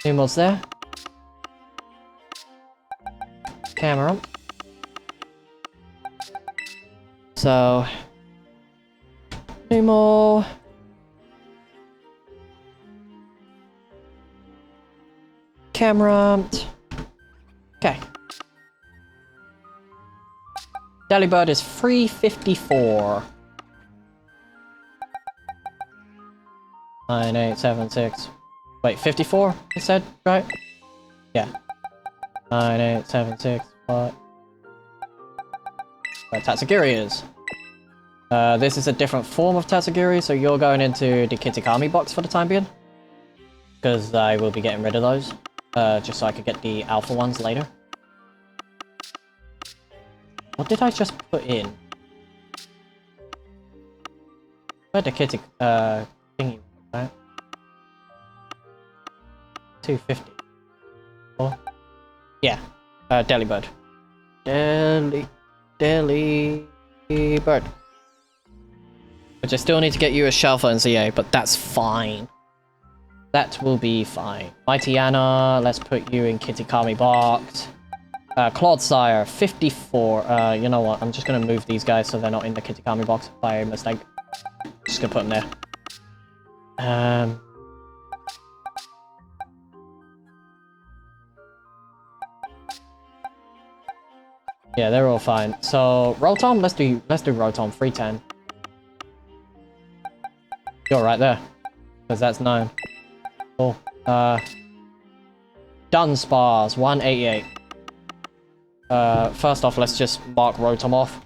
A: 2 more's there. Camera. So... 2 more. Camera. Okay. Delibird is 354. 9876. Wait, 54? You said, right? Yeah. 9876. What? Where Tatsugiri is. This is a different form of Tatsugiri, so you're going into the Kitakami box for the time being. Because I will be getting rid of those. Just so I could get the alpha ones later. What did I just put in? Where'd the kitty, thingy, right? 250. Oh. Yeah. Delibird. Delibird. Which I still need to get you a Shelfer and ZA, but that's fine. That will be fine. Mightyana, let's put you in Kitakami box. Clodsire, 54. You know what? I'm just gonna move these guys so they're not in the Kitakami box by mistake. Just gonna put them there. Yeah, they're all fine. So Rotom, let's do Rotom 310. You're right there. Because that's 9. Cool. Dunsparce, 188. First off, let's just mark Rotom off.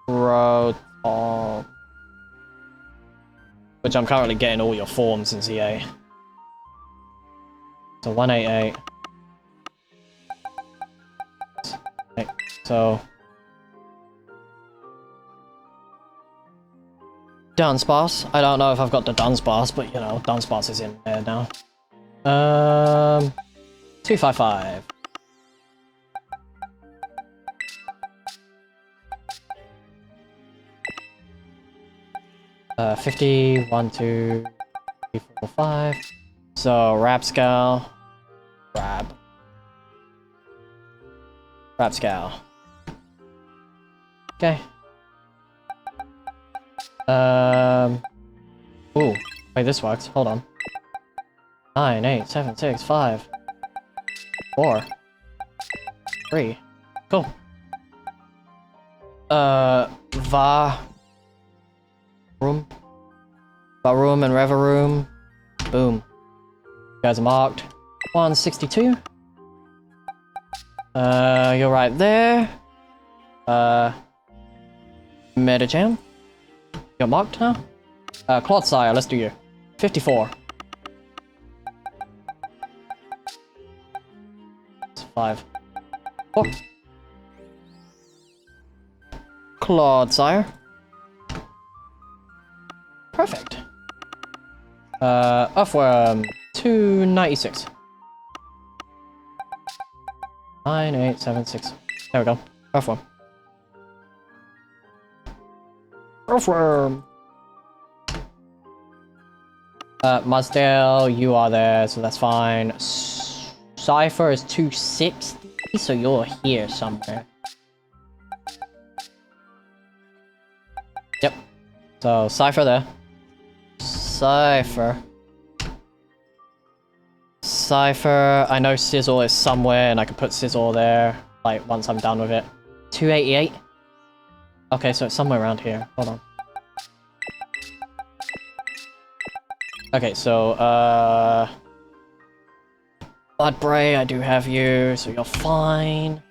A: Rotom. Which I'm currently getting all your forms in ZA. So 188. Okay, so Dunsparce. I don't know if I've got the Dunsparce, but you know, Dunsparce is in there now. 255. Uh, 50, 1, 2, 3, 4, 5. So Rapscal. Rapscal. Okay. Ooh. Wait, this works. Hold on. 9, 8, 7, 6, 5, 4, 3. Cool. Varoom and Reveroom. Boom. You guys are marked. 162. You're right there. Metajam. You're marked now. Clodsire, let's do you. 54. It's 5. 4. Clodsire. Perfect. Earthworm, 296. 9, 8, 7, 6. There we go. Earthworm. Earthworm! Mudsdale, you are there, so that's fine. Cypher is 260, so you're here somewhere. Yep. So, Cypher there. Cypher. I know Sizzle is somewhere, and I can put Sizzle there, like, once I'm done with it. 288? Okay, so it's somewhere around here. Hold on. Okay, so, Bloodbray, I do have you, so you're fine.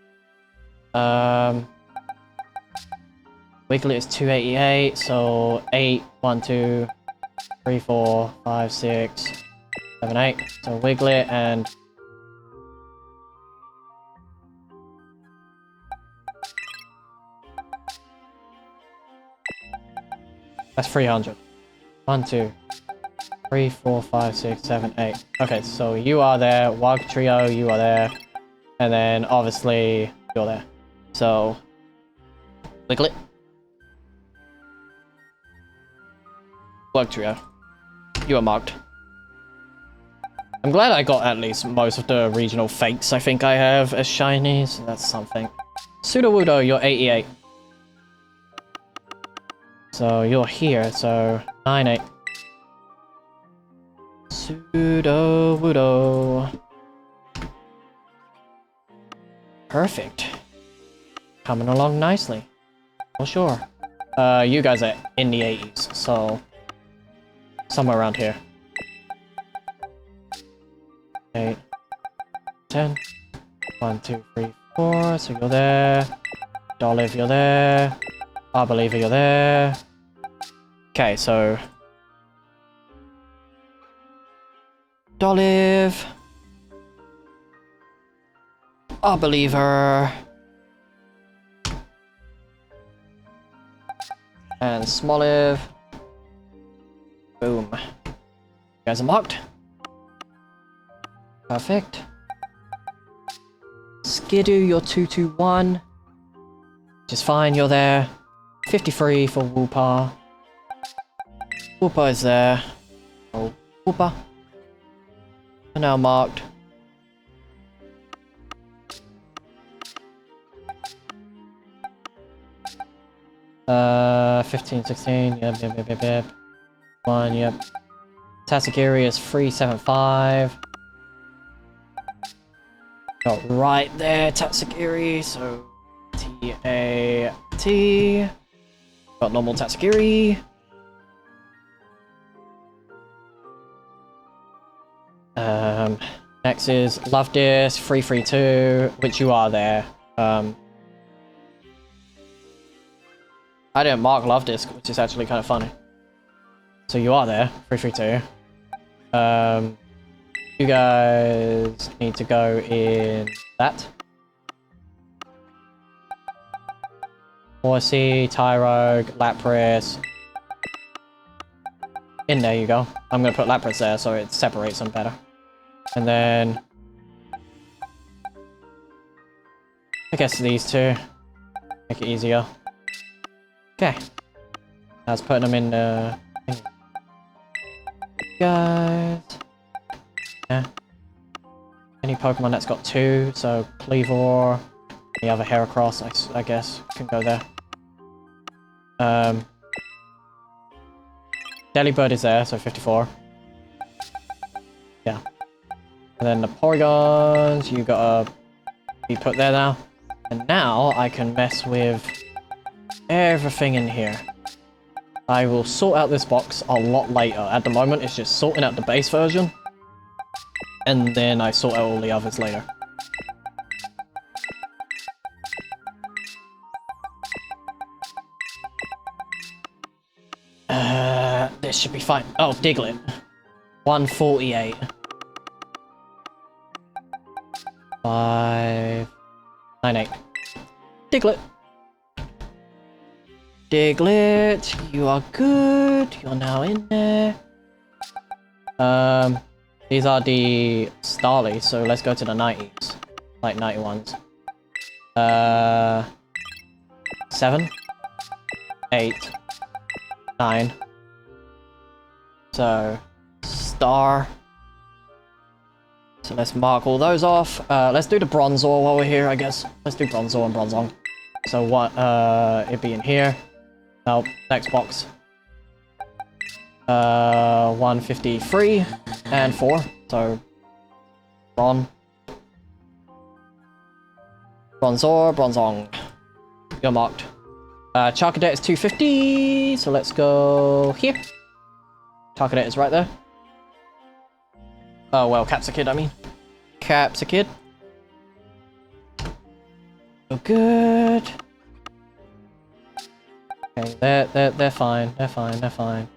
A: Wiggly is 288, so 8, 1, 2, 3, 4, 5, 6, 7, 8. So Wiglet and that's 300. 1, 2, 3, 4, 5, 6, 7, 8. Okay, so you are there. Wag Trio, you are there. And then obviously you're there. So Wiglet. Wag Trio. You are marked. I'm glad I got at least most of the regional fakes I think I have as shinies. So that's something. Sudowoodo, you're 88. So you're here, so 9, 8. Sudowoodo. Perfect. Coming along nicely. Well, sure. You guys are in the 80s, so somewhere around here. 8, 10. 1, 2, 3, 4. So you're there. Dolive, you're there. Arboliva, you're there. Okay, so Dolive. Arboliva. And Smoliv. Boom. You guys are marked. Perfect. Skidoo, you're 221. Just fine, you're there. 53 for Wooper. Wooper is there. Oh, Wooper. Are now marked. Uh, 15, 16, yep. 1, yep. Tatsugiri is 375. Got right there, Tatsugiri, so T-A-T. Got normal Tatsugiri. Next is Love Disc 332, which you are there. I didn't mark Love Disc, which is actually kind of funny. So you are there, 332. You guys need to go in that. Horsey, Tyrogue, Lapras. In there you go. I'm gonna put Lapras there so it separates them better. And then I guess these two. Make it easier. Okay. I was putting them in the thing. Guys. Yeah. Any Pokemon that's got 2, so Cleavor, any other Heracross, I guess, can go there. Delibird is there, so 54. Yeah. And then the Porygons, you gotta be put there now. And now I can mess with everything in here. I will sort out this box a lot later. At the moment, it's just sorting out the base version. And then I sort out all the others later. This should be fine. Oh, Diglett. 148. 598. Diglett. Diglett, you are good. You're now in there. These are the Starlies, so let's go to the 90s. Like 91s. 7, 8, 9. So, Star. So let's mark all those off. Let's do the Bronzor while we're here, I guess. Let's do Bronzor and Bronzong. So what, it'd be in here. No, next box. 153 and 4. So, Bronzor, Bronzong. You're marked. Charcadet is 250, so let's go here. Charcadet is right there. Oh, well, Capsakid, I mean. Capsakid. Oh, good. Okay, they're fine. They're fine. They're fine.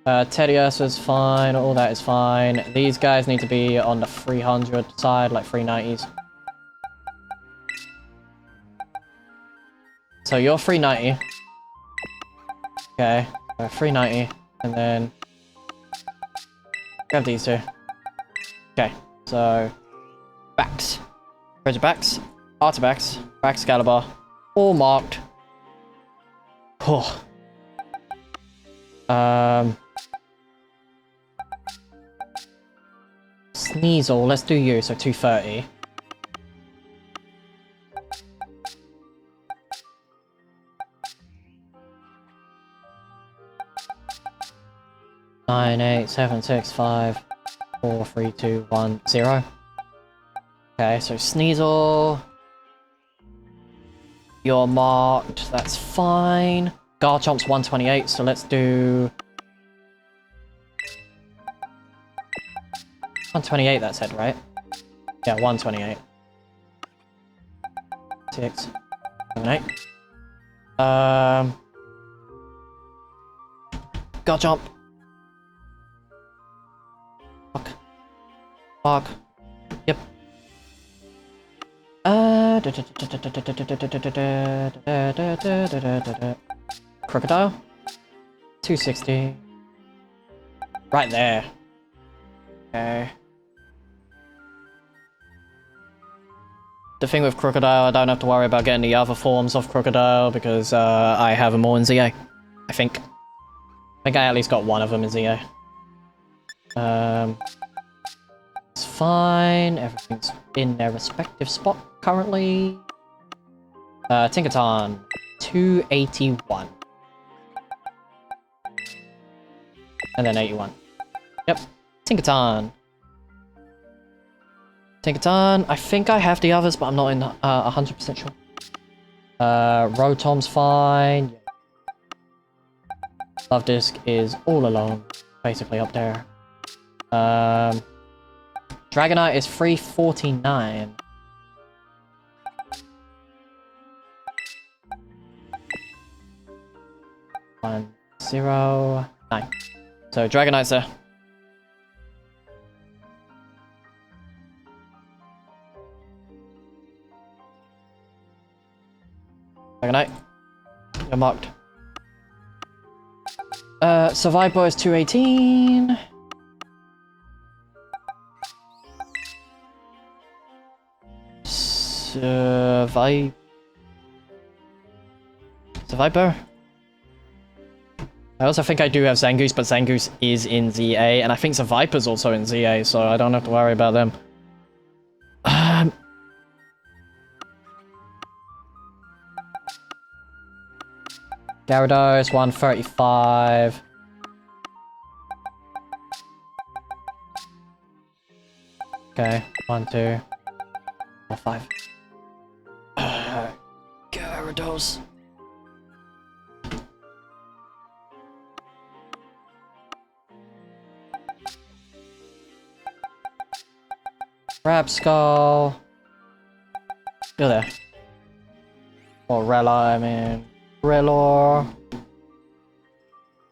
A: Teddiursa's fine. All that is fine. These guys need to be on the 300 side, like 390s. So you're 390. Okay, so 390, and then grab these two. Okay, so backs, Bridgebacks, Artibacks, Baxcalibur, all marked. Oh. Sneasel, let's do you, so 230. Nine, 8, 7, 6, 5, 4, 3, 2, 1, 0. Okay, so Sneasel. You're marked, that's fine. Garchomp's 128, so let's do 128, that said, right? Yeah, 128. 6, 7, 8. Garchomp. Fuck. Yep. Crocodile. 260. Right there. Okay. The thing with Crocodile, I don't have to worry about getting the other forms of Crocodile because I have them all in ZA. I think. I at least got one of them in ZA. It's fine. Everything's in their respective spot currently. Tinkaton, 281. And then 81. Yep. Tinkaton. Tinkaton. I think I have the others, but I'm not in 100% sure. Rotom's fine. Love Disc is all alone, basically up there. Dragonite is 349. One, 0, 9. So Dragonite's there. Dragonite. You're marked. Survivor is 218. Survivor? I also think I do have Zangoose, but Zangoose is in ZA, and I think Survivor's also in ZA, so I don't have to worry about them. Gyarados, 135. Okay, 1, 2, 4, 5. Gyarados. Crab Skull. You're there. Or Rella, I mean. Relor.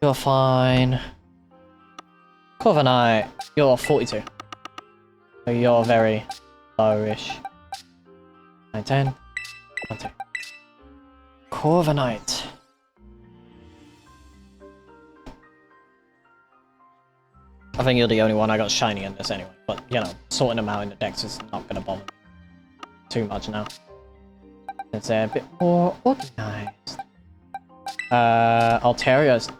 A: You're fine. Corviknight. You're 42. So you're very lowish. 9, 10. 1, 2. Corviknight. I think you're the only one I got shiny in this anyway, but you know, sorting them out in the decks is not gonna bother me too much now. It's a bit more organized. Alteria's...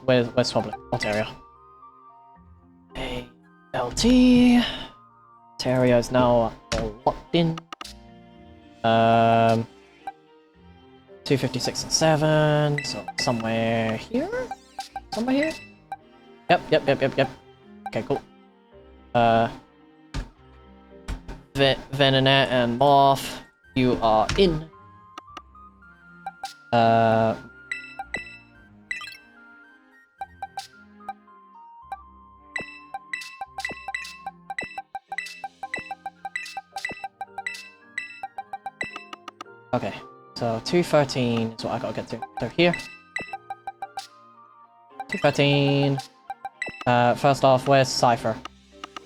A: Where's Swablu? Altaria. LT. Altaria is now all locked in. 256 and 7, so somewhere here? Somewhere here? Yep. Okay, cool. Venonat and Morph, you are in. Okay, so 213 is what I gotta get to. So here. 213. First off, where's Cypher?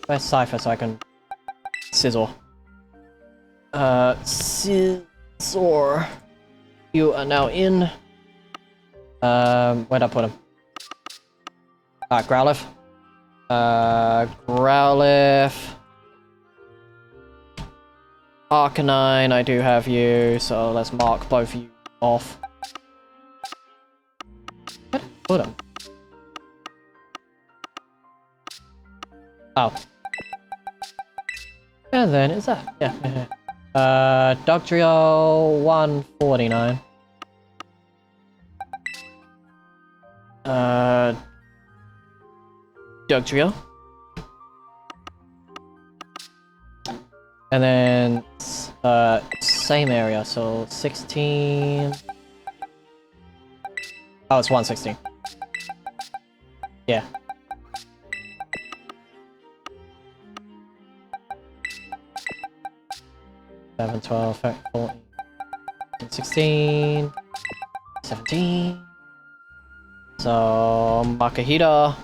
A: Where's Cypher so I can sizzle? Scizor. You are now in. Where'd I put him? Growlithe. Growlithe. Arcanine, I do have you, so let's mark both of you off. Where'd I put him? Oh. And then is that? Yeah. Dugtrio 149. Dugtrio. And then same area, so 16. Oh, it's 116. Yeah. Seven, 12, 13, 14, 16, 17. So Makahita.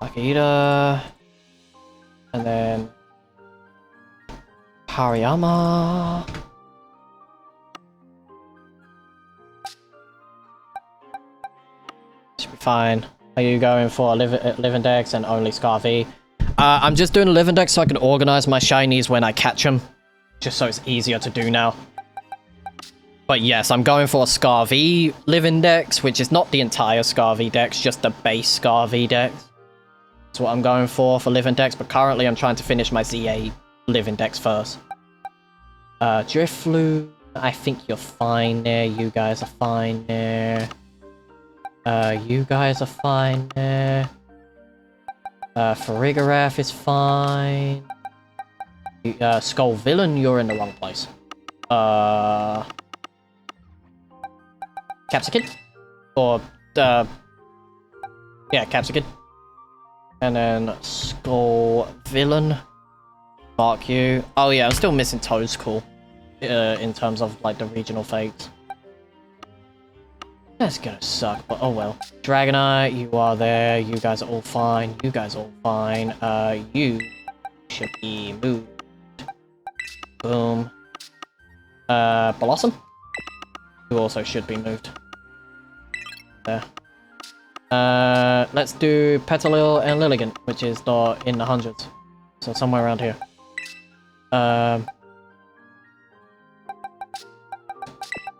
A: Makahita. And then Hariyama. Should be fine. Are you going for Living Dex and only Scarv? I'm just doing a Living Dex so I can organize my shinies when I catch them. Just so it's easier to do now. But yes, I'm going for a Scarv Living Dex, which is not the entire Scarv Dex, just the base Scarv Dex. That's what I'm going for Living Dex, but currently I'm trying to finish my ZA Living Dex first. Drifloon, I think you're fine there. You guys are fine there. You guys are fine there. Farigarath is fine. Skull Villain, you're in the wrong place. Capsicum? Or, Yeah, Capsicum. And then Skull Villain. Mark you. Oh yeah, I'm still missing Toad's-Cool. In terms of like the regional fates. That's gonna suck, but oh well. Dragonite, you are there. You guys are all fine. You guys are all fine. You should be moved. Boom. Blossom? You also should be moved. There. Let's do Petalil and Lilligant, which is in the hundreds. So somewhere around here.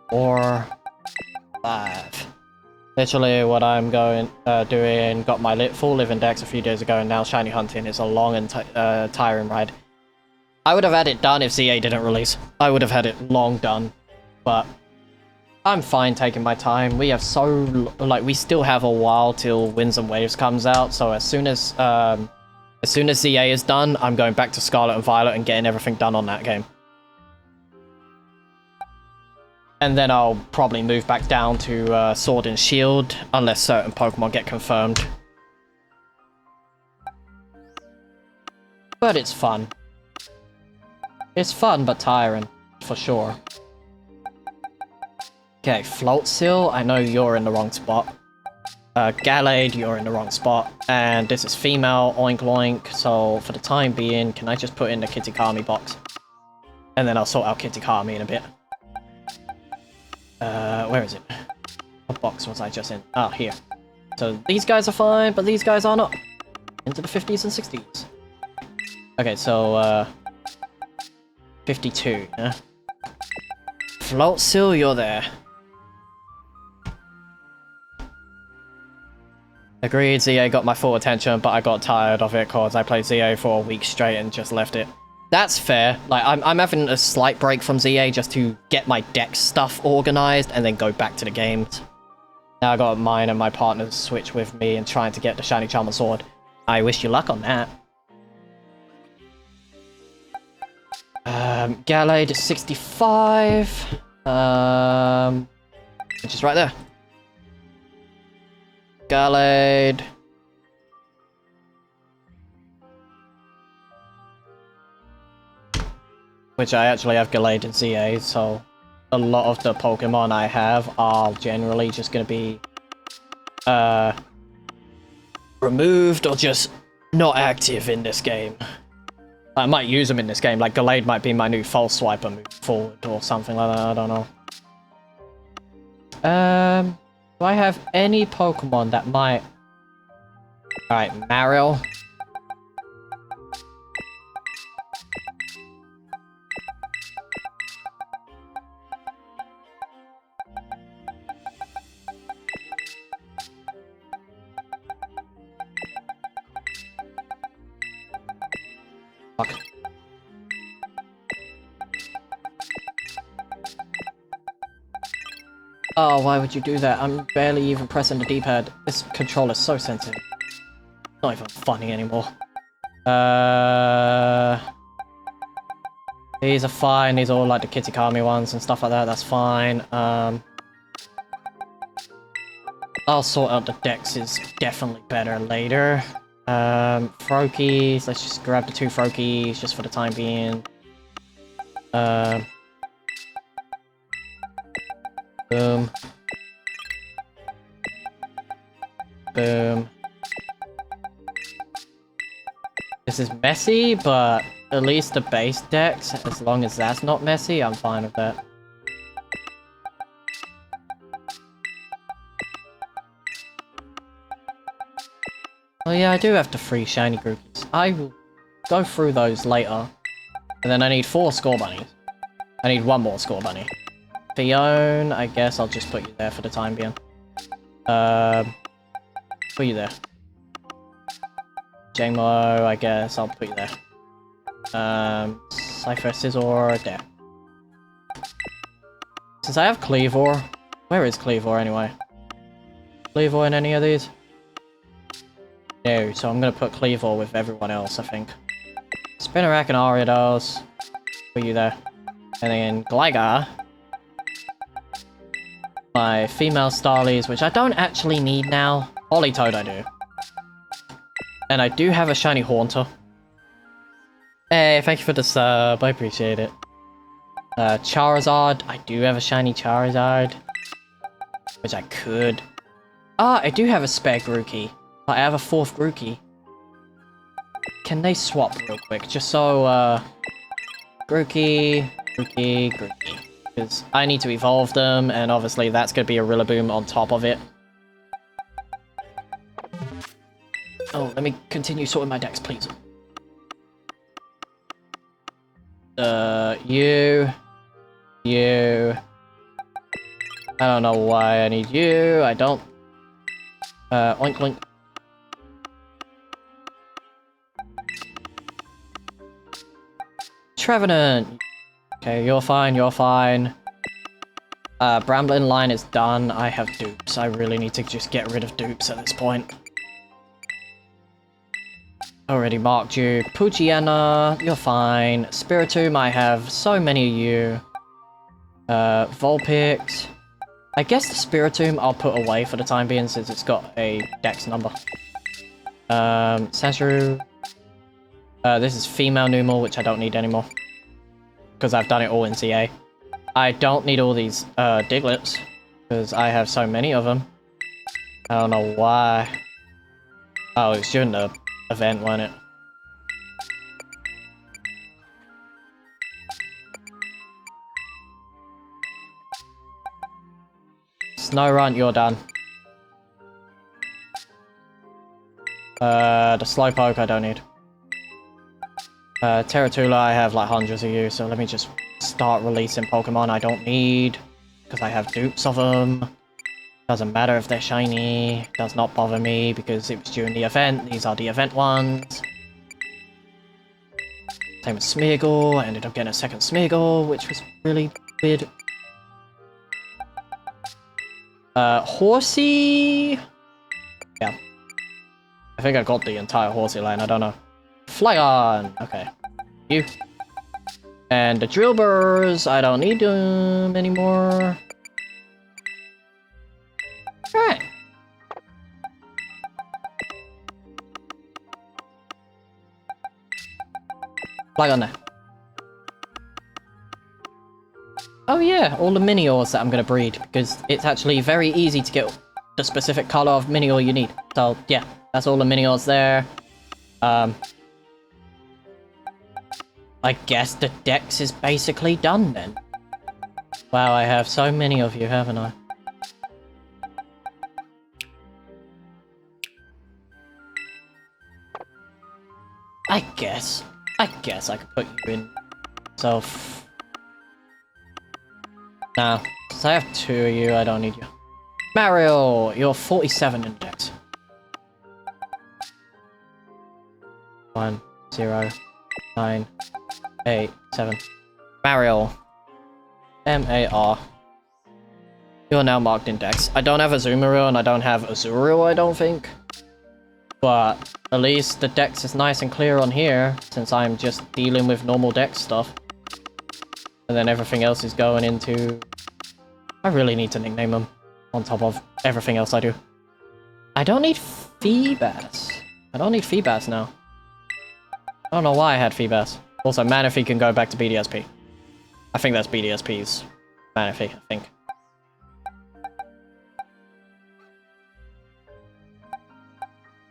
A: 4, 5. Literally what I'm doing, got my full living dex a few days ago, and now shiny hunting is a long and tiring ride. I would have had it done if ZA didn't release. I would have had it long done, but I'm fine taking my time. We have we still have a while till Winds and Waves comes out, so as soon as ZA is done, I'm going back to Scarlet and Violet and getting everything done on that game. And then I'll probably move back down to Sword and Shield, unless certain Pokemon get confirmed. But it's fun. It's fun, but tiring, for sure. Okay, Floatzel, I know you're in the wrong spot. Gallade, you're in the wrong spot. And this is female, Oink Loink, so for the time being, can I just put in the Kitakami box? And then I'll sort out Kitakami in a bit. Where is it? What box was I just in? Oh, here. So these guys are fine, but these guys are not. Into the 50s and 60s. Okay, so, 52, yeah? Floatzel, you're there. Agreed, ZA got my full attention, but I got tired of it because I played ZA for a week straight and just left it. That's fair. Like, I'm having a slight break from ZA just to get my deck stuff organized and then go back to the games. Now I got mine and my partner's Switch with me and trying to get the Shiny Charmer Sword. I wish you luck on that. Gallade is 65. Which is right there. Gallade. Which I actually have Gallade in ZA, so a lot of the Pokemon I have are generally just gonna be removed or just not active in this game. I might use them in this game, like Gallade might be my new False Swiper moving forward or something like that, I don't know. Do I have any Pokemon that might... Alright, Marill. Fuck. Oh, why would you do that? I'm barely even pressing the D-pad. This controller's so sensitive. Not even funny anymore. These are fine. These are all like the Kitakami ones and stuff like that. That's fine. I'll sort out the decks is definitely better later. Froakies. Let's just grab the 2 Froakies just for the time being. Boom. Boom. This is messy, but at least the base decks, as long as that's not messy, I'm fine with that. Oh yeah, I do have the 3 shiny groupies. I will go through those later. And then I need 4 Score Bunnies. I need 1 more Score Bunny. Fiona, I guess I'll just put you there for the time being. Put you there. Jamo, I guess I'll put you there. Cypher, Scizor, there. Since I have Cleavor, where is Cleavor anyway? Cleavor in any of these? No, so I'm gonna put Cleavor with everyone else, I think. Spinarak and Ariados. Put you there. And then Gligar. My female Starlies, which I don't actually need now. Politoed I do. And I do have a shiny Haunter. Hey, thank you for the sub. I appreciate it. Charizard. I do have a shiny Charizard. Which I could. Ah, I do have a spare Grookey. I have a 4th Grookey. Can they swap real quick? Just so, Grookey, Grookey, Grookey. Because I need to evolve them, and obviously that's going to be a Rillaboom on top of it. Oh, let me continue sorting my decks, please. You. I don't know why I need you. I don't. Oink oink. Trevenant! Okay, you're fine, you're fine. Bramblin line is done. I have dupes. I really need to just get rid of dupes at this point. Already marked you. Poochyena, you're fine. Spiritomb, I have so many of you. Vulpix. I guess the Spiritomb I'll put away for the time being since it's got a dex number. Sandshrew. This is female Numel, which I don't need anymore. Because I've done it all in CA. I don't need all these Diglets. Because I have so many of them. I don't know why. Oh, it's during the event, wasn't it? Snorunt, you're done. The Slowpoke I don't need. Terratula, I have like hundreds of you, so let me just start releasing Pokemon I don't need. Because I have dupes of them. Doesn't matter if they're shiny. Does not bother me because it was during the event. These are the event ones. Same as Smeargle. I ended up getting a second Smeargle, which was really weird. Horsey? Yeah. I think I got the entire Horsey line, I don't know. Flygon! Okay. You. And the Drillburs, I don't need them anymore. Alright. Flygon there. Oh yeah, all the Miniors that I'm gonna breed, because it's actually very easy to get the specific color of Minior you need. So yeah, that's all the Miniors there. I guess the dex is basically done then. Wow, I have so many of you, haven't I? I guess I could put you in. So, nah, since I have 2 of you, I don't need you. Mario, you're 47 in dex. 1, 0, 9, 8, 7. Mario. M-A-R. You're now marked in dex. I don't have Azumarill and I don't have Azurill, I don't think. But at least the dex is nice and clear on here, since I'm just dealing with normal dex stuff. And then everything else is going into... I really need to nickname them, on top of everything else I do. I don't need Feebas. I don't need Feebas now. I don't know why I had Feebas. Also, Manaphy can go back to BDSP. I think that's BDSP's Manaphy, I think.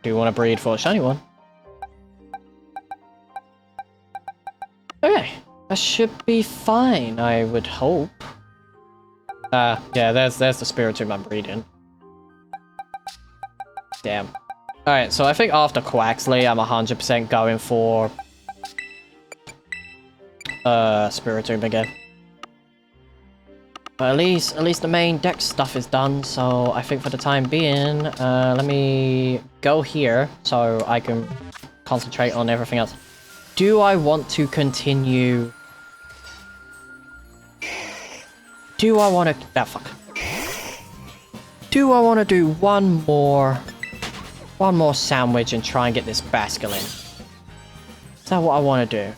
A: Do you want to breed for a shiny one? Okay, that should be fine, I would hope. Yeah, there's the Spiritomb I'm breeding. Damn. Alright, so I think after Quaxley, I'm 100% going for... Spiritomb again. But at least the main deck stuff is done, so I think for the time being, let me go here so I can concentrate on everything else. Do I want to continue? Do I want to... Ah, fuck. Do I want to do one more sandwich and try and get this Basculin? Is that what I want to do?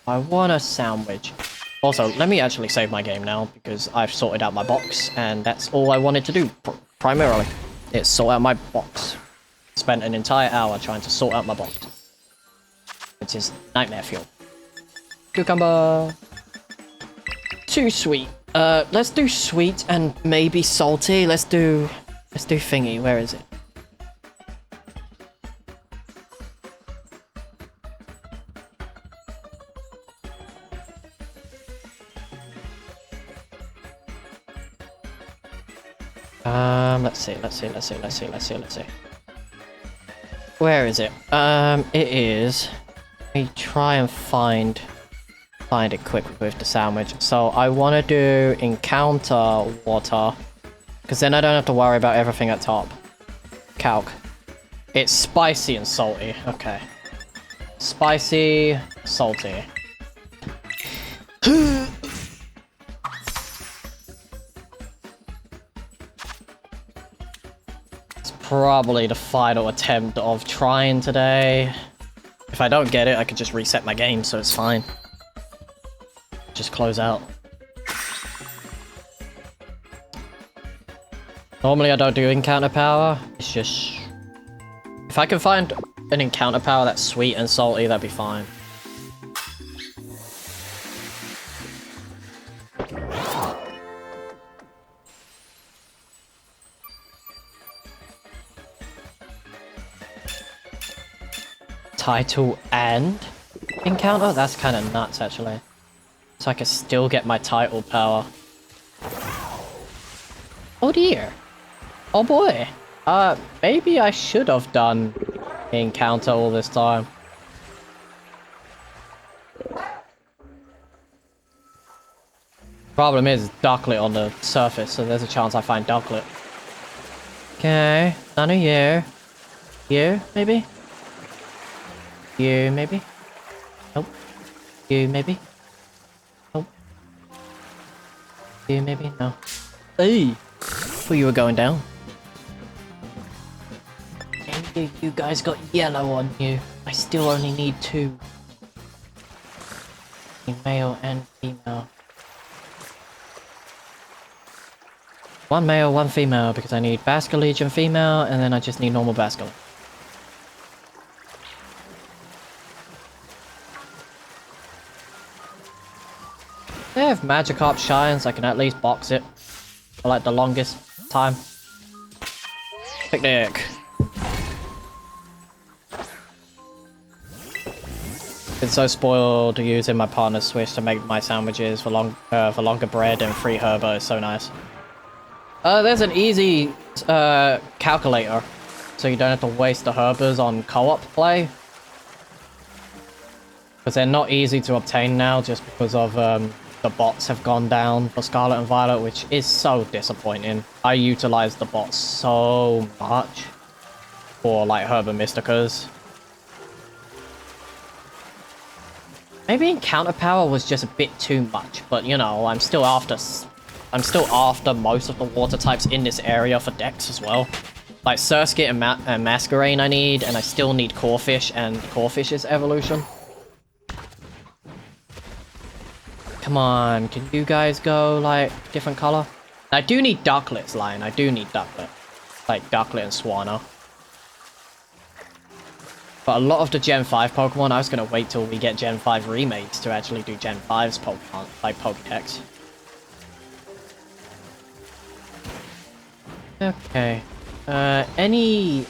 A: I want a sandwich. Also, let me actually save my game now, because I've sorted out my box, and that's all I wanted to do, primarily. It's sort out my box. It's spent an entire hour trying to sort out my box. Which is nightmare fuel. Cucumber. Too sweet. Let's do sweet and maybe salty. Let's do thingy. Where is it? Let's see. Where is it? It is. Let me try and find it quick with the sandwich. So I want to do encounter water, because then I don't have to worry about everything at top. Calc. It's spicy and salty. Okay. Spicy, salty. Probably the final attempt of trying today. If I don't get it, I could just reset my game, so it's fine. Just close out. Normally I don't do encounter power. It's just... if I can find an encounter power that's sweet and salty, that'd be fine. Title and encounter? That's kind of nuts, actually. So I can still get my title power. Oh dear. Oh boy. Maybe I should have done encounter all this time. Problem is, Ducklet on the surface, so there's a chance I find Ducklet. Okay, none of you. You, maybe? You, maybe? Nope. You, maybe? Nope. You, maybe? No. Hey! Thought you were going down. And you guys got yellow on you. I still only need 2. Male and female. 1 male, 1 female, because I need Basculage and female, and then I just need normal Basculage. Yeah, if Magikarp shines, I can at least box it for like the longest time. Picnic. Been so spoiled using my partner's Switch to make my sandwiches for longer bread and free herba is so nice. There's an easy calculator, so you don't have to waste the herbers on co-op play. Because they're not easy to obtain now just because of the bots have gone down for Scarlet and Violet, which is so disappointing. I utilize the bots so much for like Herba Mysticas. Maybe Encounter Power was just a bit too much, but you know, I'm still after most of the water types in this area for Dex as well. Like Surskit and Masquerain I need, and I still need Corphish and Corphish's evolution. Come on, can you guys go, like, different color? I do need Ducklets, Lion. I do need Ducklet. Like, Ducklet and Swanna. But a lot of the Gen 5 Pokemon, I was gonna wait till we get Gen 5 remakes to actually do Gen 5's Pokemon, like Pokedex. Okay. Any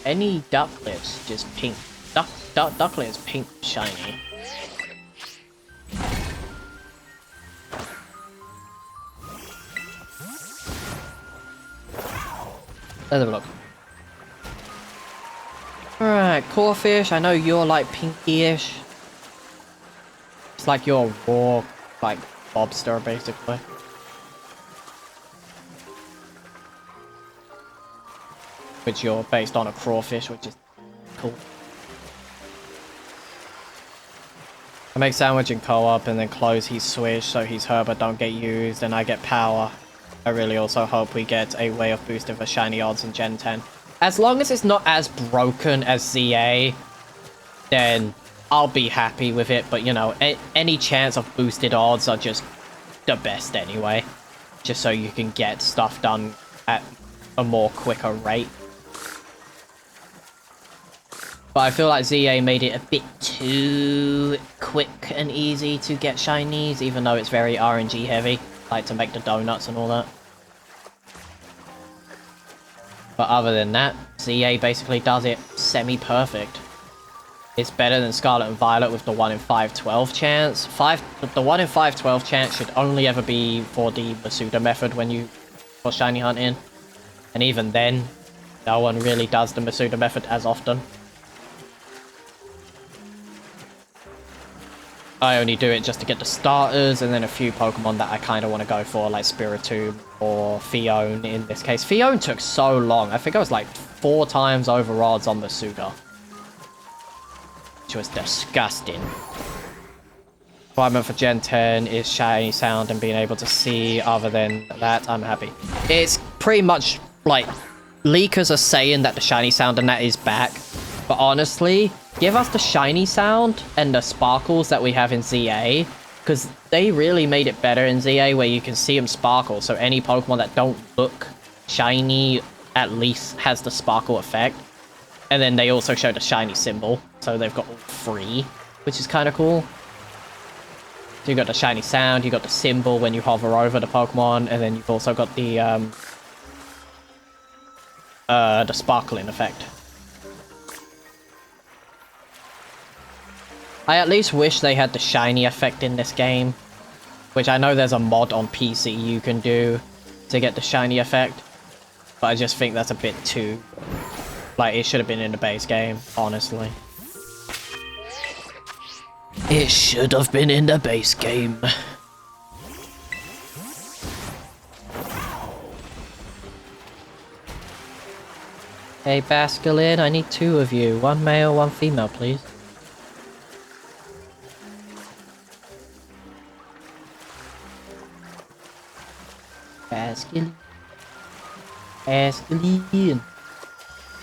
A: Ducklets, just pink. Ducklet is pink shiny. Let's have a look. Alright, Corphish, I know you're like pinky-ish. It's like your raw, like, lobster, basically. Which you're based on a crawfish, which is cool. I make sandwich and co-op and then close his Swish so his Herbert don't get used and I get power. I really also hope we get a way of boosting for shiny odds in Gen 10. As long as it's not as broken as ZA, then I'll be happy with it. But, you know, any chance of boosted odds are just the best anyway. Just so you can get stuff done at a more quicker rate. But I feel like ZA made it a bit too quick and easy to get shinies, even though it's very RNG heavy, like to make the donuts and all that. But other than that, ZA basically does it semi-perfect. It's better than Scarlet and Violet with the 1 in 512 chance. The 1 in 512 chance should only ever be for the Masuda method when you go shiny hunting. And even then, no one really does the Masuda method as often. I only do it just to get the starters and then a few Pokemon that I kind of want to go for, like Spiritomb or Fione in this case. Fione took so long. I think I was like 4 times over odds on Masuda, which was disgusting. Requirement for Gen 10 is shiny sound and being able to see. Other than that, I'm happy. It's pretty much like leakers are saying that the shiny sound and that is back, but honestly, give us the shiny sound and the sparkles that we have in ZA, because they really made it better in ZA where you can see them sparkle, so any Pokemon that don't look shiny at least has the sparkle effect. And then they also show the shiny symbol, so they've got all 3, which is kind of cool. So you got the shiny sound, you got the symbol when you hover over the Pokemon, and then you've also got the sparkling effect. I at least wish they had the shiny effect in this game, which I know there's a mod on PC you can do to get the shiny effect, but I just think that's a bit too... like, it should have been in the base game, honestly. It should have been in the base game. Hey, Basculin, I need 2 of you. 1 male, 1 female, please. Basculin. Basculin.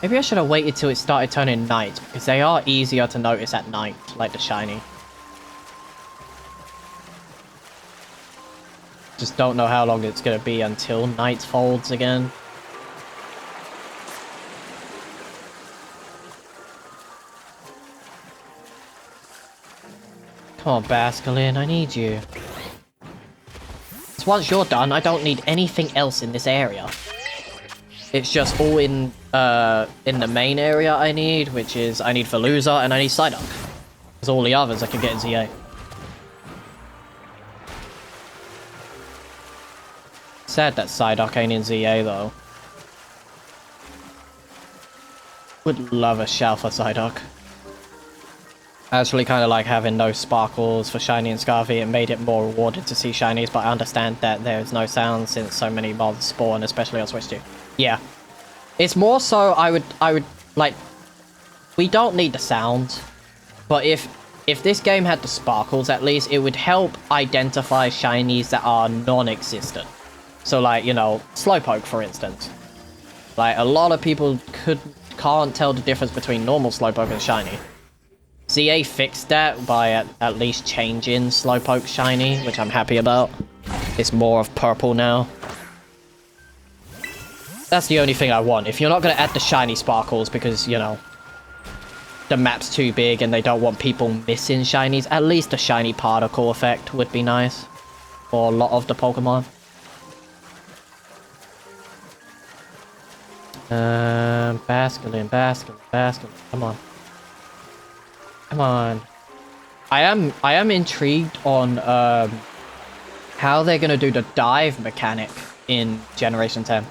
A: Maybe I should have waited till it started turning night, because they are easier to notice at night, like the shiny. Just don't know how long it's going to be until night folds again. Come on, Basculin, I need you. So once you're done, I don't need anything else in this area. It's just all in the main area I need, which is I need Veluza and I need Psyduck. Because all the others I can get in ZA. Sad that Psyduck ain't in ZA though. Would love a Shalfa Psyduck. I actually kind of like having those sparkles for Shiny and Scarvy. It made it more rewarded to see Shinies, but I understand that there's no sound since so many mods spawn, especially on Switch 2. Yeah. It's more so I would like, we don't need the sound, but if this game had the sparkles at least, it would help identify Shinies that are non-existent. So like, you know, Slowpoke for instance. Like a lot of people can't tell the difference between normal Slowpoke and Shiny. ZA fixed that by at least changing Slowpoke shiny, which I'm happy about. It's more of purple now. That's the only thing I want. If you're not going to add the shiny sparkles because, you know, the map's too big and they don't want people missing shinies, at least a shiny particle effect would be nice for a lot of the Pokemon. Basculin, come on. Come on. I am intrigued on how they're gonna do the dive mechanic in Generation 10.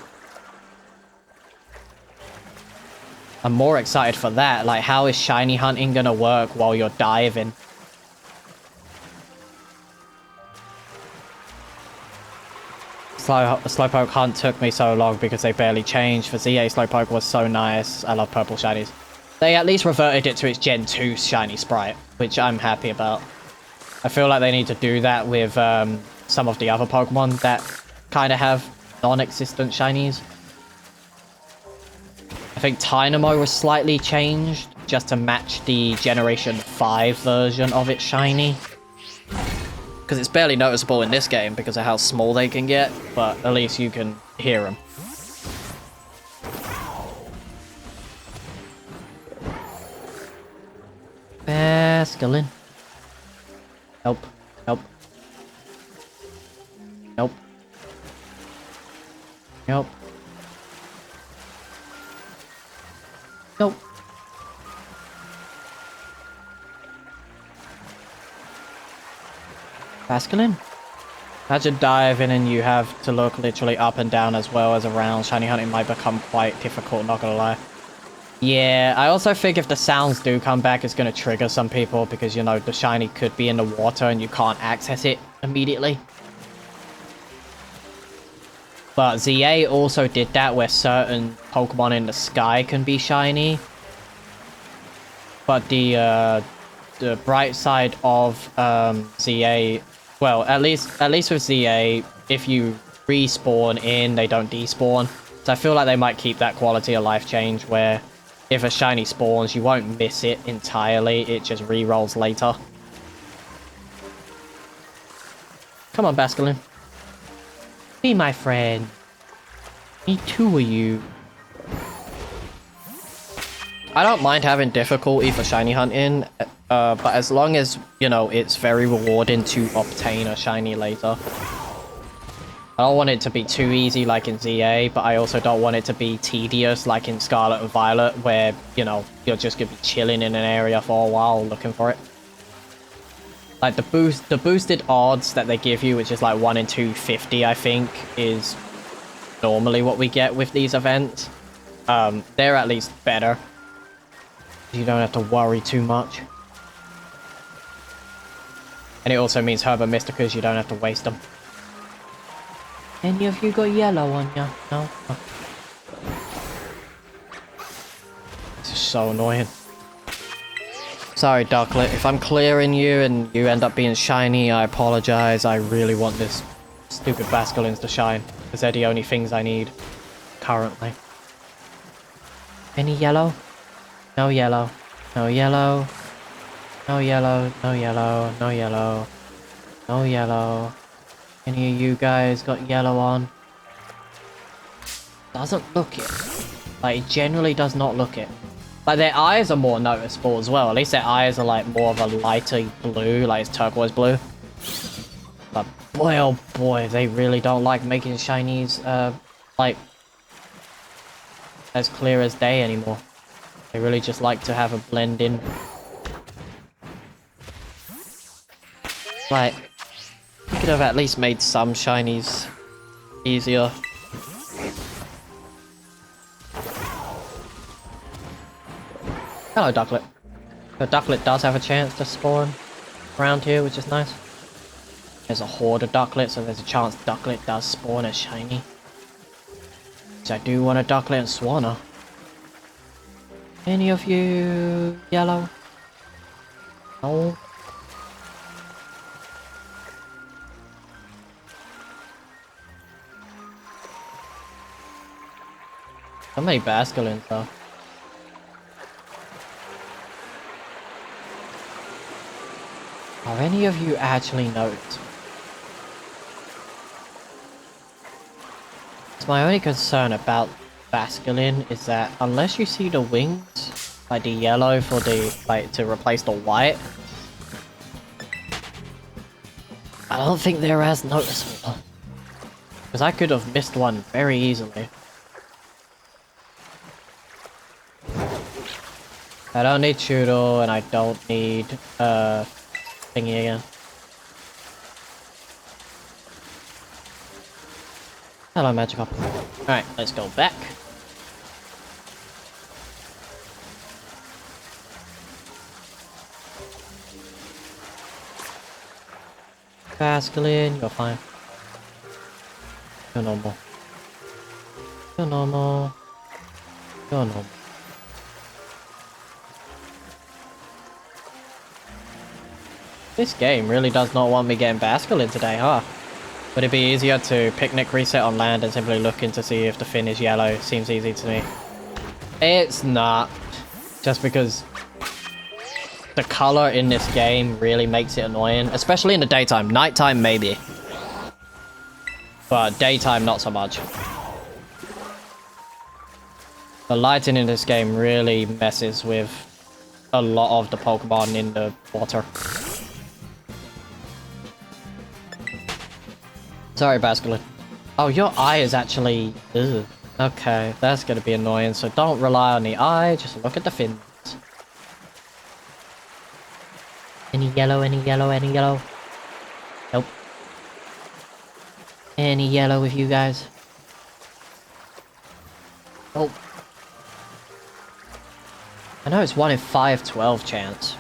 A: I'm more excited for that. Like, how is shiny hunting gonna work while you're diving? Slowpoke hunt took me so long because they barely changed. For ZA, Slowpoke was so nice. I love purple shinies. They at least reverted it to its Gen 2 shiny sprite, which I'm happy about. I feel like they need to do that with some of the other Pokemon that kind of have non-existent shinies. I think Tynamo was slightly changed just to match the Generation 5 version of its shiny. Because it's barely noticeable in this game because of how small they can get, but at least you can hear them. Basculin. Nope. Nope. Nope. Nope. Nope. Basculin? Imagine diving and you have to look literally up and down as well as around. Shiny hunting might become quite difficult, not gonna lie. Yeah, I also think if the sounds do come back, it's gonna trigger some people because, you know, the shiny could be in the water and you can't access it immediately. But ZA also did that where certain Pokemon in the sky can be shiny. But the bright side of ZA, well, at least with ZA, if you respawn in, they don't despawn. So I feel like they might keep that quality of life change where if a shiny spawns, you won't miss it entirely, it just re-rolls later. Come on, Basculin. Be my friend. Me too are you. I don't mind having difficulty for shiny hunting, but as long as, you know, it's very rewarding to obtain a shiny later. I don't want it to be too easy like in ZA, but I also don't want it to be tedious like in Scarlet and Violet, where, you know, you're just gonna be chilling in an area for a while looking for it. Like the boosted odds that they give you, which is like 1 in 250, I think, is normally what we get with these events. They're at least better. You don't have to worry too much. And it also means Herba Mysticas, you don't have to waste them. Any of you got yellow on ya? No? Oh. This is so annoying. Sorry, Ducklet. If I'm clearing you and you end up being shiny, I apologize. I really want this stupid Basculins to shine, because they're the only things I need currently. Any yellow? No yellow. No yellow. No yellow. No yellow. No yellow. No yellow. Any of you guys got yellow on? Doesn't look it. Like, it generally does not look it. Like, their eyes are more noticeable as well. At least their eyes are, like, more of a lighter blue, like it's turquoise blue. But boy, oh boy, they really don't like making shinies, like, as clear as day anymore. They really just like to have a blend in. Like, you could have at least made some shinies easier. Hello, Ducklet. The Ducklet does have a chance to spawn around here, which is nice. There's a horde of Ducklet, so there's a chance Ducklet does spawn as shiny. So I do want a Ducklet and Swanna. Any of you yellow? No. How many Basculins though? Are any of you actually noticed? It's my only concern about Basculin is that unless you see the wings, like the yellow for the, like, to replace the white, I don't think they're as noticeable. Because I could have missed one very easily. I don't need Chudo, and I don't need, thingy again. Hello, Magikarp. Alright, let's go back. Basculin, you're fine. You're normal. You're normal. You're normal. This game really does not want me getting Basculin today, huh? Would it be easier to picnic reset on land and simply looking to see if the fin is yellow? Seems easy to me. It's not. Just because the color in this game really makes it annoying. Especially in the daytime. Nighttime, maybe. But daytime, not so much. The lighting in this game really messes with a lot of the Pokemon in the water. Sorry, Basculin. Oh, your eye is actually... Ugh. Okay, that's gonna be annoying, so don't rely on the eye, just look at the fins. Any yellow, any yellow, any yellow? Nope. Any yellow with you guys? Nope. I know it's 1 in 512 chance,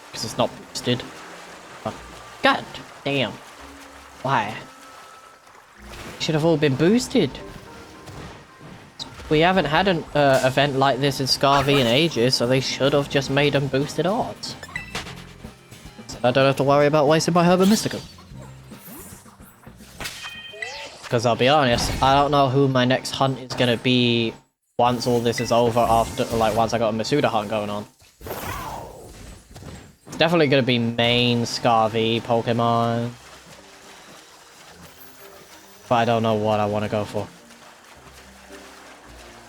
A: because it's not boosted. But god damn. Why? Should have all been boosted. We haven't had an event like this in Scarlet in ages, so they should have just made them boosted odds. So I don't have to worry about wasting my Herba Mystica. Because I'll be honest, I don't know who my next hunt is gonna be once all this is over, after, like, once I got a Masuda hunt going on. It's definitely gonna be main Scarlet Pokemon. But I don't know what I want to go for.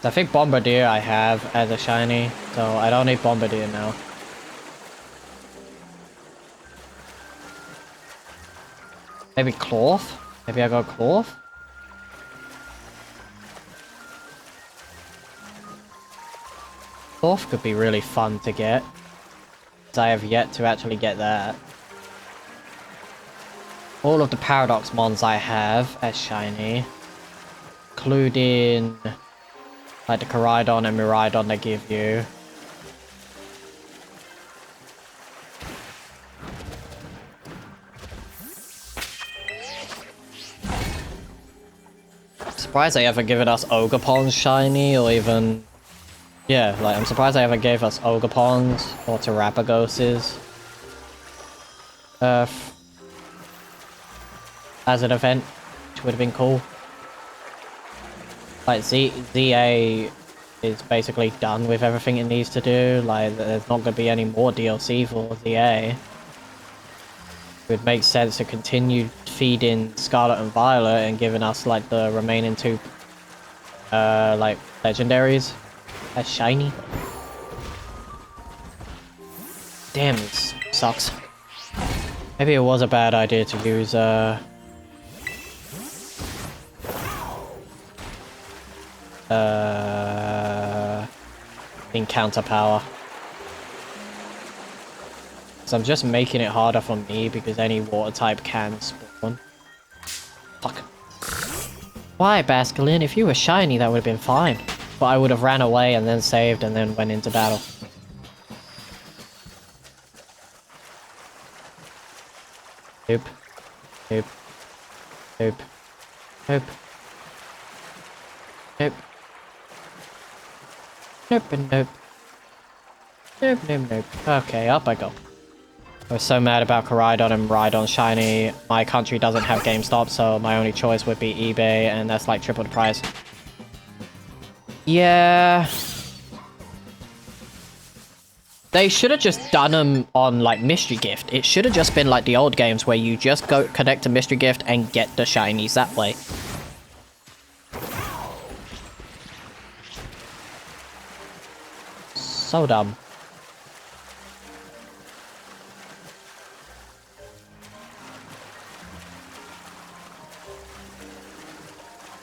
A: I think Bombardier I have as a shiny, so I don't need Bombardier now. Maybe Cloth? Maybe I go Cloth? Cloth could be really fun to get, because I have yet to actually get that. All of the Paradox Mons I have as shiny, including like the Koraidon and Miraidon they give you. Surprised they haven't given us Ogerpons shiny, or even... Yeah, like, I'm surprised they haven't gave us Ogerpons or Terrapagoses. As an event, which would have been cool. Like, ZA is basically done with everything it needs to do. Like, there's not going to be any more DLC for ZA. It would make sense to continue feeding Scarlet and Violet and giving us, like, the remaining two, like, legendaries as shiny. Damn, this sucks. Maybe it was a bad idea to use, encounter power. So I'm just making it harder for me because any water type can spawn. Fuck. Why, Basculin? If you were shiny, that would have been fine. But I would have ran away and then saved and then went into battle. Nope. Nope. Nope. Nope. Nope. Nope and nope. Nope, nope, nope. Okay, up I go. I was so mad about Koraidon and Miraidon shiny. My country doesn't have GameStop, so my only choice would be eBay, and that's like triple the price. Yeah. They should have just done them on, like, Mystery Gift. It should have just been like the old games where you just go connect to Mystery Gift and get the shinies that way. So dumb.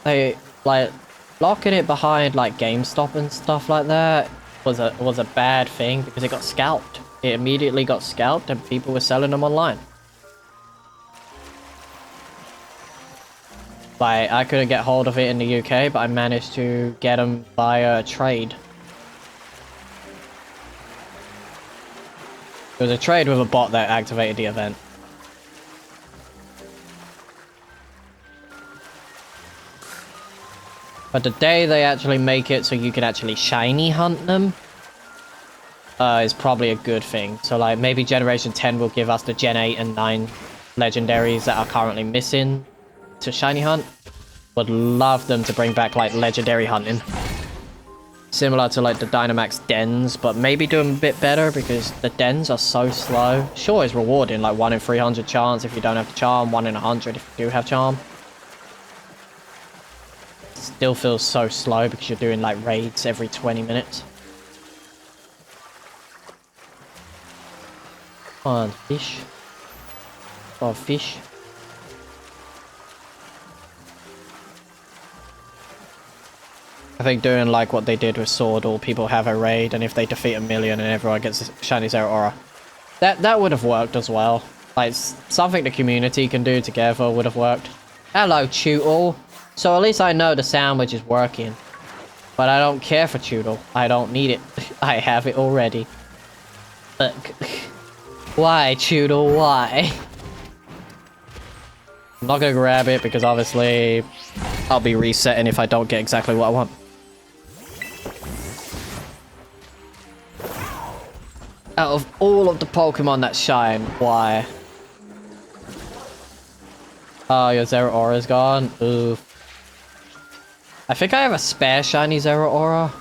A: They, like, locking it behind, like, GameStop and stuff like that was a bad thing because it got scalped. It immediately got scalped and people were selling them online. Like, I couldn't get hold of it in the UK, but I managed to get them via trade. It was a trade with a bot that activated the event. But the day they actually make it so you can actually shiny hunt them, is probably a good thing. So, like, maybe Generation 10 will give us the Gen 8 and 9 legendaries that are currently missing to shiny hunt. Would love them to bring back, like, legendary hunting. Similar to, like, the Dynamax dens, but maybe do them a bit better because the dens are so slow. Sure, it's rewarding, like 1 in 300 chance if you don't have the charm, 1 in 100 if you do have charm. Still feels so slow because you're doing, like, raids every 20 minutes. Come on, fish. Oh, fish. I think doing like what they did with Sword, all people have a raid, and if they defeat 1,000,000 and everyone gets a shiny Zeraora. That would have worked as well. Like, something the community can do together would have worked. Hello, Tootle. So at least I know the sandwich is working. But I don't care for Tootle. I don't need it. I have it already. But why, Tootle? Why? I'm not gonna grab it because obviously I'll be resetting if I don't get exactly what I want. Out of all of the Pokemon that shine, why? Oh, your Zeraora's gone? Oof. I think I have a spare shiny Zeraora.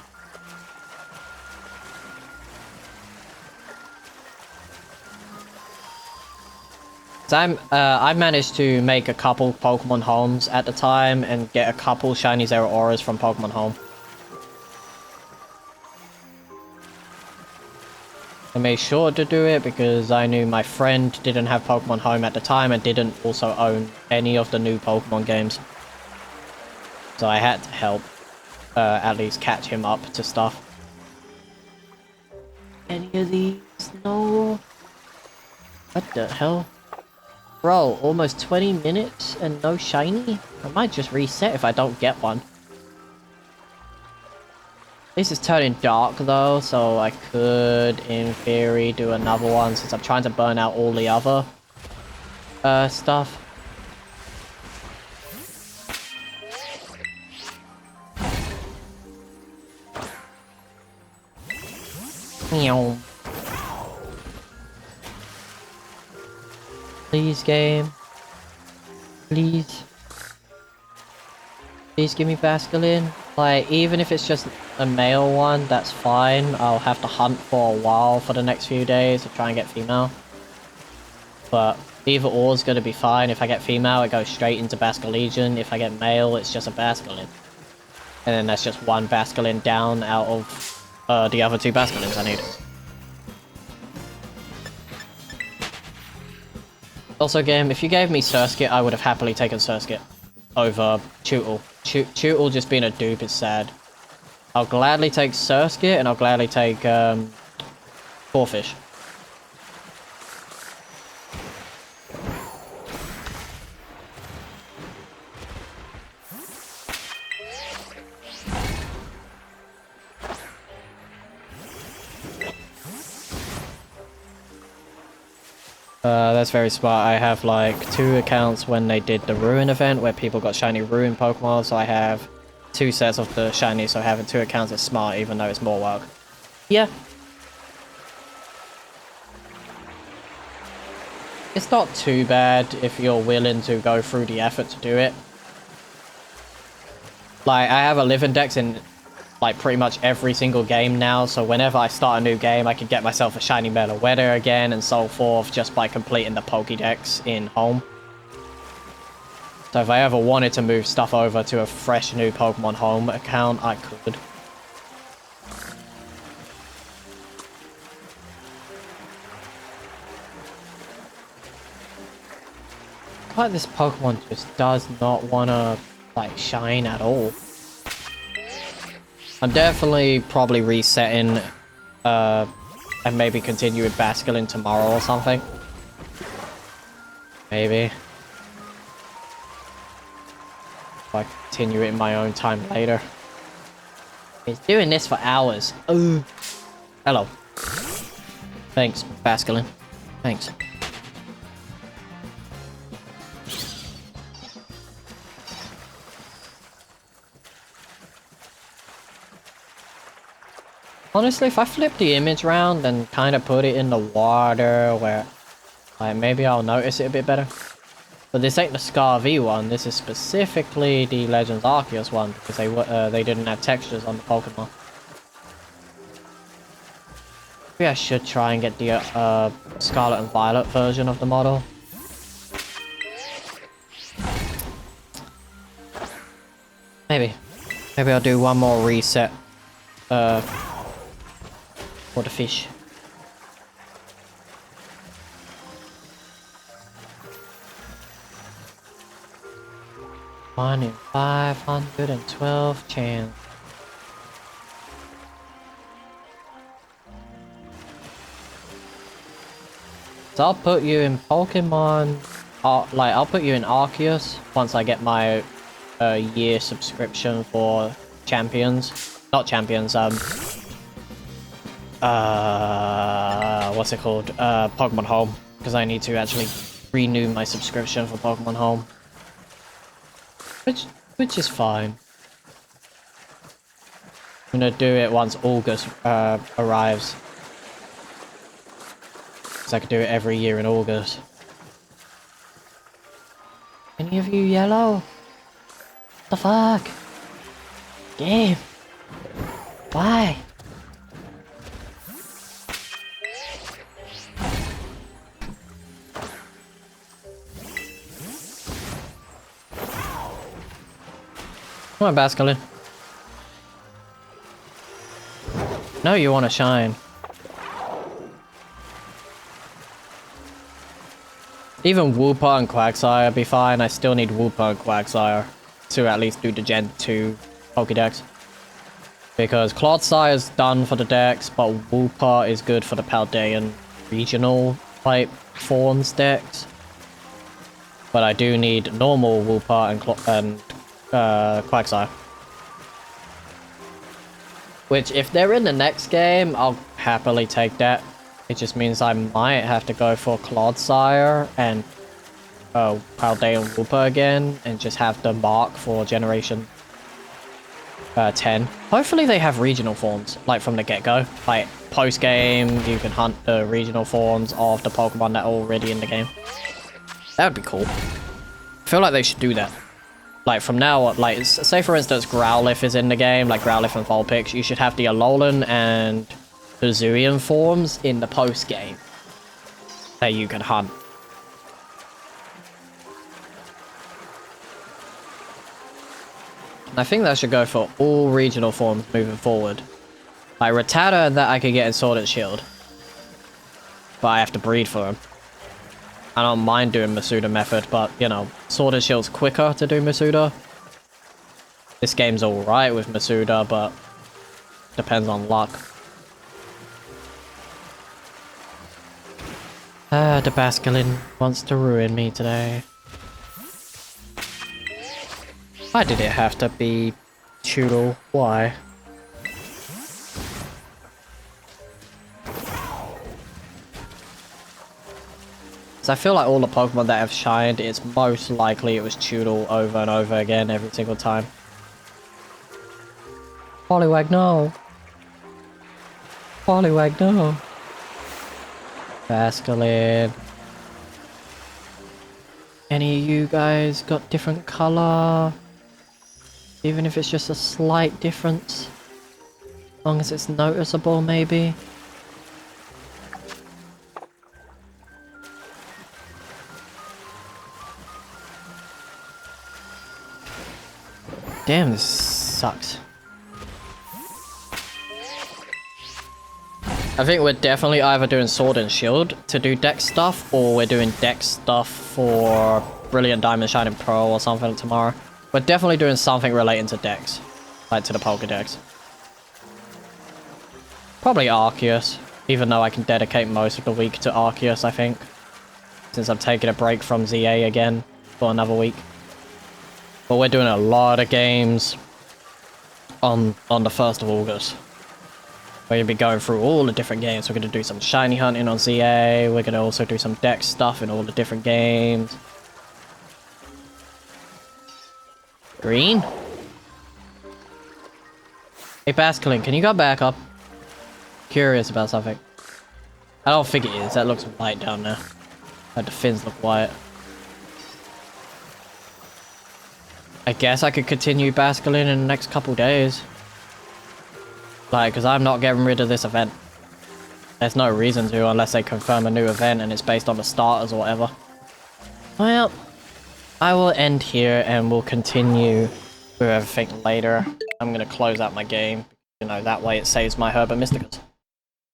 A: So I managed to make a couple Pokemon homes at the time and get a couple shiny Zeraoras from Pokemon Home. I made sure to do it because I knew my friend didn't have Pokemon Home at the time and didn't also own any of the new Pokemon games. So I had to help at least catch him up to stuff. Any of these? No. What the hell? Bro, almost 20 minutes and no shiny? I might just reset if I don't get one. This is turning dark though, so I could, in theory, do another one since I'm trying to burn out all the other stuff. Meow. Please, game. Please. Please give me Basculin. Like, even if it's just a male one, that's fine. I'll have to hunt for a while for the next few days to try and get female. But either or is going to be fine. If I get female, it goes straight into Basculegion. If I get male, it's just a Basculin. And then that's just one Basculin down out of the other two Basculins I need. Also, game, if you gave me Surskit, I would have happily taken Surskit over Tootle. Tootle just being a dupe is sad. I'll gladly take Surskit and I'll gladly take Corphish. That's very smart. I have like 2 accounts when they did the Ruin event where people got shiny Ruin Pokemon, so I have 2 sets of the shiny, so having 2 accounts is smart even though it's more work. Yeah. It's not too bad if you're willing to go through the effort to do it. Like, I have a live index in like pretty much every single game now, so whenever I start a new game I can get myself a shiny Meloetta again and so forth just by completing the Pokédex in home. So if I ever wanted to move stuff over to a fresh new Pokemon Home account, I could. Like, this Pokemon just does not want to like shine at all. I'm definitely probably resetting and maybe continue with Basculin tomorrow or something. Maybe. If I continue it in my own time later. He's doing this for hours. Oh. Hello. Thanks, Basculin. Thanks. Honestly, if I flip the image around and kind of put it in the water where, like, maybe I'll notice it a bit better. But this ain't the Scar V one, this is specifically the Legends Arceus one, because they didn't have textures on the Pokemon. Maybe I should try and get the Scarlet and Violet version of the model. Maybe. Maybe I'll do one more reset. For the fish. 1 in 512 chance. So I'll put you in Pokemon, I'll put you in Arceus once I get my year subscription for Champions. Not Champions, what's it called? Pokemon Home. Because I need to actually renew my subscription for Pokemon Home. Which is fine. I'm gonna do it once August arrives. So I could do it every year in August. Any of you yellow? What the fuck? Game. Why? Come on, Basculin. No, you want to shine. Even Wooper and Quagsire would be fine. I still need Wooper and Quagsire to at least do the Gen 2 Pokédex. Because Clodsire is done for the Dex, but Wooper is good for the Paldean regional type Fawns Dex. But I do need normal Wooper and Quagsire. Which, if they're in the next game, I'll happily take that. It just means I might have to go for Clodsire and Paldean Wooper again, and just have the mark for Generation 10. Hopefully they have regional forms, like from the get-go. Like, post-game, you can hunt the regional forms of the Pokemon that are already in the game. That would be cool. I feel like they should do that. Like, from now on, like, say for instance Growlithe is in the game, like Growlithe and Vulpix, you should have the Alolan and the Hisuian forms in the post-game that you can hunt. I think that should go for all regional forms moving forward. Like Rattata and that I could get in Sword and Shield. But I have to breed for them. I don't mind doing Masuda method, but, you know, Sword and Shield's quicker to do Masuda. This game's alright with Masuda, but depends on luck. The Basculin wants to ruin me today. Why did it have to be Choodle? Why? So I feel like all the Pokemon that have shined, it's most likely it was Choodle over and over again every single time. Poliwag, no! Poliwag, no! Basculin. Any of you guys got different color? Even if it's just a slight difference. As long as it's noticeable, maybe. Damn, this sucks. I think we're definitely either doing Sword and Shield to do Dex stuff, or we're doing Dex stuff for Brilliant Diamond Shining Pearl or something tomorrow. We're definitely doing something relating to Dex. Like to the Pokédex. Probably Arceus, even though I can dedicate most of the week to Arceus, I think. Since I'm taking a break from ZA again for another week. But we're doing a lot of games on the 1st of August. We're going to be going through all the different games. We're going to do some shiny hunting on ZA. We're going to also do some Dex stuff in all the different games. Green? Hey Basculin, can you go back up? Curious about something. I don't think it is. That looks white down there. Like the fins look white. I guess I could continue Basculin in the next couple days. Like, because I'm not getting rid of this event. There's no reason to unless they confirm a new event and it's based on the starters or whatever. Well, I will end here and we'll continue with everything later. I'm going to close out my game. You know, that way it saves my Herba Mysticus.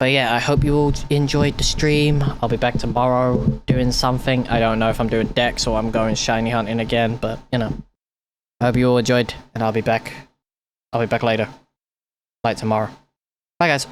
A: But yeah, I hope you all enjoyed the stream. I'll be back tomorrow doing something. I don't know if I'm doing Dex or I'm going shiny hunting again, but, you know. I hope you all enjoyed, and I'll be back. I'll be back later. Like tomorrow. Bye, guys.